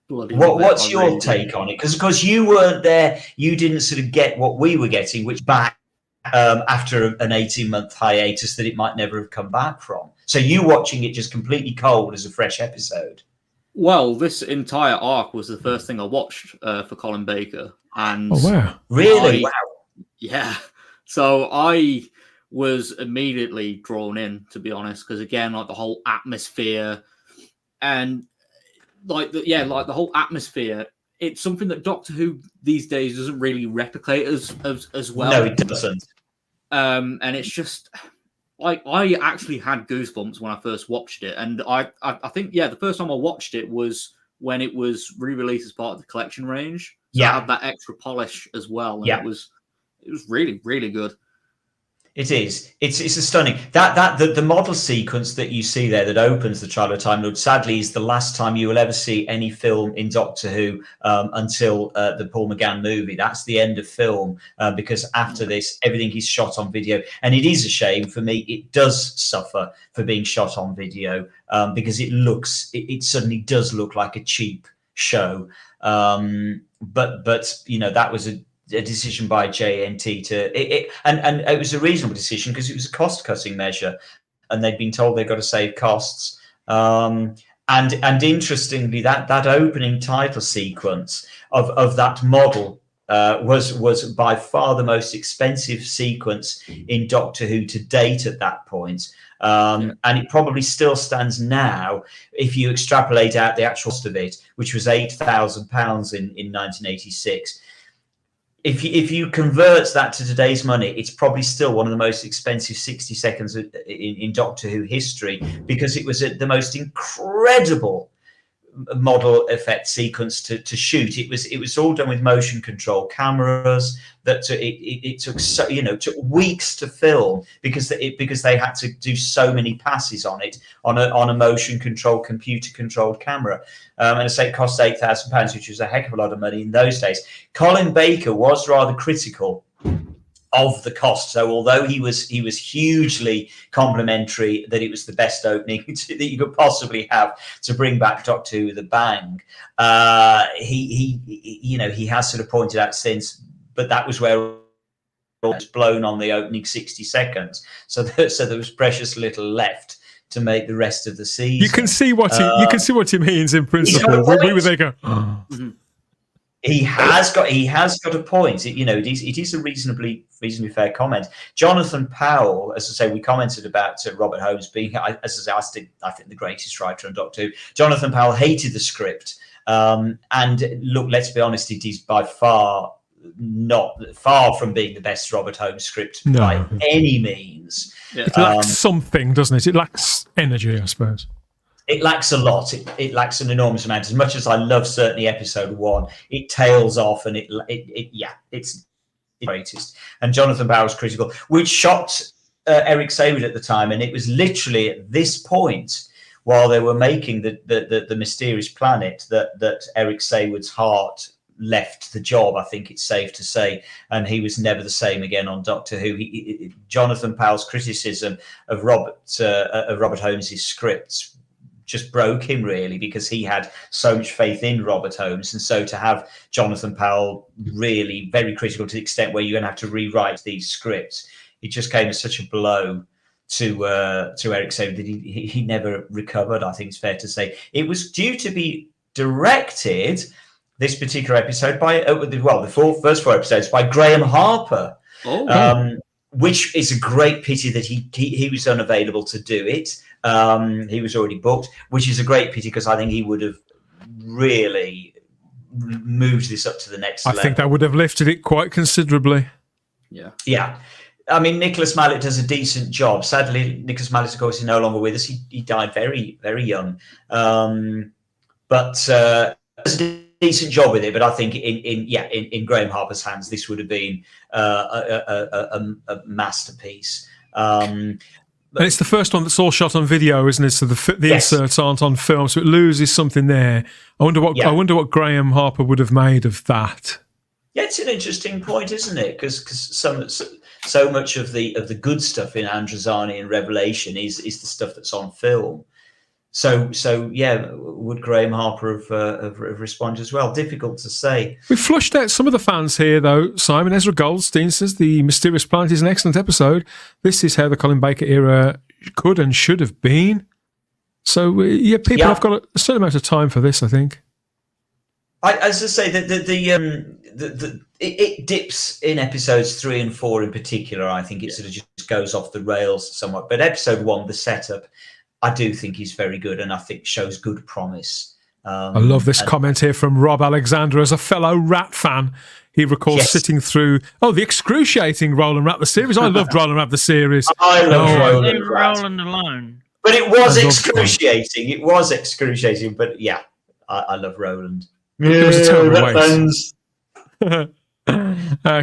What's your take on it? Because you weren't there, you didn't sort of get what we were getting, which back after an 18-month hiatus that it might never have come back from. So you watching it just completely cold as a fresh episode. Well, this entire arc was the first thing I watched for Colin Baker. And oh, wow. Really? Wow. Yeah. So I was immediately drawn in, to be honest, because again, like the whole atmosphere and the whole atmosphere, it's something that Doctor Who these days doesn't really replicate as well. No, it doesn't. And it's just I actually had goosebumps when I first watched it. And I think, the first time I watched it was when it was re-released as part of the collection range. So I had that extra polish as well. And it was really, really good. It is. It's a stunning. The model sequence that you see there that opens The Trial of a Time Lord, sadly, is the last time you will ever see any film in Doctor Who until the Paul McGann movie. That's the end of film because after this, everything is shot on video. And it is a shame for me. It does suffer for being shot on video because it suddenly does look like a cheap show. But you know, that was a decision by JNT and it was a reasonable decision because it was a cost-cutting measure, and they'd been told they've got to save costs. And interestingly, that opening title sequence of that model was by far the most expensive sequence in Doctor Who to date at that point. And it probably still stands now if you extrapolate out the actual cost of it, which was £8,000 in 1986. If you convert that to today's money, it's probably still one of the most expensive 60 seconds in Doctor Who history, because it was the most incredible model effect sequence to shoot. It was all done with motion control cameras. That it took weeks to film because they had to do so many passes on it on a motion control, computer controlled camera. And I say it cost £8,000, which was a heck of a lot of money in those days. Colin Baker was rather critical of the cost. So although he was hugely complimentary that it was the best opening that you could possibly have to bring back Doctor Who with a bang, he has sort of pointed out since, but that was where it was blown on the opening 60 seconds. So there was precious little left to make the rest of the season. You can see what he means in principle. We were there go. He has got a point. It is a reasonably fair comment. Jonathan Powell, as I say, we commented about Robert Holmes being, as I say, I think the greatest writer on Doctor Who. Jonathan Powell hated the script, and look, let's be honest, it is by far from being the best Robert Holmes script by any means. Yeah. It lacks something, doesn't it? It lacks energy, I suppose. It lacks a lot. It lacks an enormous amount. As much as I love certainly episode 1, it tails off, and it's the greatest. And Jonathan Powell was critical, which shocked Eric Saward at the time. And it was literally at this point, while they were making the Mysterious Planet, that Eric Saward's heart left the job, I think it's safe to say, and he was never the same again on Doctor Who. Jonathan Powell's criticism of Robert Holmes's scripts just broke him, really, because he had so much faith in Robert Holmes. And so to have Jonathan Powell really very critical to the extent where you're going to have to rewrite these scripts, it just came as such a blow to Eric Saber that he never recovered, I think it's fair to say. It was due to be directed, this particular episode, by the first 4 episodes, by Graham Harper. Which is a great pity that he was unavailable to do it. He was already booked, which is a great pity because I think he would have really moved this up to the next level. I think that would have lifted it quite considerably. Yeah. I mean, Nicholas Mallet does a decent job. Sadly, Nicholas Mallet, of course, is no longer with us. He died very, very young. But does a decent job with it. But I think in Graham Harper's hands, this would have been a masterpiece. And it's the first one that's all shot on video, isn't it? So the inserts aren't on film, so it loses something there. I wonder what Graham Harper would have made of that. Yeah, it's an interesting point, isn't it? Because so much of the good stuff in Androzani and Revelation is the stuff that's on film. So yeah, would Graham Harper have responded as well? Difficult to say. We flushed out some of the fans here, though. Simon Ezra Goldstein says The Mysterious Planet is an excellent episode. This is how the Colin Baker era could and should have been. So people have got a certain amount of time for this, I think. As I say, it dips in episodes 3 and 4 in particular. I think it sort of just goes off the rails somewhat. But episode 1, the setup, I do think is very good, and I think shows good promise. I love this comment here from Rob Alexander. As a fellow Rat fan, he recalls sitting through the excruciating Roland Rat the series. I loved Roland Rat the series. I love Roland alone. But it was excruciating. It was excruciating. But yeah, I love Roland. It was a terrible waste.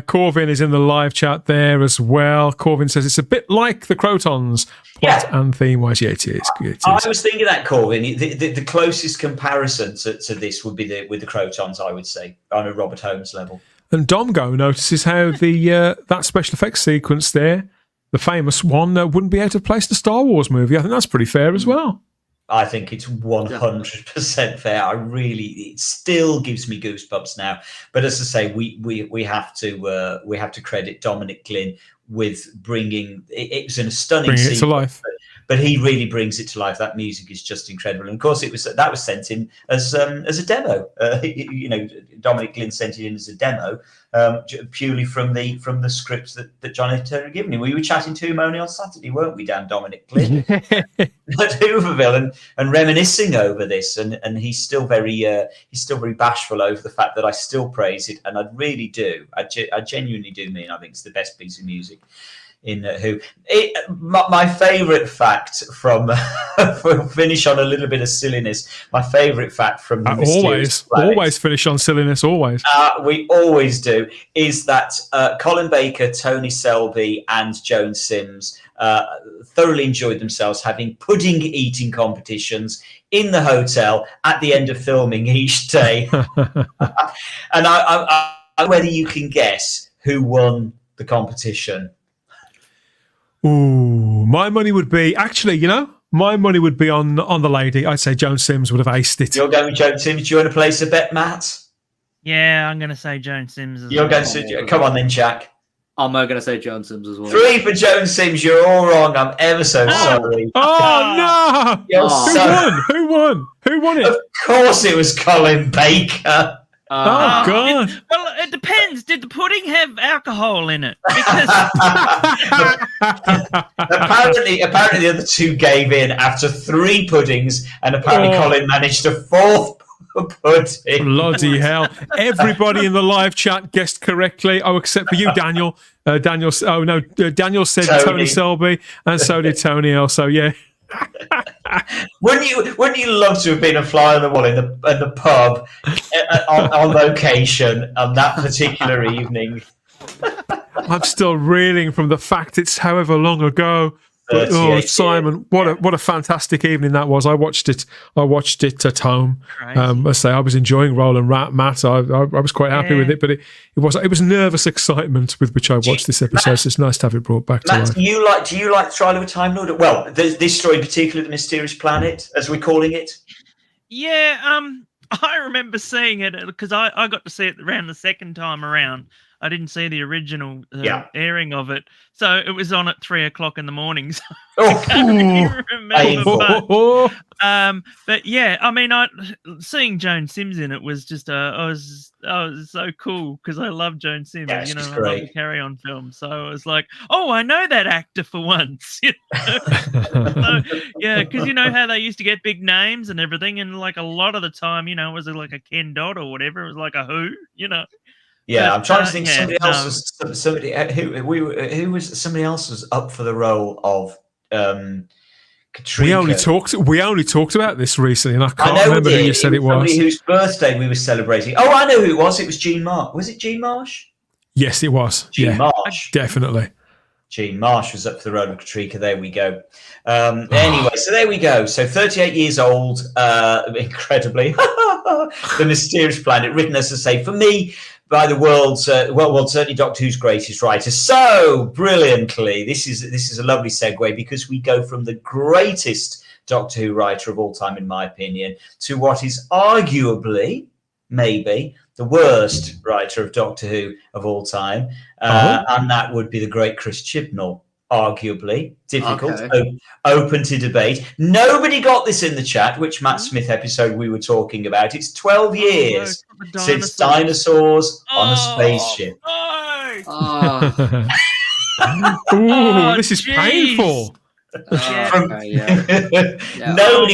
Corvin is in the live chat there as well. Corvin says it's a bit like the Crotons, plot and theme-wise. Yeah, it is. I was thinking that, Corvin. The closest comparison to this would be with the Crotons, I would say, on a Robert Holmes level. And Domgo notices how that special effects sequence there, the famous one, wouldn't be out of place in a Star Wars movie. I think that's pretty fair as well. I think it's 100% fair. It still gives me goosebumps now. But as I say, we have to credit Dominic Glynn with bringing it was in a stunning sequence, to life. But he really brings it to life. That music is just incredible. And of course, that was sent in as a demo. Dominic Glynn sent it in as a demo, purely from the scripts that John Ed Turner had given him. We were chatting to him only on Saturday, weren't we, Dan? Dominic Glynn at Hooverville and reminiscing over this. And he's still very bashful over the fact that I still praise it, and I really do. I genuinely do mean I think it's the best piece of music in Who. My favourite fact from finish on a little bit of silliness. My favourite fact from the always finish on silliness. Always, we always do. Is that Colin Baker, Tony Selby, and Joan Sims thoroughly enjoyed themselves having pudding eating competitions in the hotel at the end of filming each day. And I whether you can guess who won the competition. Ooh, my money would be on the lady. I'd say Joan Sims would have aced it. You're going with Joan Sims. Do you want to place a bet, Matt? Yeah, I'm going to say Joan Sims as You're well. going to come on then, Jack. I'm going to say Joan Sims as well. 3 for Joan Sims. You're all wrong. I'm ever so sorry. Oh no! Who won it? Of course, it was Colin Baker. Oh God! Well, it depends. Did the pudding have alcohol in it? Because apparently the other two gave in after 3 puddings, and apparently Colin managed a 4th pudding. Bloody hell! Everybody in the live chat guessed correctly. Oh, except for you, Daniel. Daniel said Tony Selby, and so did Tony L. So yeah. Wouldn't you love to have been a fly on the wall in the pub on location on that particular evening? I'm still reeling from the fact it's however long ago. But 38 Simon, what a fantastic evening that was. I watched it at home. I say I was enjoying Roland Matt. I was quite happy with it, but it was nervous excitement with which I watched this episode. So it's nice to have it brought back to life. Do you like Trial of a Time Lord? Well, this story in particular, The Mysterious Planet, as we're calling it. Yeah, I remember seeing it because I got to see it around the second time around. I didn't see the original airing of it, so it was on at 3:00 in the morning. So I can't really remember. But yeah, I mean, seeing Joan Sims in it was just I was so cool because I love Joan Sims. Yeah, I love great. the Carry On film, so I was like, oh, I know that actor for once. So, yeah, because you know how they used to get big names and everything, and like a lot of the time, was it like a Ken Dodd or whatever? It was like a Who, Yeah, I'm trying to think. Somebody else was up for the role of Katrina. We only talked about this recently, and I can't remember who you said it was. Somebody whose birthday we were celebrating. Oh, I know who it was. It was Jean Marsh. Was it Jean Marsh? Yes, it was. Jean Marsh, definitely. Jean Marsh was up for the role of Katrina. There we go. Anyway, so there we go. So 38 years old, incredibly. The Mysterious Planet, written, as I say, for me, by the world's certainly Doctor Who's greatest writer. So brilliantly, this is a lovely segue because we go from the greatest Doctor Who writer of all time, in my opinion, to what is arguably, maybe, the worst writer of Doctor Who of all time, and that would be the great Chris Chibnall. Arguably difficult, open to debate. Nobody got this in the chat, which Matt Smith episode we were talking about. It's 12 years since dinosaurs on a spaceship. This is painful. Nobody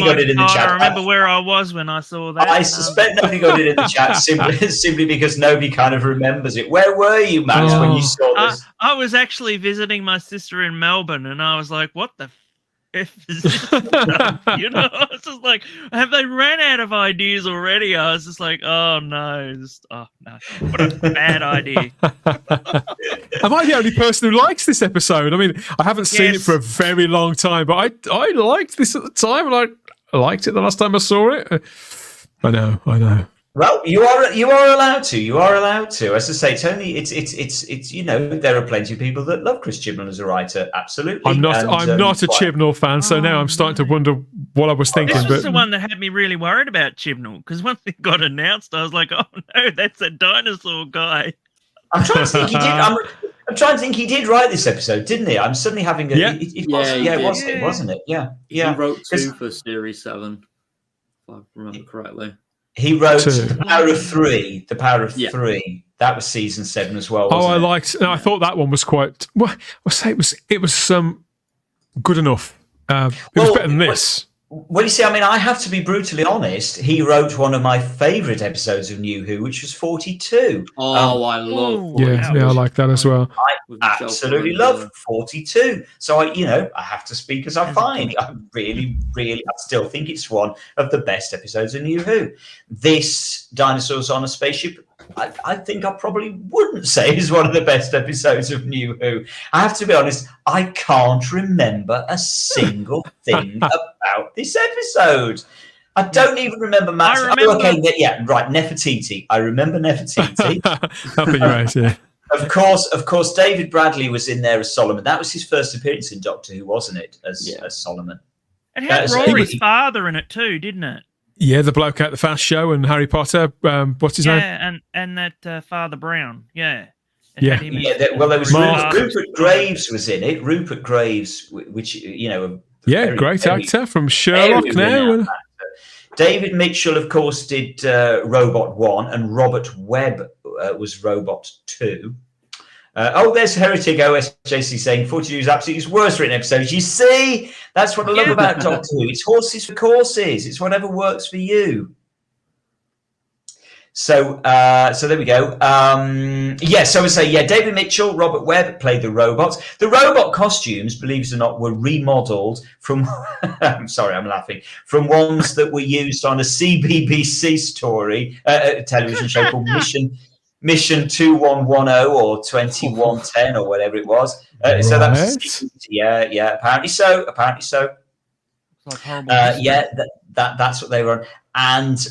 got it in the chat. I remember where I was when I saw that. I suspect nobody got it in the chat simply because nobody kind of remembers it. Where were you, Matt, when you saw this? I was actually visiting my sister in Melbourne, and I was like, "What the F is this stuff?" I was just like, "Have they ran out of ideas already?" I was just like, "Oh no, what a bad idea." Am I the only person who likes this episode? I mean, I haven't seen it for a very long time, but I liked this at the time, and I liked it the last time I saw it. I know. Well, you are allowed to. You are allowed to. As I say, Tony, it's there are plenty of people that love Chris Chibnall as a writer. Absolutely. I'm not a Chibnall fan, so now I'm starting to wonder what I was thinking. This was the one that had me really worried about Chibnall, because once it got announced, I was like, "Oh no, that's a dinosaur guy." I'm trying to think he did. I'm trying to think he did write this episode, didn't he? I'm suddenly having a. It wasn't it? Yeah. He wrote 2 for Series 7, if I remember correctly. He wrote The Power of Three. The Power of Three. That was season 7 as well. Wasn't it? Liked. No, I thought that one was quite. Well, I'll say it was good enough. It was better than this. Well, you see, I mean, I have to be brutally honest. He wrote one of my favourite episodes of New Who, which was 42. Oh, I love. Yeah, I like that as well. I absolutely love 42. So I have to speak as I find. I still think it's one of the best episodes of New Who. This Dinosaurs on a Spaceship, I think I probably wouldn't say is one of the best episodes of New Who. I have to be honest, I can't remember a single thing about this episode. I don't even remember Matt. Nefertiti. I remember Nefertiti. Up in your eyes, yeah. Of course, David Bradley was in there as Solomon. That was his first appearance in Doctor Who, wasn't it? As Solomon. It had Rory's father in it too, didn't it? Yeah, the bloke at the Fast Show and Harry Potter. What's his name? Yeah, and that Father Brown. Yeah. There was Rupert Graves was in it. Rupert Graves, which great actor from Sherlock now. David Mitchell, of course, did Robot 1, and Robert Webb was Robot 2. There's Heretic OSJC saying 42 is absolutely his worst written episodes. You see, that's what I love about Doctor Who. It's horses for courses. It's whatever works for you. So there we go. So we say, David Mitchell, Robert Webb played the robots. The robot costumes, believe it or not, were remodeled from, I'm sorry, I'm laughing, from ones that were used on a CBBC story, a television show called Mission 2110 or 2110 or whatever it was. So that was yeah. Apparently so. Like horrible. That's what they were on. And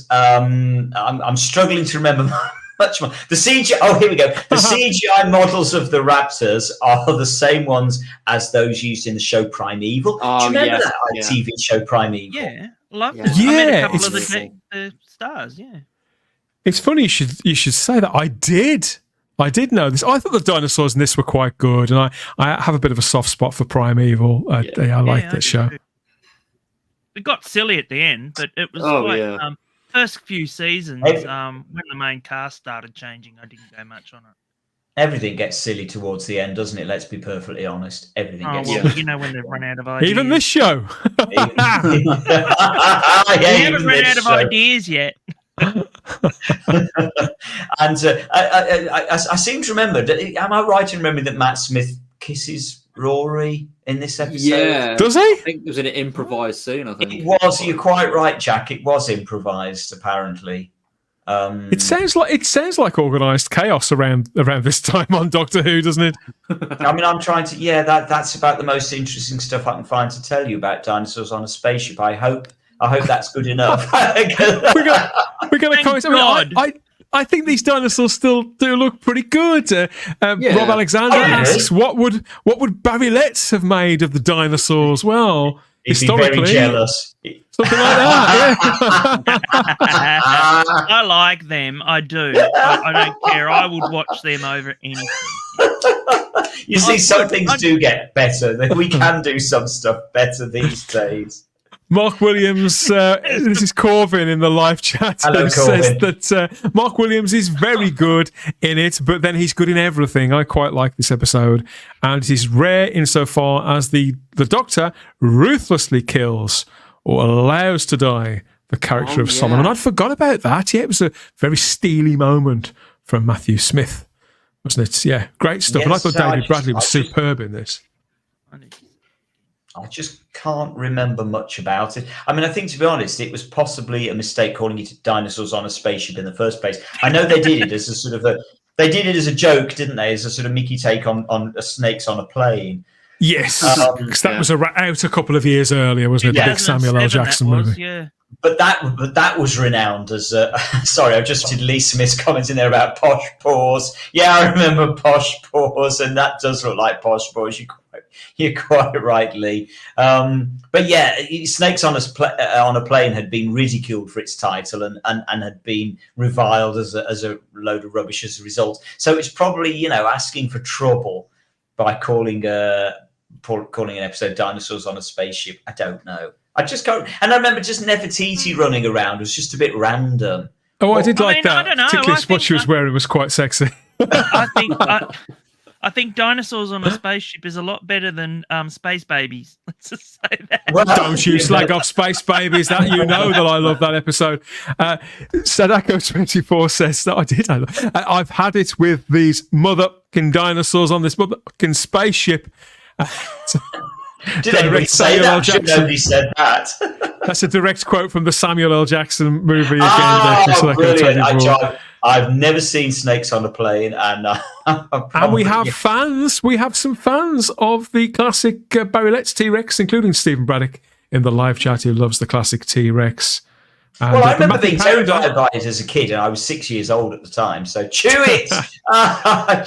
I'm struggling to remember much more. The CGI. Oh, here we go. The CGI models of the raptors are the same ones as those used in the show Primeval. Oh, do you remember yes, that TV show Primeval? Yeah, love it. Yeah, I met a couple it's of the stars. Yeah, it's funny you should say that. I did know this. I thought the dinosaurs in this were quite good, and I have a bit of a soft spot for Primeval. I like that show. Too. It got silly at the end, but it was first few seasons, when the main cast started changing, I didn't go much on it. Everything gets silly towards the end, doesn't it? Let's be perfectly honest. Everything gets silly. You know when they've run out of ideas. Even this show. We haven't run out of ideas yet. And I seem to remember, am I right in remembering that Matt Smith kisses Rory in this episode? Yeah. Does he? I think it was an improvised scene, I think. It was. You're quite right, Jack. It was improvised, apparently. It sounds like organised chaos around this time on Doctor Who, doesn't it? I mean, I'm trying to. Yeah, that's about the most interesting stuff I can find to tell you about dinosaurs on a spaceship. I hope that's good enough. we're going to comment. I think these dinosaurs still do look pretty good. Rob Alexander asks, what would Barry Letts have made of the dinosaurs? Well, historically, be very jealous. Something like that. Yeah. I like them. I do. I don't care. I would watch them over anything. You see, some things do get better. We can do some stuff better these days. Mark Williams, this is Corvin in the live chat, Hello, says that Mark Williams is very good in it, but then he's good in everything. I quite like this episode, and it is rare insofar as the Doctor ruthlessly kills or allows to die the character of Solomon. I'd forgot about that. Yeah, it was a very steely moment from Matthew Smith, wasn't it? Yeah, great stuff. Yes, and I thought David Bradley was superb in this. I just can't remember much about it. I mean, I think, to be honest, it was possibly a mistake calling it Dinosaurs on a Spaceship in the first place. I know they did it as a sort of they did it as a joke, didn't they? As a sort of Mickey take on Snakes on a Plane. Yes, because that was out a couple of years earlier, wasn't it? The big Samuel L. Jackson movie. Yeah. But that was renowned as sorry, I've just did Lee Smith's comments in there about Posh Paws. Yeah, I remember Posh Paws, and that does look like Posh Paws. You're quite right, Lee. But yeah, Snakes on a Plane had been ridiculed for its title and had been reviled as a load of rubbish as a result. So it's probably asking for trouble by calling an episode Dinosaurs on a Spaceship. I don't know. I just can't. And I remember just Nefertiti running around was just a bit random. Oh, I did like that. I don't know. Particularly what she was wearing was quite sexy. I think Dinosaurs on a Spaceship is a lot better than Space Babies. Let's just say that. Well, don't you slag off Space Babies. That that I love that episode. Sadako24 says that I did. I've had it with these motherfucking dinosaurs on this motherfucking spaceship. Did anybody say that? Nobody said that. That's a direct quote from the Samuel L. Jackson movie. Brilliant. I've never seen Snakes on a Plane, and we have fans. We have some fans of the classic Barry Letts T-Rex, including Stephen Braddock in the live chat, who loves the classic T-Rex. Well, I remember being terrified by it as a kid, and I was 6 years old at the time. So chew it,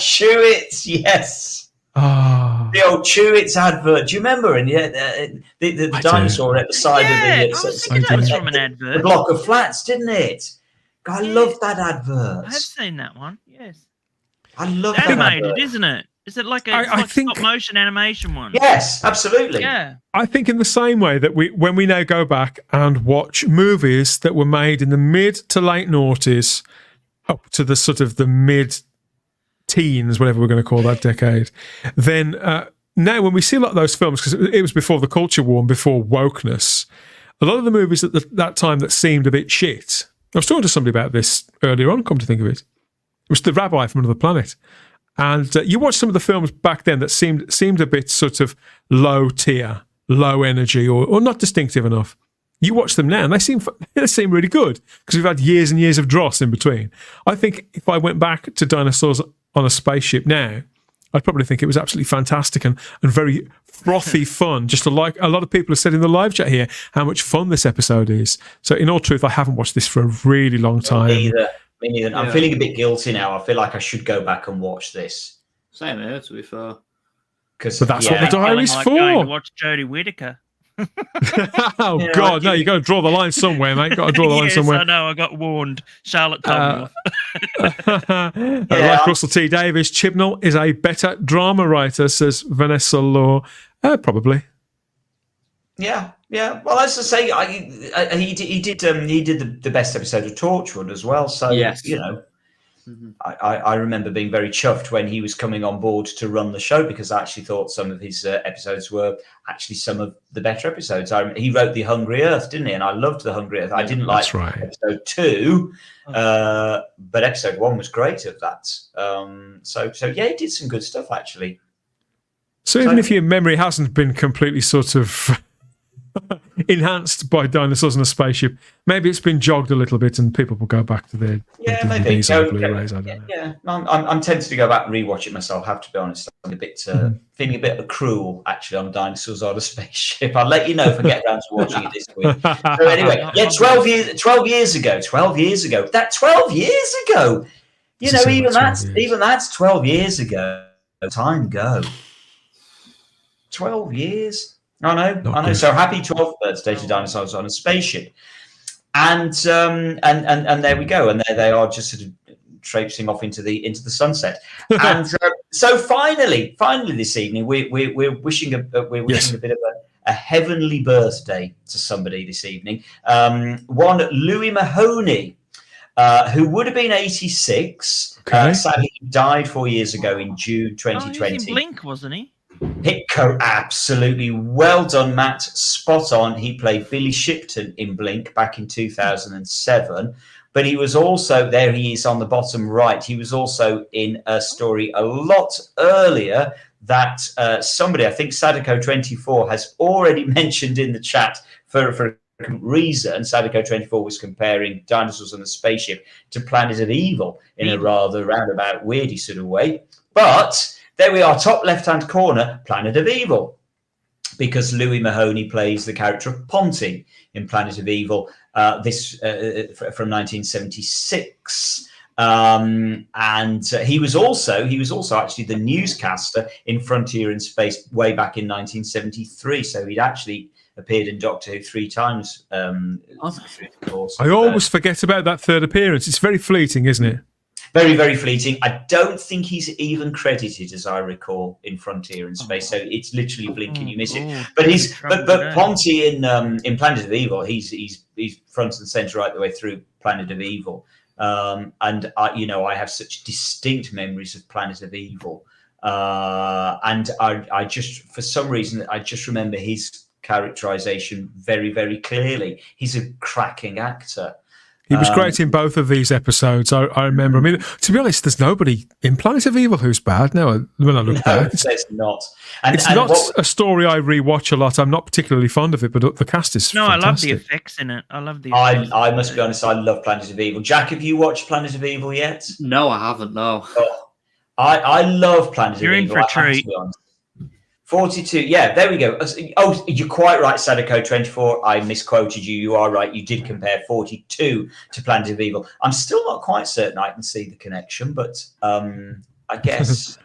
chew it, yes. Oh. The old Chew It's advert. Do you remember? And the dinosaur at the side of I was thinking that was from an advert. The block of flats, didn't it? God, I love that advert. I have seen that one. Yes. I love that animated, advert. Isn't it? Is it like a stop motion animation one? Yes, absolutely. Yeah. I think in the same way that when we now go back and watch movies that were made in the mid to late noughties up to the sort of the mid teens, whatever we're going to call that decade, then now when we see a lot of those films, because it was before the culture war and before wokeness, a lot of the movies at that time that seemed a bit shit. I was talking to somebody about this earlier on, come to think of it. It was The Rabbi from Another Planet. And you watch some of the films back then that seemed a bit sort of low tier, low energy, or not distinctive enough. You watch them now and they seem really good because we've had years and years of dross in between. I think if I went back to Dinosaurs on a Spaceship now, I'd probably think it was absolutely fantastic and very frothy fun. Just like a lot of people have said in the live chat here, how much fun this episode is. So, in all truth, I haven't watched this for a really long time. Me neither. I'm feeling a bit guilty now. I feel like I should go back and watch this. Same here, to be fair. But that's what the diary's like for. Going to watch Jodie Whittaker. God, no! You got to draw the line somewhere, mate. Got to draw the line somewhere. I know. I got warned. Charlotte told me off. Like Russell T Davis, Chibnall is a better drama writer, says Vanessa Law. Probably. Yeah. Well, as I say, he did the best episode of Torchwood as well. So yes. I remember being very chuffed when he was coming on board to run the show, because I actually thought some of his episodes were actually some of the better episodes. He wrote The Hungry Earth, didn't he? And I loved The Hungry Earth. I didn't like episode 2, but episode 1 was great of that. So yeah, he did some good stuff actually. So even if your memory hasn't been completely sort of enhanced by Dinosaurs in a Spaceship, maybe it's been jogged a little bit, and people will go back to their DVDs or Blu-rays. I don't know. Yeah, I'm tempted to go back and rewatch it myself. I have to be honest. I'm a bit feeling a bit cruel actually on Dinosaurs on a Spaceship. I'll let you know if I get around to watching it this week. So anyway, yeah, 12 years ago. That 12 years ago. You know, even that's 12 years ago. Time go. 12 years. I know. So happy 12th birthday to Dinosaurs on a Spaceship, and there we go, and there they are, just sort of traipsing off into the sunset. And so finally this evening, we're wishing a bit of a heavenly birthday to somebody this evening. One Louis Mahoney, who would have been 86. Sadly, he died 4 years ago in June 2020. He was in Blink, wasn't he? Absolutely. Well done, Matt. Spot on. He played Billy Shipton in Blink back in 2007. But he was also, there he is on the bottom right, he was also in a story a lot earlier that somebody, I think Sadako24, has already mentioned in the chat for a reason. Sadako24 was comparing Dinosaurs on a Spaceship to Planet of Evil in a rather roundabout, weirdy sort of way. But there we are, top left-hand corner, Planet of Evil, because Louis Mahoney plays the character of Ponty in Planet of Evil, this from 1976. And he was also actually the newscaster in Frontier in Space way back in 1973. So he'd actually appeared in Doctor Who 3 times. I always forget about that third appearance. It's very fleeting, isn't it? Very, very fleeting. I don't think he's even credited, as I recall, in Frontier in Space. So it's literally blink and you miss it. But Ponty in Planet of Evil, he's front and center right the way through Planet of Evil. And I have such distinct memories of Planet of Evil, and I just, for some reason, I just remember his characterization very, very clearly. He's a cracking actor. He was great in both of these episodes. I remember. I mean, to be honest, there's nobody in Planet of Evil who's bad now. When I look back, it's not. It's not a story I rewatch a lot. I'm not particularly fond of it, but the cast is fantastic. I love the effects in it. I love the effects. I must be honest. I love Planet of Evil. Jack, have you watched Planet of Evil yet? No, I haven't. No. Oh, I love Planet of Evil. You're in for a treat. 42. Yeah, there we go. Oh, you're quite right, Sadako24. I misquoted you. You are right. You did compare 42 to Planet of Evil. I'm still not quite certain I can see the connection, but I guess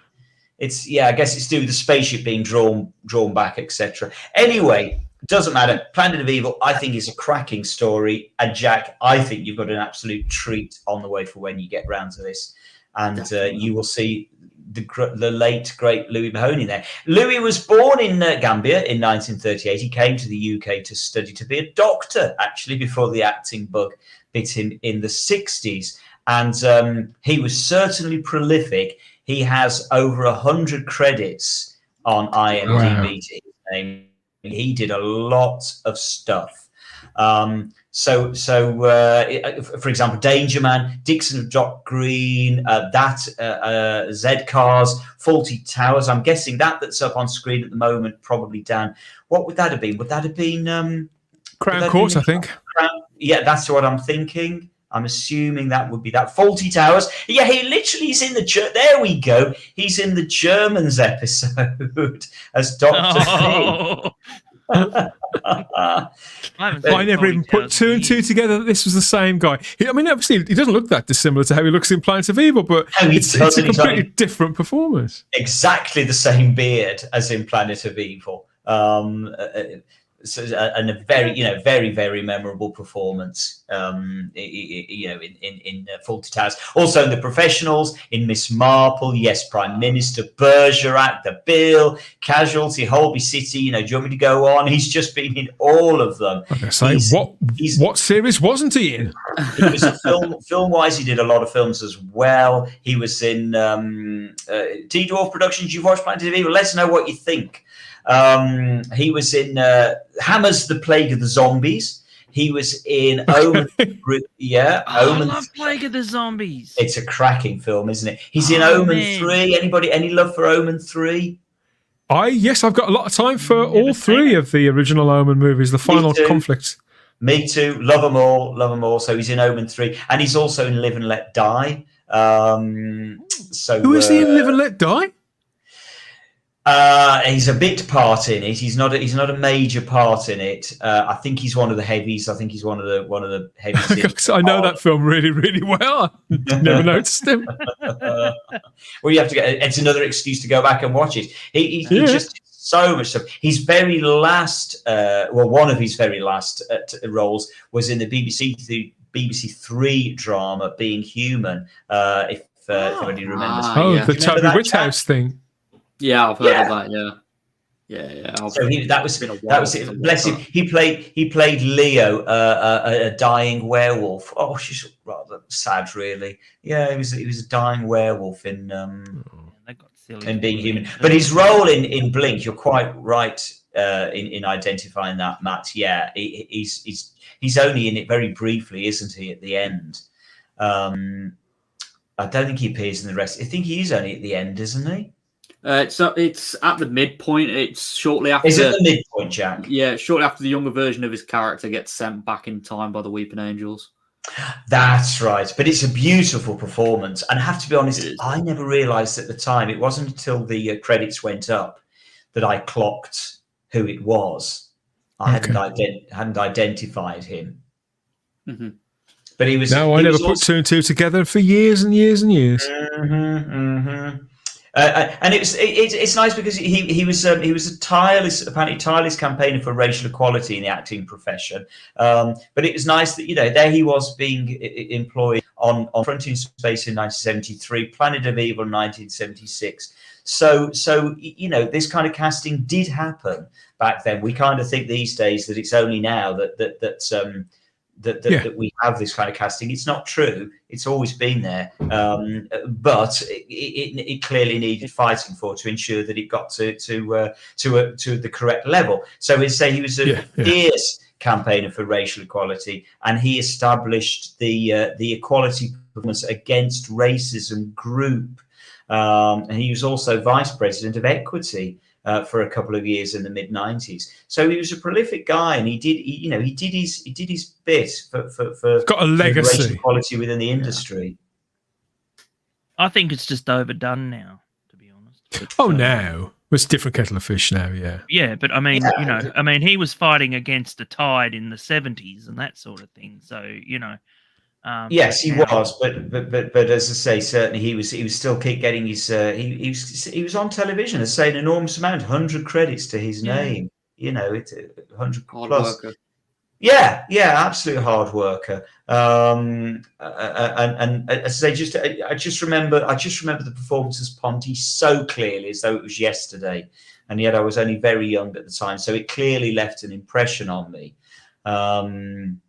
it's due to the spaceship being drawn back, etc. Anyway, doesn't matter. Planet of Evil, I think, is a cracking story. And Jack, I think you've got an absolute treat on the way for when you get round to this, and you will see the late great Louis Mahoney there. Louis was born in Gambia in 1938. He came to the UK to study to be a doctor, actually, before the acting bug bit him in the 60s. And he was certainly prolific. He has over 100 credits on IMDb to his name. He did a lot of stuff. So, for example, Danger Man, Dixon of Dock Green, Z Cars, Faulty Towers. I'm guessing that's up on screen at the moment, probably Dan. What would that have been? Would that have been Crown Court? I think. Yeah, that's what I'm thinking. I'm assuming that would be that. Fawlty Towers. Yeah, he literally is in the... There we go. He's in the Germans episode as Dr. I never even put two and two together that this was the same guy. Obviously, he doesn't look that dissimilar to how he looks in Planet of Evil, but it's a completely different performance. Exactly the same beard as in Planet of Evil. And a very, very memorable performance. In Fawlty Towers. Also in The Professionals, in Miss Marple, yes, Prime Minister, Bergerac, The Bill, Casualty, Holby City. Do you want me to go on? He's just been in all of them. What series wasn't he in? He was film-wise. He did a lot of films as well. He was in T-Dwarf Productions. You've watched Planet of Evil. Let us know what you think. He was in Hammer's The Plague of the Zombies. He was in Omen. I love Plague of the Zombies. It's a cracking film, isn't it? He's in Omen 3. Anybody, any love for Omen 3? Yes, I've got a lot of time for all three of the original Omen movies, the final conflict. Me too. Love them all. So he's in Omen 3. And he's also in Live and Let Die. Who is he in Live and Let Die? He's a bit part in it. He's not a major part in it. I think he's one of the heavies. I think he's one of the heavies. I know that film really, really well. Never noticed him. Well, you have to get. It's another excuse to go back and watch it. He just so much stuff. His very last, one of his very last roles was in the BBC Three drama Being Human. If anybody remembers. The Toby Whithouse thing. Yeah, I've heard of that. Yeah. So that was it. Bless him. He played Leo, a dying werewolf. Oh, she's rather sad, really. Yeah, he was a dying werewolf in Being Human. But his role in Blink, you're quite right in identifying that, Matt. Yeah, he's only in it very briefly, isn't he? At the end. I don't think he appears in the rest. I think he's only at the end, isn't he? So it's at the midpoint. It's shortly after. Is it the midpoint, Jack? Yeah, shortly after the younger version of his character gets sent back in time by the Weeping Angels. That's right. But it's a beautiful performance. And I have to be honest, I never realised at the time. It wasn't until the credits went up that I clocked who it was. I hadn't identified him. Mm-hmm. But he was. No, I never put two and two together for years and years and years. And it's nice because he was a tireless campaigner for racial equality in the acting profession. But it was nice that there he was being employed on Frontier Space in 1973, Planet of Evil in 1976. So this kind of casting did happen back then. We kind of think these days that it's only now that we have this kind of casting. It's not true. It's always been there, but it clearly needed fighting for to ensure that it got to the correct level. So we say he was a fierce campaigner for racial equality, and he established the equality movement against racism group. And he was also vice president of Equity for a couple of years in the mid-90s. So he was a prolific guy, and he did his bit for got a legacy, racial equality within the industry. I think it's just overdone now, to be honest. But, now it's a different kettle of fish now. Yeah, but I mean, he was fighting against the tide in the 70s and that sort of thing. So yes, he was, but as I say, certainly he was still keep getting his. He was on television, as I say, an enormous amount, 100 credits to his name. It's 100 hard plus. Worker. Yeah, absolute hard worker. And as I say, I just remember the performance as Ponty so clearly, as though it was yesterday, and yet I was only very young at the time, so it clearly left an impression on me. Happy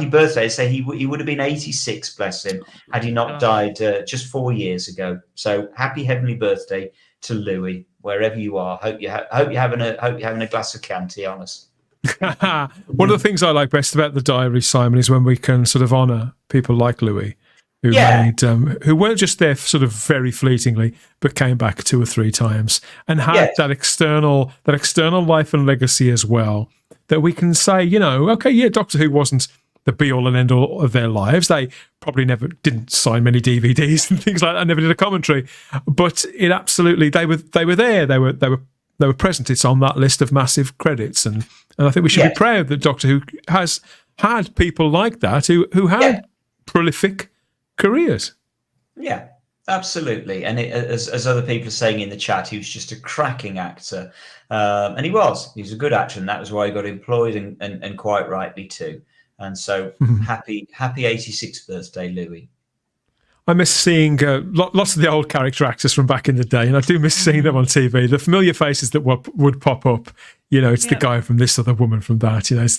birthday. Say he would have been 86, bless him, had he not died just 4 years ago. So happy heavenly birthday to Louis, wherever you are. Hope you're having a glass of Chianti on us. One of the things I like best about the diary, Simon, is when we can sort of honour people like Louis, who weren't just there sort of very fleetingly, but came back 2 or 3 times and had that external life and legacy as well. that we can say, you know, okay, yeah, Doctor Who wasn't the be-all and end-all of their lives. They probably never didn't sign many DVDs and things like that. Never did a commentary, but it absolutely they were there. They were present. It's on that list of massive credits, and I think we should be proud that Doctor Who has had people like that who had prolific careers. Yeah, absolutely. And as other people are saying in the chat, he was just a cracking actor, and he was a good actor, and that was why he got employed, and quite rightly too. And so happy 86th birthday, Louis. I miss seeing lots of the old character actors from back in the day, and I do miss seeing them on TV. The familiar faces that would pop up, you know, it's the guy from this or the woman from that. You know, it's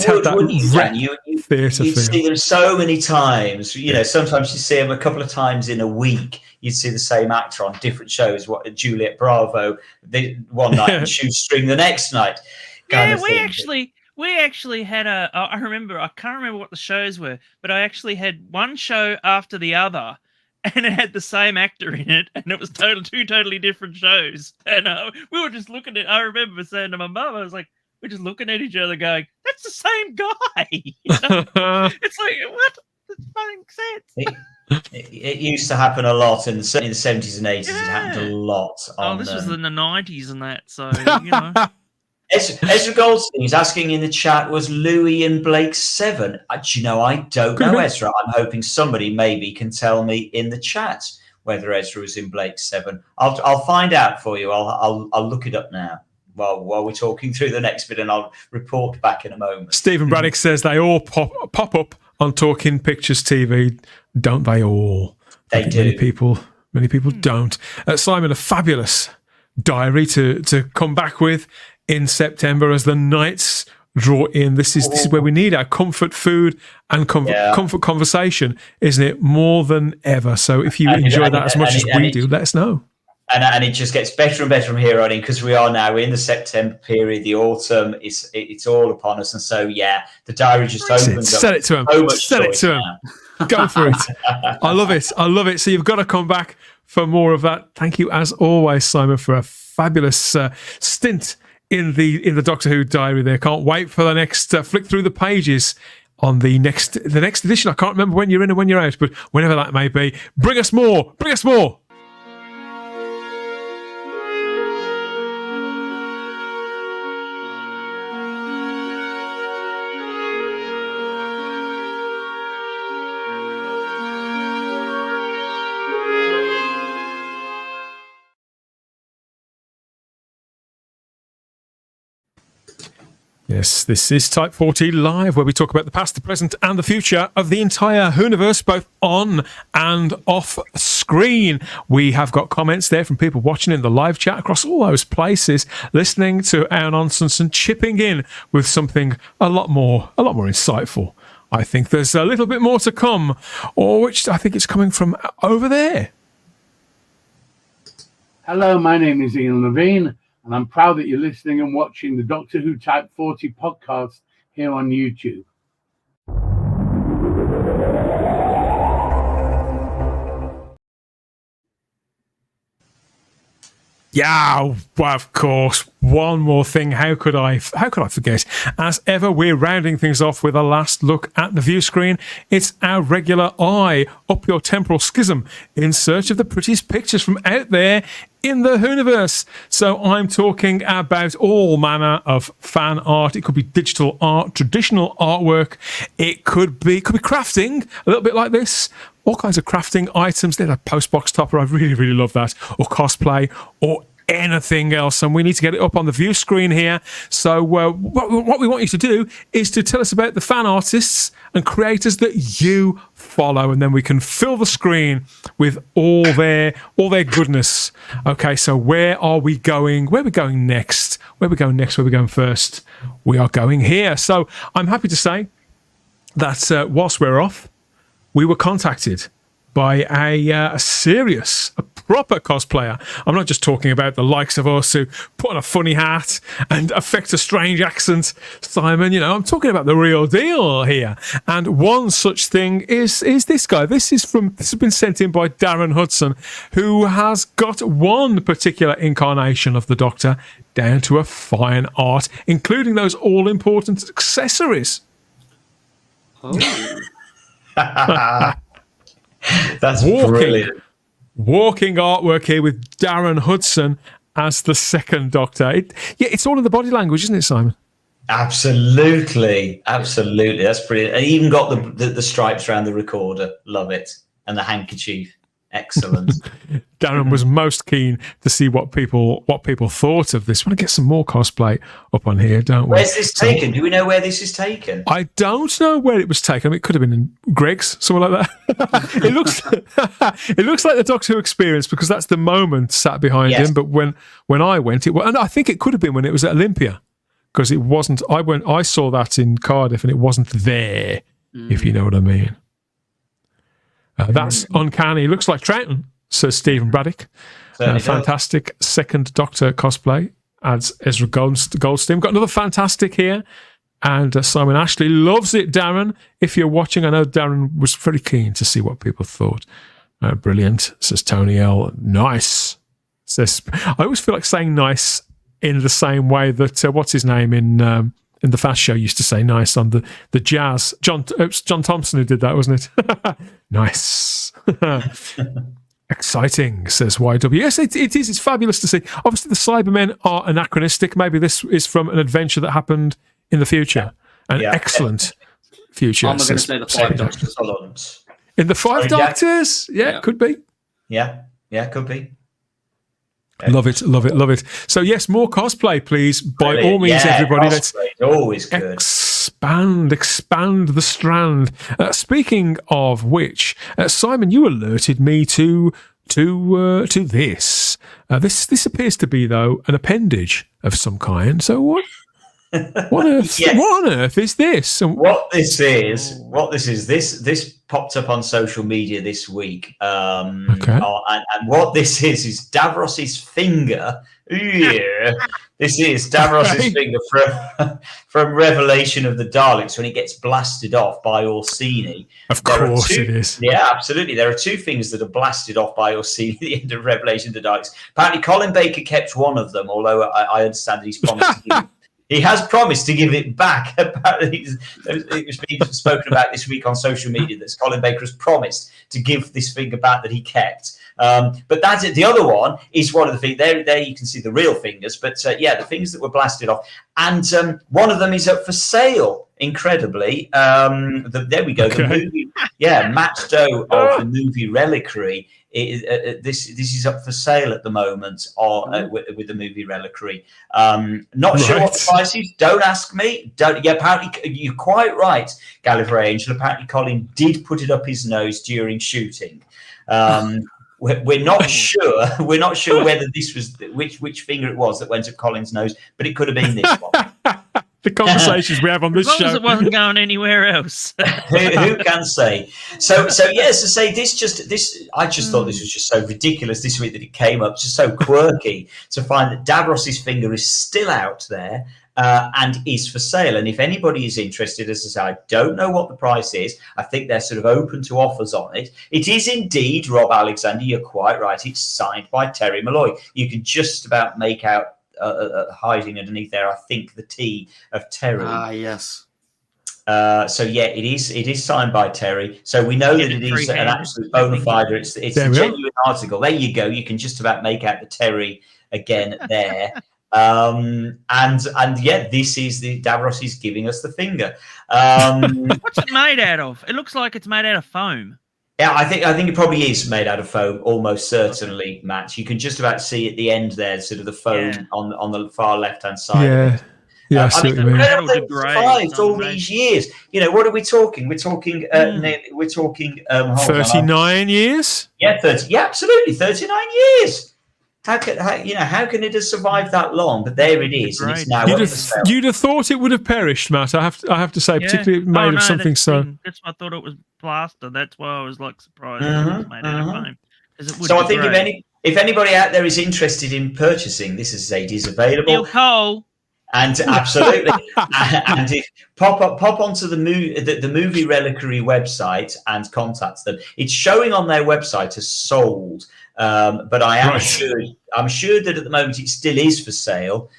had that theatre You'd feel. see them so many times. You know, sometimes you see them a couple of times in a week. You'd see the same actor on different shows. What Juliet Bravo one night and Shoestring the next night. We actually had I remember, I can't remember what the shows were, but I actually had one show after the other, and it had the same actor in it, and it was two totally different shows. And we were just looking at, I remember saying to my mum, I was like, we're just looking at each other going, that's the same guy. You know? It's like, what? That doesn't make sense. It used to happen a lot, and certainly in the 70s and 80s, it happened a lot. This was in the 90s and that, so, you know. Ezra Goldstein is asking in the chat, was Louis in Blake 7? Do you know, I don't know, Ezra. I'm hoping somebody maybe can tell me in the chat whether Ezra was in Blake 7. I'll find out for you. I'll look it up now while we're talking through the next bit, and I'll report back in a moment. Stephen Braddock says they all pop up on Talking Pictures TV, don't they all? They do. Many people don't. Simon, a fabulous diary to come back with in September as the nights draw in. This is where we need our comfort food and comfort conversation, isn't it? More than ever. So if you enjoy that as much as we do, let us know. And it just gets better and better from here on in, because we are now in the September period. The autumn it's all upon us, and so the diary just opens up. Set it to him. Set it to him. Go for it. I love it. I love it. So you've got to come back for more of that. Thank you as always, Simon, for a fabulous stint in the Doctor Who diary there. Can't wait for the next flick through the pages on the next edition. I can't remember when you're in and when you're out, but whenever that may be, bring us more. Bring us more. Yes, this is Type 40 Live, where we talk about the past, the present, and the future of the entire Whoniverse, both on and off screen. We have got comments there from people watching in the live chat across all those places, listening to our nonsense and chipping in with something a lot more insightful. I think there's a little bit more to come, or which I think it's coming from over there. Hello, my name is Ian Levine, and I'm proud that you're listening and watching the Doctor Who Type 40 podcast here on YouTube. Yeah, well, of course. One more thing. How could I forget? As ever, we're rounding things off with a last look at the view screen. It's our regular eye up your temporal schism in search of the prettiest pictures from out there in the Whoniverse. So I'm talking about all manner of fan art. It could be digital art, traditional artwork. It could be crafting, a little bit like this. All kinds of crafting items. There's a postbox topper. I really, really love that. Or cosplay, or anything else. And we need to get it up on the view screen here. So what we want you to do is to tell us about the fan artists and creators that you follow, and then we can fill the screen with all their goodness. Okay, so where are we going? Where are we going next? Where are we going next? Where are we going first? We are going here. So I'm happy to say that whilst we're off, we were contacted by a proper cosplayer. I'm not just talking about the likes of us who put on a funny hat and affect a strange accent, Simon. I'm talking about the real deal here. And one such thing is this guy. This has been sent in by Darren Hudson, who has got one particular incarnation of the Doctor down to a fine art, including those all-important accessories. Oh. That's brilliant. Walking artwork here with Darren Hudson as the second Doctor. It's all in the body language, isn't it, Simon? Absolutely. That's brilliant. And even got the stripes around the recorder. Love it. And the handkerchief. Excellent. Darren was most keen to see what people thought of this. We want to get some more cosplay up on here, don't we? Where's this taken? Do we know where this is taken? I don't know where it was taken. I mean, it could have been in Greg's, somewhere like that. It looks like the Doctor Who experience, because that's the moment sat behind him. But when I went, and I think it could have been when it was at Olympia, because it wasn't. I saw that in Cardiff, and it wasn't there. If you know what I mean. That's uncanny. Looks like Troughton, says Stephen Braddock. Fantastic second Doctor cosplay, adds Ezra Goldstein. Got another fantastic here. And Simon Ashley loves it, Darren. If you're watching, I know Darren was very keen to see what people thought. Brilliant, says Tony L. Nice. Says, I always feel like saying nice in the same way that, what's his name in the Fast Show used to say nice on the jazz. John Thompson who did that, wasn't it? Nice. Exciting, says YW. Yes, it is. It's fabulous to see. Obviously, the Cybermen are anachronistic. Maybe this is from an adventure that happened in the future. An excellent future. I'm going to say the Five Doctors. In the Five Doctors? Yeah, could be. Yeah, could be. Love it. So yes, more cosplay, please. By all means, everybody. Let's always good. Expand the strand. Speaking of which, Simon, you alerted me to this. This appears to be, though, an appendage of some kind. So what? What on earth is this? What this is, this popped up on social media this week. And what this is Davros's finger. Yeah, this is Davros's finger from Revelation of the Daleks when he gets blasted off by Orsini. Of course it is. Yeah, absolutely. There are two fingers that are blasted off by Orsini at the end of Revelation of the Daleks. Apparently, Colin Baker kept one of them, although I understand that he's promised to give he has promised to give it back. Apparently, it was being spoken about this week on social media that Colin Baker has promised to give this finger back that he kept. But that's it. The other one is one of the things. There you can see the real fingers. But the fingers that were blasted off. And one of them is up for sale, incredibly. There we go. Okay. The movie, Matt Stowe of the movie Reliquary. This is up for sale at the moment with the movie Reliquary. Not sure what the price is. Don't ask me. Apparently you're quite right, Gallifrey Angel. Apparently Colin did put it up his nose during shooting. We're not sure. We're not sure whether this was which finger it was that went up Colin's nose, but it could have been this one. The conversations we have on this show. As it wasn't going anywhere else. Who can say? So yes, to say this. I just thought this was just so ridiculous this week that it came up, just so quirky to find that Davros's finger is still out there and is for sale. And if anybody is interested, as I say, I don't know what the price is. I think they're sort of open to offers on it. It is indeed, Rob Alexander. You're quite right. It's signed by Terry Malloy. You can just about make out. Hiding underneath there, I think the T of Terry. Yes. It is signed by Terry. So we know that it is an absolute bona fide. It's a genuine article. There you go. You can just about make out the Terry again there. This is the Davros is giving us the finger. What's it made out of? It looks like it's made out of foam. Yeah, I think it probably is made out of foam, almost certainly, Matt. You can just about see at the end there, sort of the foam on the far left-hand side. Yeah, I see what you mean. Survived all these years. What are we talking? We're talking. We're talking. 39 years. Yeah, 30. Yeah, absolutely, 39 years. How can it have survived that long? But there it is, and it's now. You'd have thought it would have perished, Matt. I have to say, particularly made of something so. That's why I thought it was plaster. That's why I was surprised it was made out of foam. So I think If anybody out there is interested in purchasing, this, as I say, it is available. Cole. And absolutely, and pop onto the movie Reliquary website and contact them. It's showing on their website as sold, but I'm sure that at the moment it still is for sale.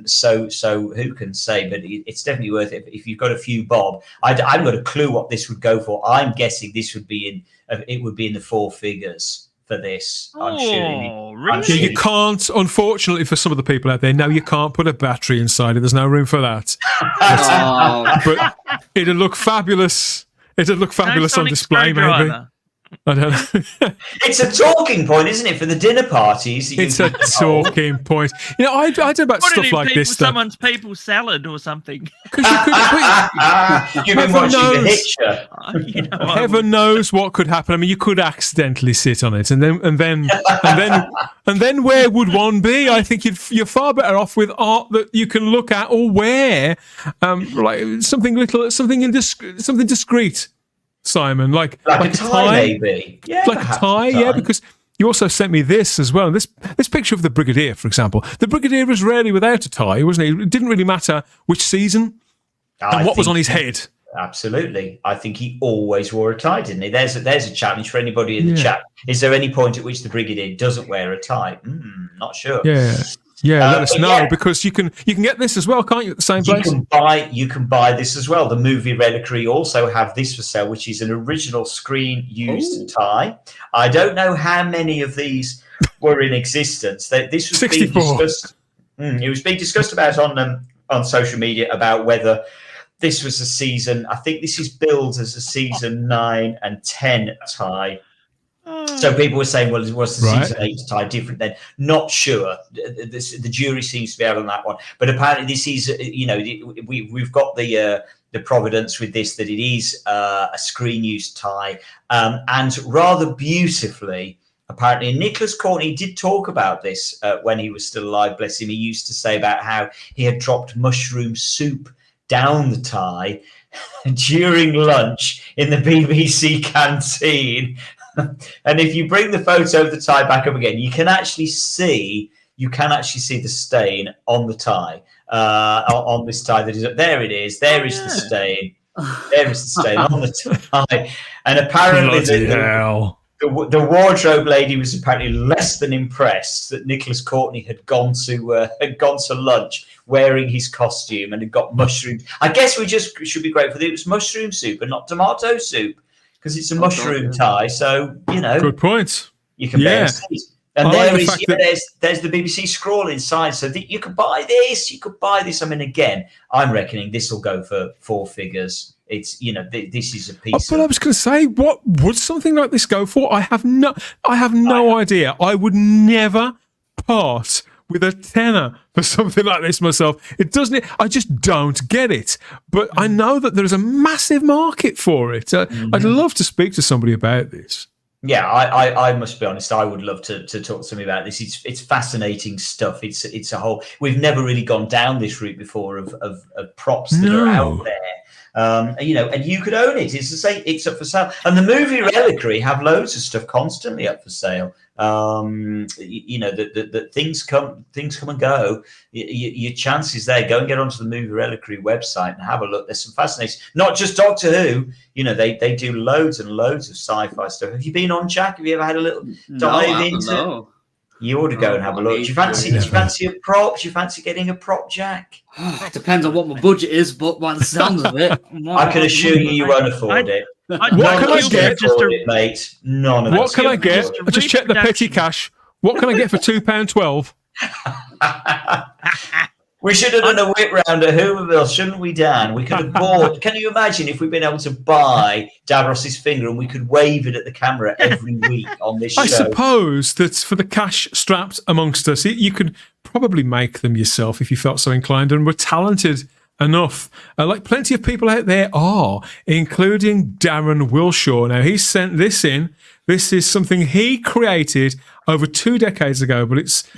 So who can say? But it's definitely worth it if you've got a few bob. I haven't got a clue what this would go for. I'm guessing this would be in the 4 figures. For this, I'm sure. Really? You can't, unfortunately, for some of the people out there, no, you can't put a battery inside it. There's no room for that. But it'd look fabulous. It'd look fabulous on display, maybe. I don't know. It's a talking point, isn't it, for the dinner parties? It's a talking point. You know, I do about stuff like this. Someone's people salad or something. You've been watching The Hitcher. Heaven knows what could happen. I mean, you could accidentally sit on it, and then where would one be? I think you're far better off with art that you can look at or wear, like something discreet. Simon, like a tie, maybe. Yeah, like a tie, yeah, because you also sent me this as well. This picture of the Brigadier, for example. The Brigadier was rarely without a tie, wasn't he? It didn't really matter which season and what was on his head. Absolutely. I think he always wore a tie, didn't he? There's a challenge for anybody in the chat. Is there any point at which the Brigadier doesn't wear a tie? Not sure. Yeah, let us know, because you can get this as well, can't you, at the same place? You can buy this as well. The Movie Reliquary also have this for sale, which is an original screen used tie. I don't know how many of these were in existence. This was 64. being discussed. It was being discussed about on social media about whether this was a season. I think this is billed as a season 9 and 10 tie. So people were saying, well, was the season 8 tie different then? Not sure. The jury seems to be out on that one. But apparently this is, we've got the providence with this, that it is a screen use tie. And rather beautifully, apparently, Nicholas Courtney did talk about this when he was still alive, bless him. He used to say about how he had dropped mushroom soup down the tie during lunch in the BBC canteen. And if you bring the photo of the tie back up again, you can actually see the stain on the tie, on this tie that is up. There it is. There is the stain. There is the stain on the tie. And apparently the wardrobe lady was apparently less than impressed that Nicholas Courtney had gone to lunch wearing his costume and had got mushrooms. I guess we just should be grateful that it was mushroom soup and not tomato soup, because it's a mushroom tie. So, good point. You can bear it. And there's the BBC scroll inside, so that you could buy this. You could buy this. I mean, again, I'm reckoning this will go for 4 figures. It's this is a piece. But I was going to say, what would something like this go for? I have no idea. I would never part with a tenner for something like this myself. It doesn't. I just don't get it. But I know that there is a massive market for it. I'd love to speak to somebody about this. Yeah, I must be honest. I would love to talk to somebody about this. It's fascinating stuff. It's a whole. We've never really gone down this route before of props that are out there. And you could own it. It's to say it's up for sale. And the Movie Reliquary have loads of stuff constantly up for sale. That things come and go. Your chances there. Go and get onto the Movie Reliquary website and have a look. There's some fascinating, not just Doctor Who. They do loads and loads of sci-fi stuff. Have you been on, Jack? Have you ever had a little dive into? No. You ought to go and have a look. Do you fancy a prop? Do you fancy getting a prop, Jack? It depends on what my budget is, but by the sounds of it, I can assure you won't afford it. What can I get, mate? None of it. What can I get? I just checked the petty cash. What can I get for £2.12? We should have done a whip round at Whoniverse, shouldn't we, Dan? We could have bought. Can you imagine if we'd been able to buy Davros's finger and we could wave it at the camera every week on this show? I suppose that for the cash strapped amongst us, you could probably make them yourself if you felt so inclined and were talented enough. Like plenty of people out there are, including Darren Wilshaw. Now, he sent this in. This is something he created over 2 decades ago, but it's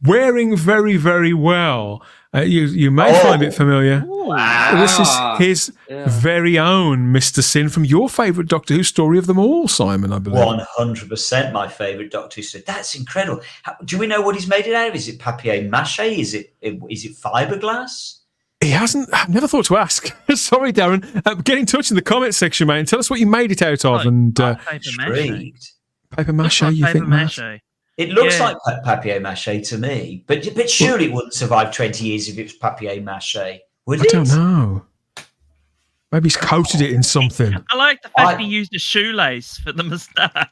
wearing very, very well. You may find it familiar. Wow. This is his very own Mr. Sin from your favourite Doctor Who story of them all, Simon, I believe. 100% my favourite Doctor Who story. That's incredible. Do we know what he's made it out of? Is it papier-mâché? Is it fiberglass? He hasn't. I've never thought to ask. Sorry, Darren. Get in touch in the comments section, mate, and tell us what you made it out of. Intrigued. Papier-mâché, you think, Matt? It looks like papier-mâché to me, but surely it wouldn't survive 20 years if it was papier-mâché, would it? I don't know. Maybe he's coated it in something. I like the fact he used a shoelace for the moustache.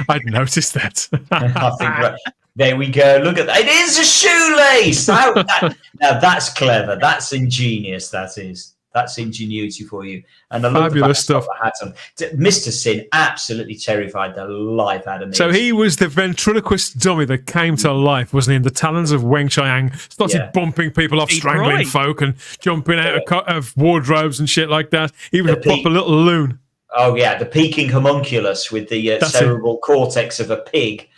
I'd noticed that. I think there we go. Look at that. It is a shoelace. Now that's clever. That's ingenious. That is. That's ingenuity for you. And I love fabulous stuff. Mr. Sin absolutely terrified the life out of me. So he was the ventriloquist dummy that came to life, wasn't he? In the talons of Weng Chiang, started bumping people off, strangling folk, and jumping out of wardrobes and shit like that. He was a proper little loon. Oh yeah, the peaking homunculus with the cerebral cortex of a pig.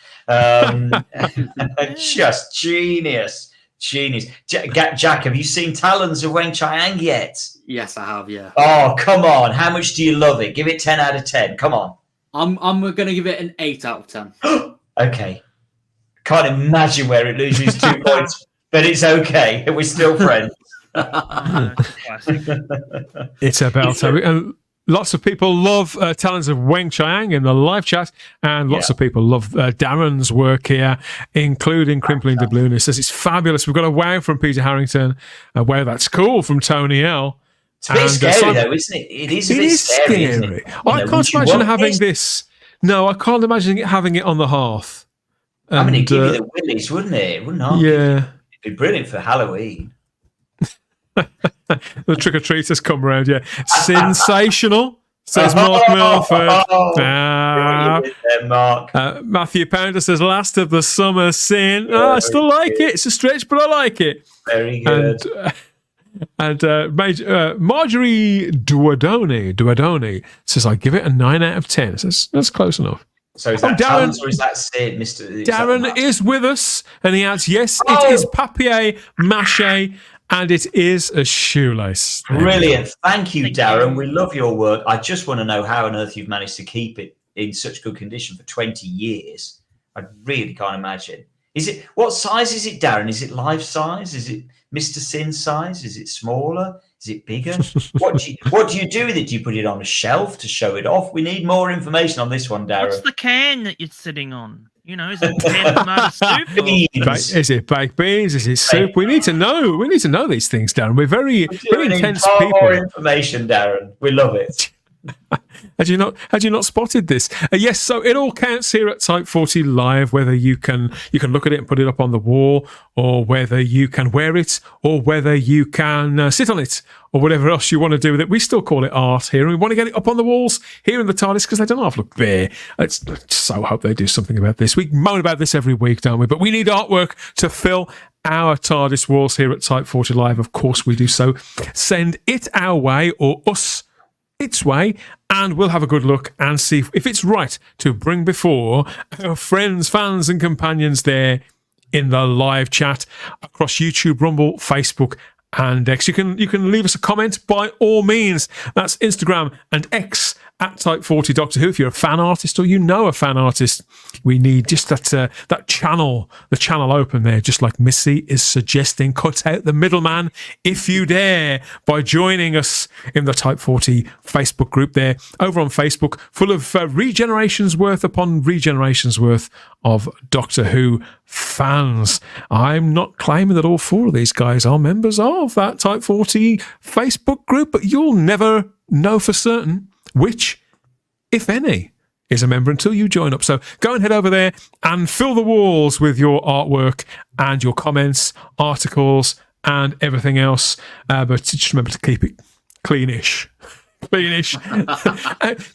Just genius. Jack, have you seen Talons of Weng Chiang yet? Yes, I have, yeah. Oh, come on. How much do you love it? Give it 10 out of 10. Come on. I'm going to give it an 8 out of 10. Okay. Can't imagine where it loses 2 points, but it's okay. We're still friends. It's a belter. Lots of people love Talons of Weng Chiang in the live chat, and lots of people love Darren's work here, including Crimpling the Blueness. Says it's fabulous. We've got a wow from Peter Harrington. Wow, that's cool from Tony L. It's a bit scary, though, isn't it? It is a bit scary. Isn't it? I can't imagine having this. No, I can't imagine having it on the hearth. I mean, it'd give you the willies, wouldn't it? It wouldn't harm you. Yeah. It'd be brilliant for Halloween. The trick-or-treaters come around, sensational, says Mark Milford. Matthew Pounder says, last of the summer Sin. I still like it. It's a stretch, but I like it. Very good. And Marjorie Duadoni says, I give it a 9 out of 10. So that's close enough. So is that Talons or is that Sid, Mr. Darren is with us, and he adds, yes, it is papier-mâché, and it is a shoelace. Brilliant. Thank you, Darren. We love your work. I just want to know how on earth you've managed to keep it in such good condition for 20 years. I really can't imagine. What size is it, Darren? Is it life size? Is it Mr. Sin size? Is it smaller? Is it bigger? What do you do with it? Do you put it on a shelf to show it off? We need more information on this one, Darren. What's the can that you're sitting on? You know, is it a can of tomato soup? Is it baked beans? Is it soup? We need to know. We need to know these things, Darren. We're very intense people. More information, Darren. We love it. Had you not spotted this? Yes, so it all counts here at Type 40 Live, whether you can look at it and put it up on the wall, or whether you can wear it, or whether you can sit on it, or whatever else you want to do with it. We still call it art here, and we want to get it up on the walls here in the TARDIS because they don't half look bare. I so hope they do something about this. We moan about this every week, don't we? But we need artwork to fill our TARDIS walls here at Type 40 Live. Of course we do. So send it our way, or us its way, and we'll have a good look and see if it's right to bring before our friends, fans and companions there in the live chat across YouTube, Rumble, Facebook and X. You can leave us a comment by all means. That's Instagram and X at Type 40 Doctor Who. If you're a fan artist or you know a fan artist, we need just that channel, the channel open there, just like Missy is suggesting. Cut out the middleman if you dare by joining us in the Type 40 Facebook group there over on Facebook, full of regenerations worth upon regenerations worth of Doctor Who fans. I'm not claiming that all 4 of these guys are members of that Type 40 Facebook group, but you'll never know for certain which, if any, is a member until you join up. So go and head over there and fill the walls with your artwork and your comments, articles, and everything else. But just remember to keep it cleanish.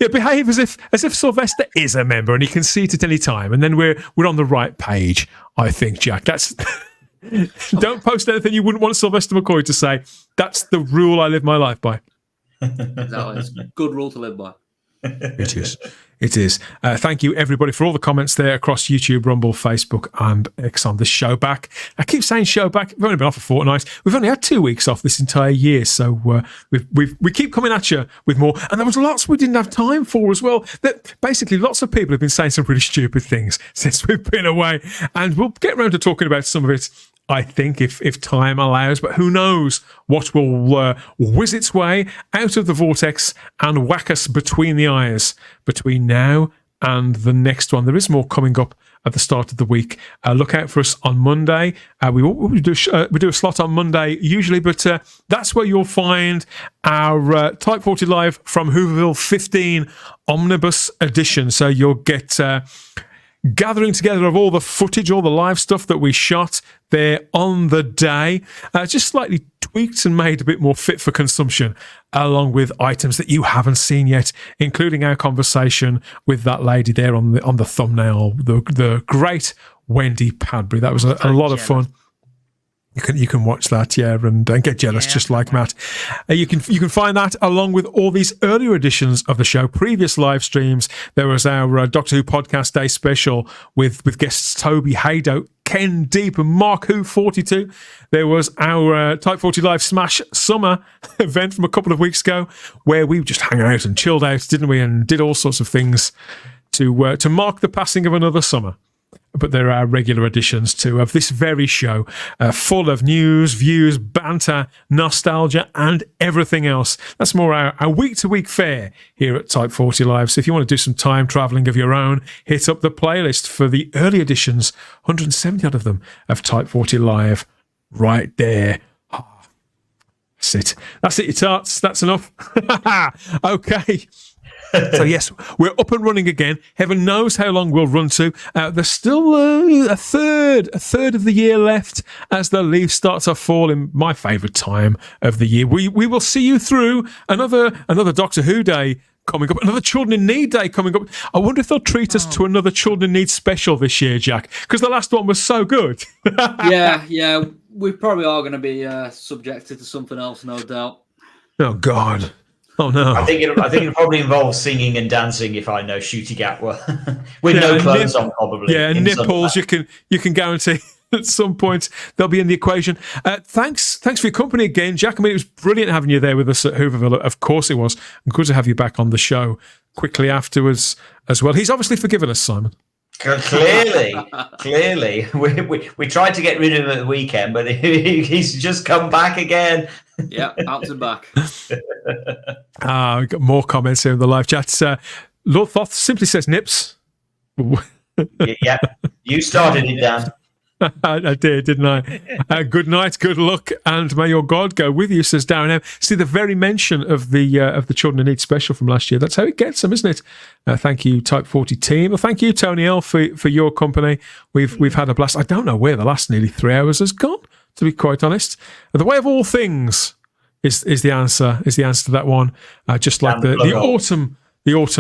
Behave as if Sylvester is a member and he can see it at any time, and then we're on the right page. I think, Jack. That's don't post anything you wouldn't want Sylvester McCoy to say. That's the rule I live my life by. That is a good rule to live by. It is. It is. Thank you, everybody, for all the comments there across YouTube, Rumble, Facebook, and X on the show back. I keep saying show back. We've only been off a fortnight. We've only had 2 weeks off this entire year, so we keep coming at you with more. And there was lots we didn't have time for as well. That basically, lots of people have been saying some pretty stupid things since we've been away, and we'll get around to talking about some of it, I think, if time allows, but who knows what will whiz its way out of the vortex and whack us between the eyes between now and the next one. There is more coming up at the start of the week. Look out for us on Monday. We do a slot on Monday usually, but that's where you'll find our Type 40 Live from Hooverville 15 Omnibus edition. So you'll get gathering together of all the footage, all the live stuff that we shot there on the day, just slightly tweaked and made a bit more fit for consumption, along with items that you haven't seen yet, including our conversation with that lady there on the thumbnail, the great Wendy Padbury. That was a lot of fun. You can watch that, and get jealous, just like Matt. You can find that along with all these earlier editions of the show, previous live streams. There was our Doctor Who Podcast Day special with guests Toby Haydock, Ken Deep, and Mark Who 42. There was our Type 40 Live Smash Summer event from a couple of weeks ago, where we just hung out and chilled out, didn't we, and did all sorts of things to mark the passing of another summer. But there are regular editions too of this very show, full of news, views, banter, nostalgia, and everything else. That's more our week-to-week fare here at Type 40 Live. So if you want to do some time travelling of your own, hit up the playlist for the early editions, 170 odd of them, of Type 40 Live right there. That's it, you tarts. That's enough. Okay. So yes, we're up and running again. Heaven knows how long we'll run to. There's still a third of the year left as the leaves start to fall in my favourite time of the year. We will see you through another Doctor Who Day coming up, another Children in Need Day coming up. I wonder if they'll treat us to another Children in Need special this year, Jack, because the last one was so good. yeah, we probably are going to be subjected to something else, no doubt. Oh God. Oh no! I think it'll probably involve singing and dancing, if I know Shooty Gatwa, with no clothes on, probably. Yeah, nipples. You can guarantee at some point they'll be in the equation. Thanks for your company again, Jack. I mean, it was brilliant having you there with us at Hooverville. Of course, it was. And good to have you back on the show quickly afterwards as well. He's obviously forgiven us, Simon. Clearly, we tried to get rid of him at the weekend, but he's just come back again. Yeah, out and back. We've got more comments here in the live chat. Lord Thoth simply says nips. Yeah, you started it, Dan. I did, didn't I? Good night, good luck, and may your God go with you, says Darren M. See, the very mention of the Children in Need special from last year. That's how it gets them, isn't it? Thank you, Type 40 team. Well, thank you, Tony L, for your company. We've had a blast. I don't know where the last nearly 3 hours has gone, to be quite honest. The way of all things is the answer. Is the answer to that one? Just like the autumn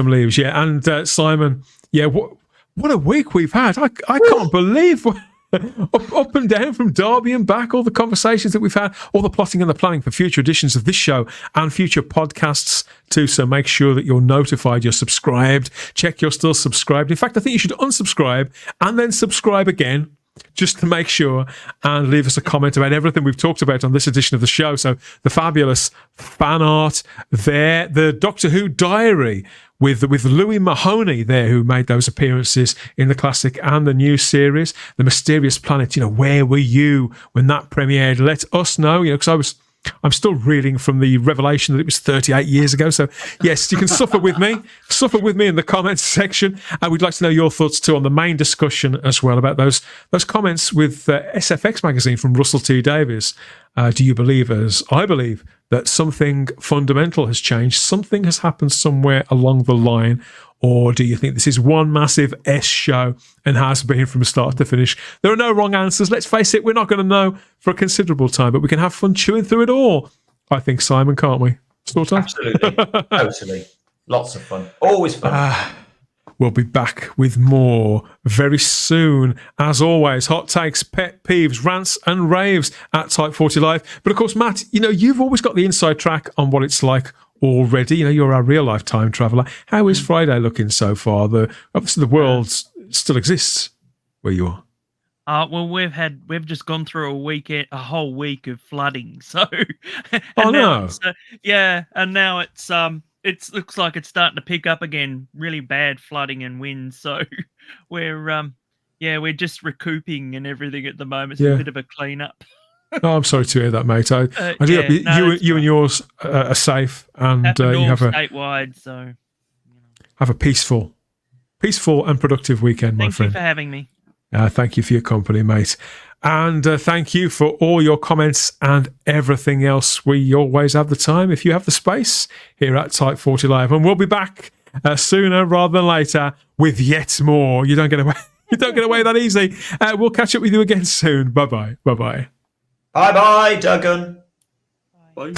leaves. Yeah, and Simon. Yeah, what a week we've had. I can't believe. Up and down from Derby and back, all the conversations that we've had, all the plotting and the planning for future editions of this show and future podcasts too. So make sure that you're notified, you're subscribed, check you're still subscribed. In fact, I think you should unsubscribe and then subscribe again, just to make sure, and leave us a comment about everything we've talked about on this edition of the show. So the fabulous fan art there, the Doctor Who diary with Louis Mahoney there, who made those appearances in the classic and the new series. The Mysterious Planet, where were you when that premiered? Let us know, because I'm still reeling from the revelation that it was 38 years ago. So yes, you can suffer with me in the comments section. And we'd like to know your thoughts too on the main discussion as well about those comments with SFX magazine from Russell T Davies. Do you believe, as I believe, that something fundamental has changed? Something has happened somewhere along the line? Or do you think this is one massive S show and has been from start to finish? There are no wrong answers. Let's face it, we're not going to know for a considerable time, but we can have fun chewing through it all. I think, Simon, can't we? Sort of? Absolutely. Totally. Lots of fun. Always fun. We'll be back with more very soon. As always, hot takes, pet peeves, rants and raves at Type 40 Live. But of course, Matt, you've always got the inside track on what it's like already. You know, you're our real life time traveler. How is Friday looking so far? Obviously the world still exists where you are. Well, we've just gone through a whole week of flooding. So, Oh no! And now it looks like it's starting to pick up again. Really bad flooding and wind. So, we're just recouping and everything at the moment. It's a bit of a cleanup. Oh, I'm sorry to hear that, mate. I do hope you and yours are safe, and you have statewide. So, have a peaceful and productive weekend, my friend. Thank you for having me. Thank you for your company, mate. And thank you for all your comments and everything else. We always have the time, if you have the space, here at Type 40 Live. And we'll be back sooner rather than later with yet more. You don't get away. You don't get away that easy. We'll catch up with you again soon. Bye-bye. Bye-bye. Bye-bye, Duggan. Bye.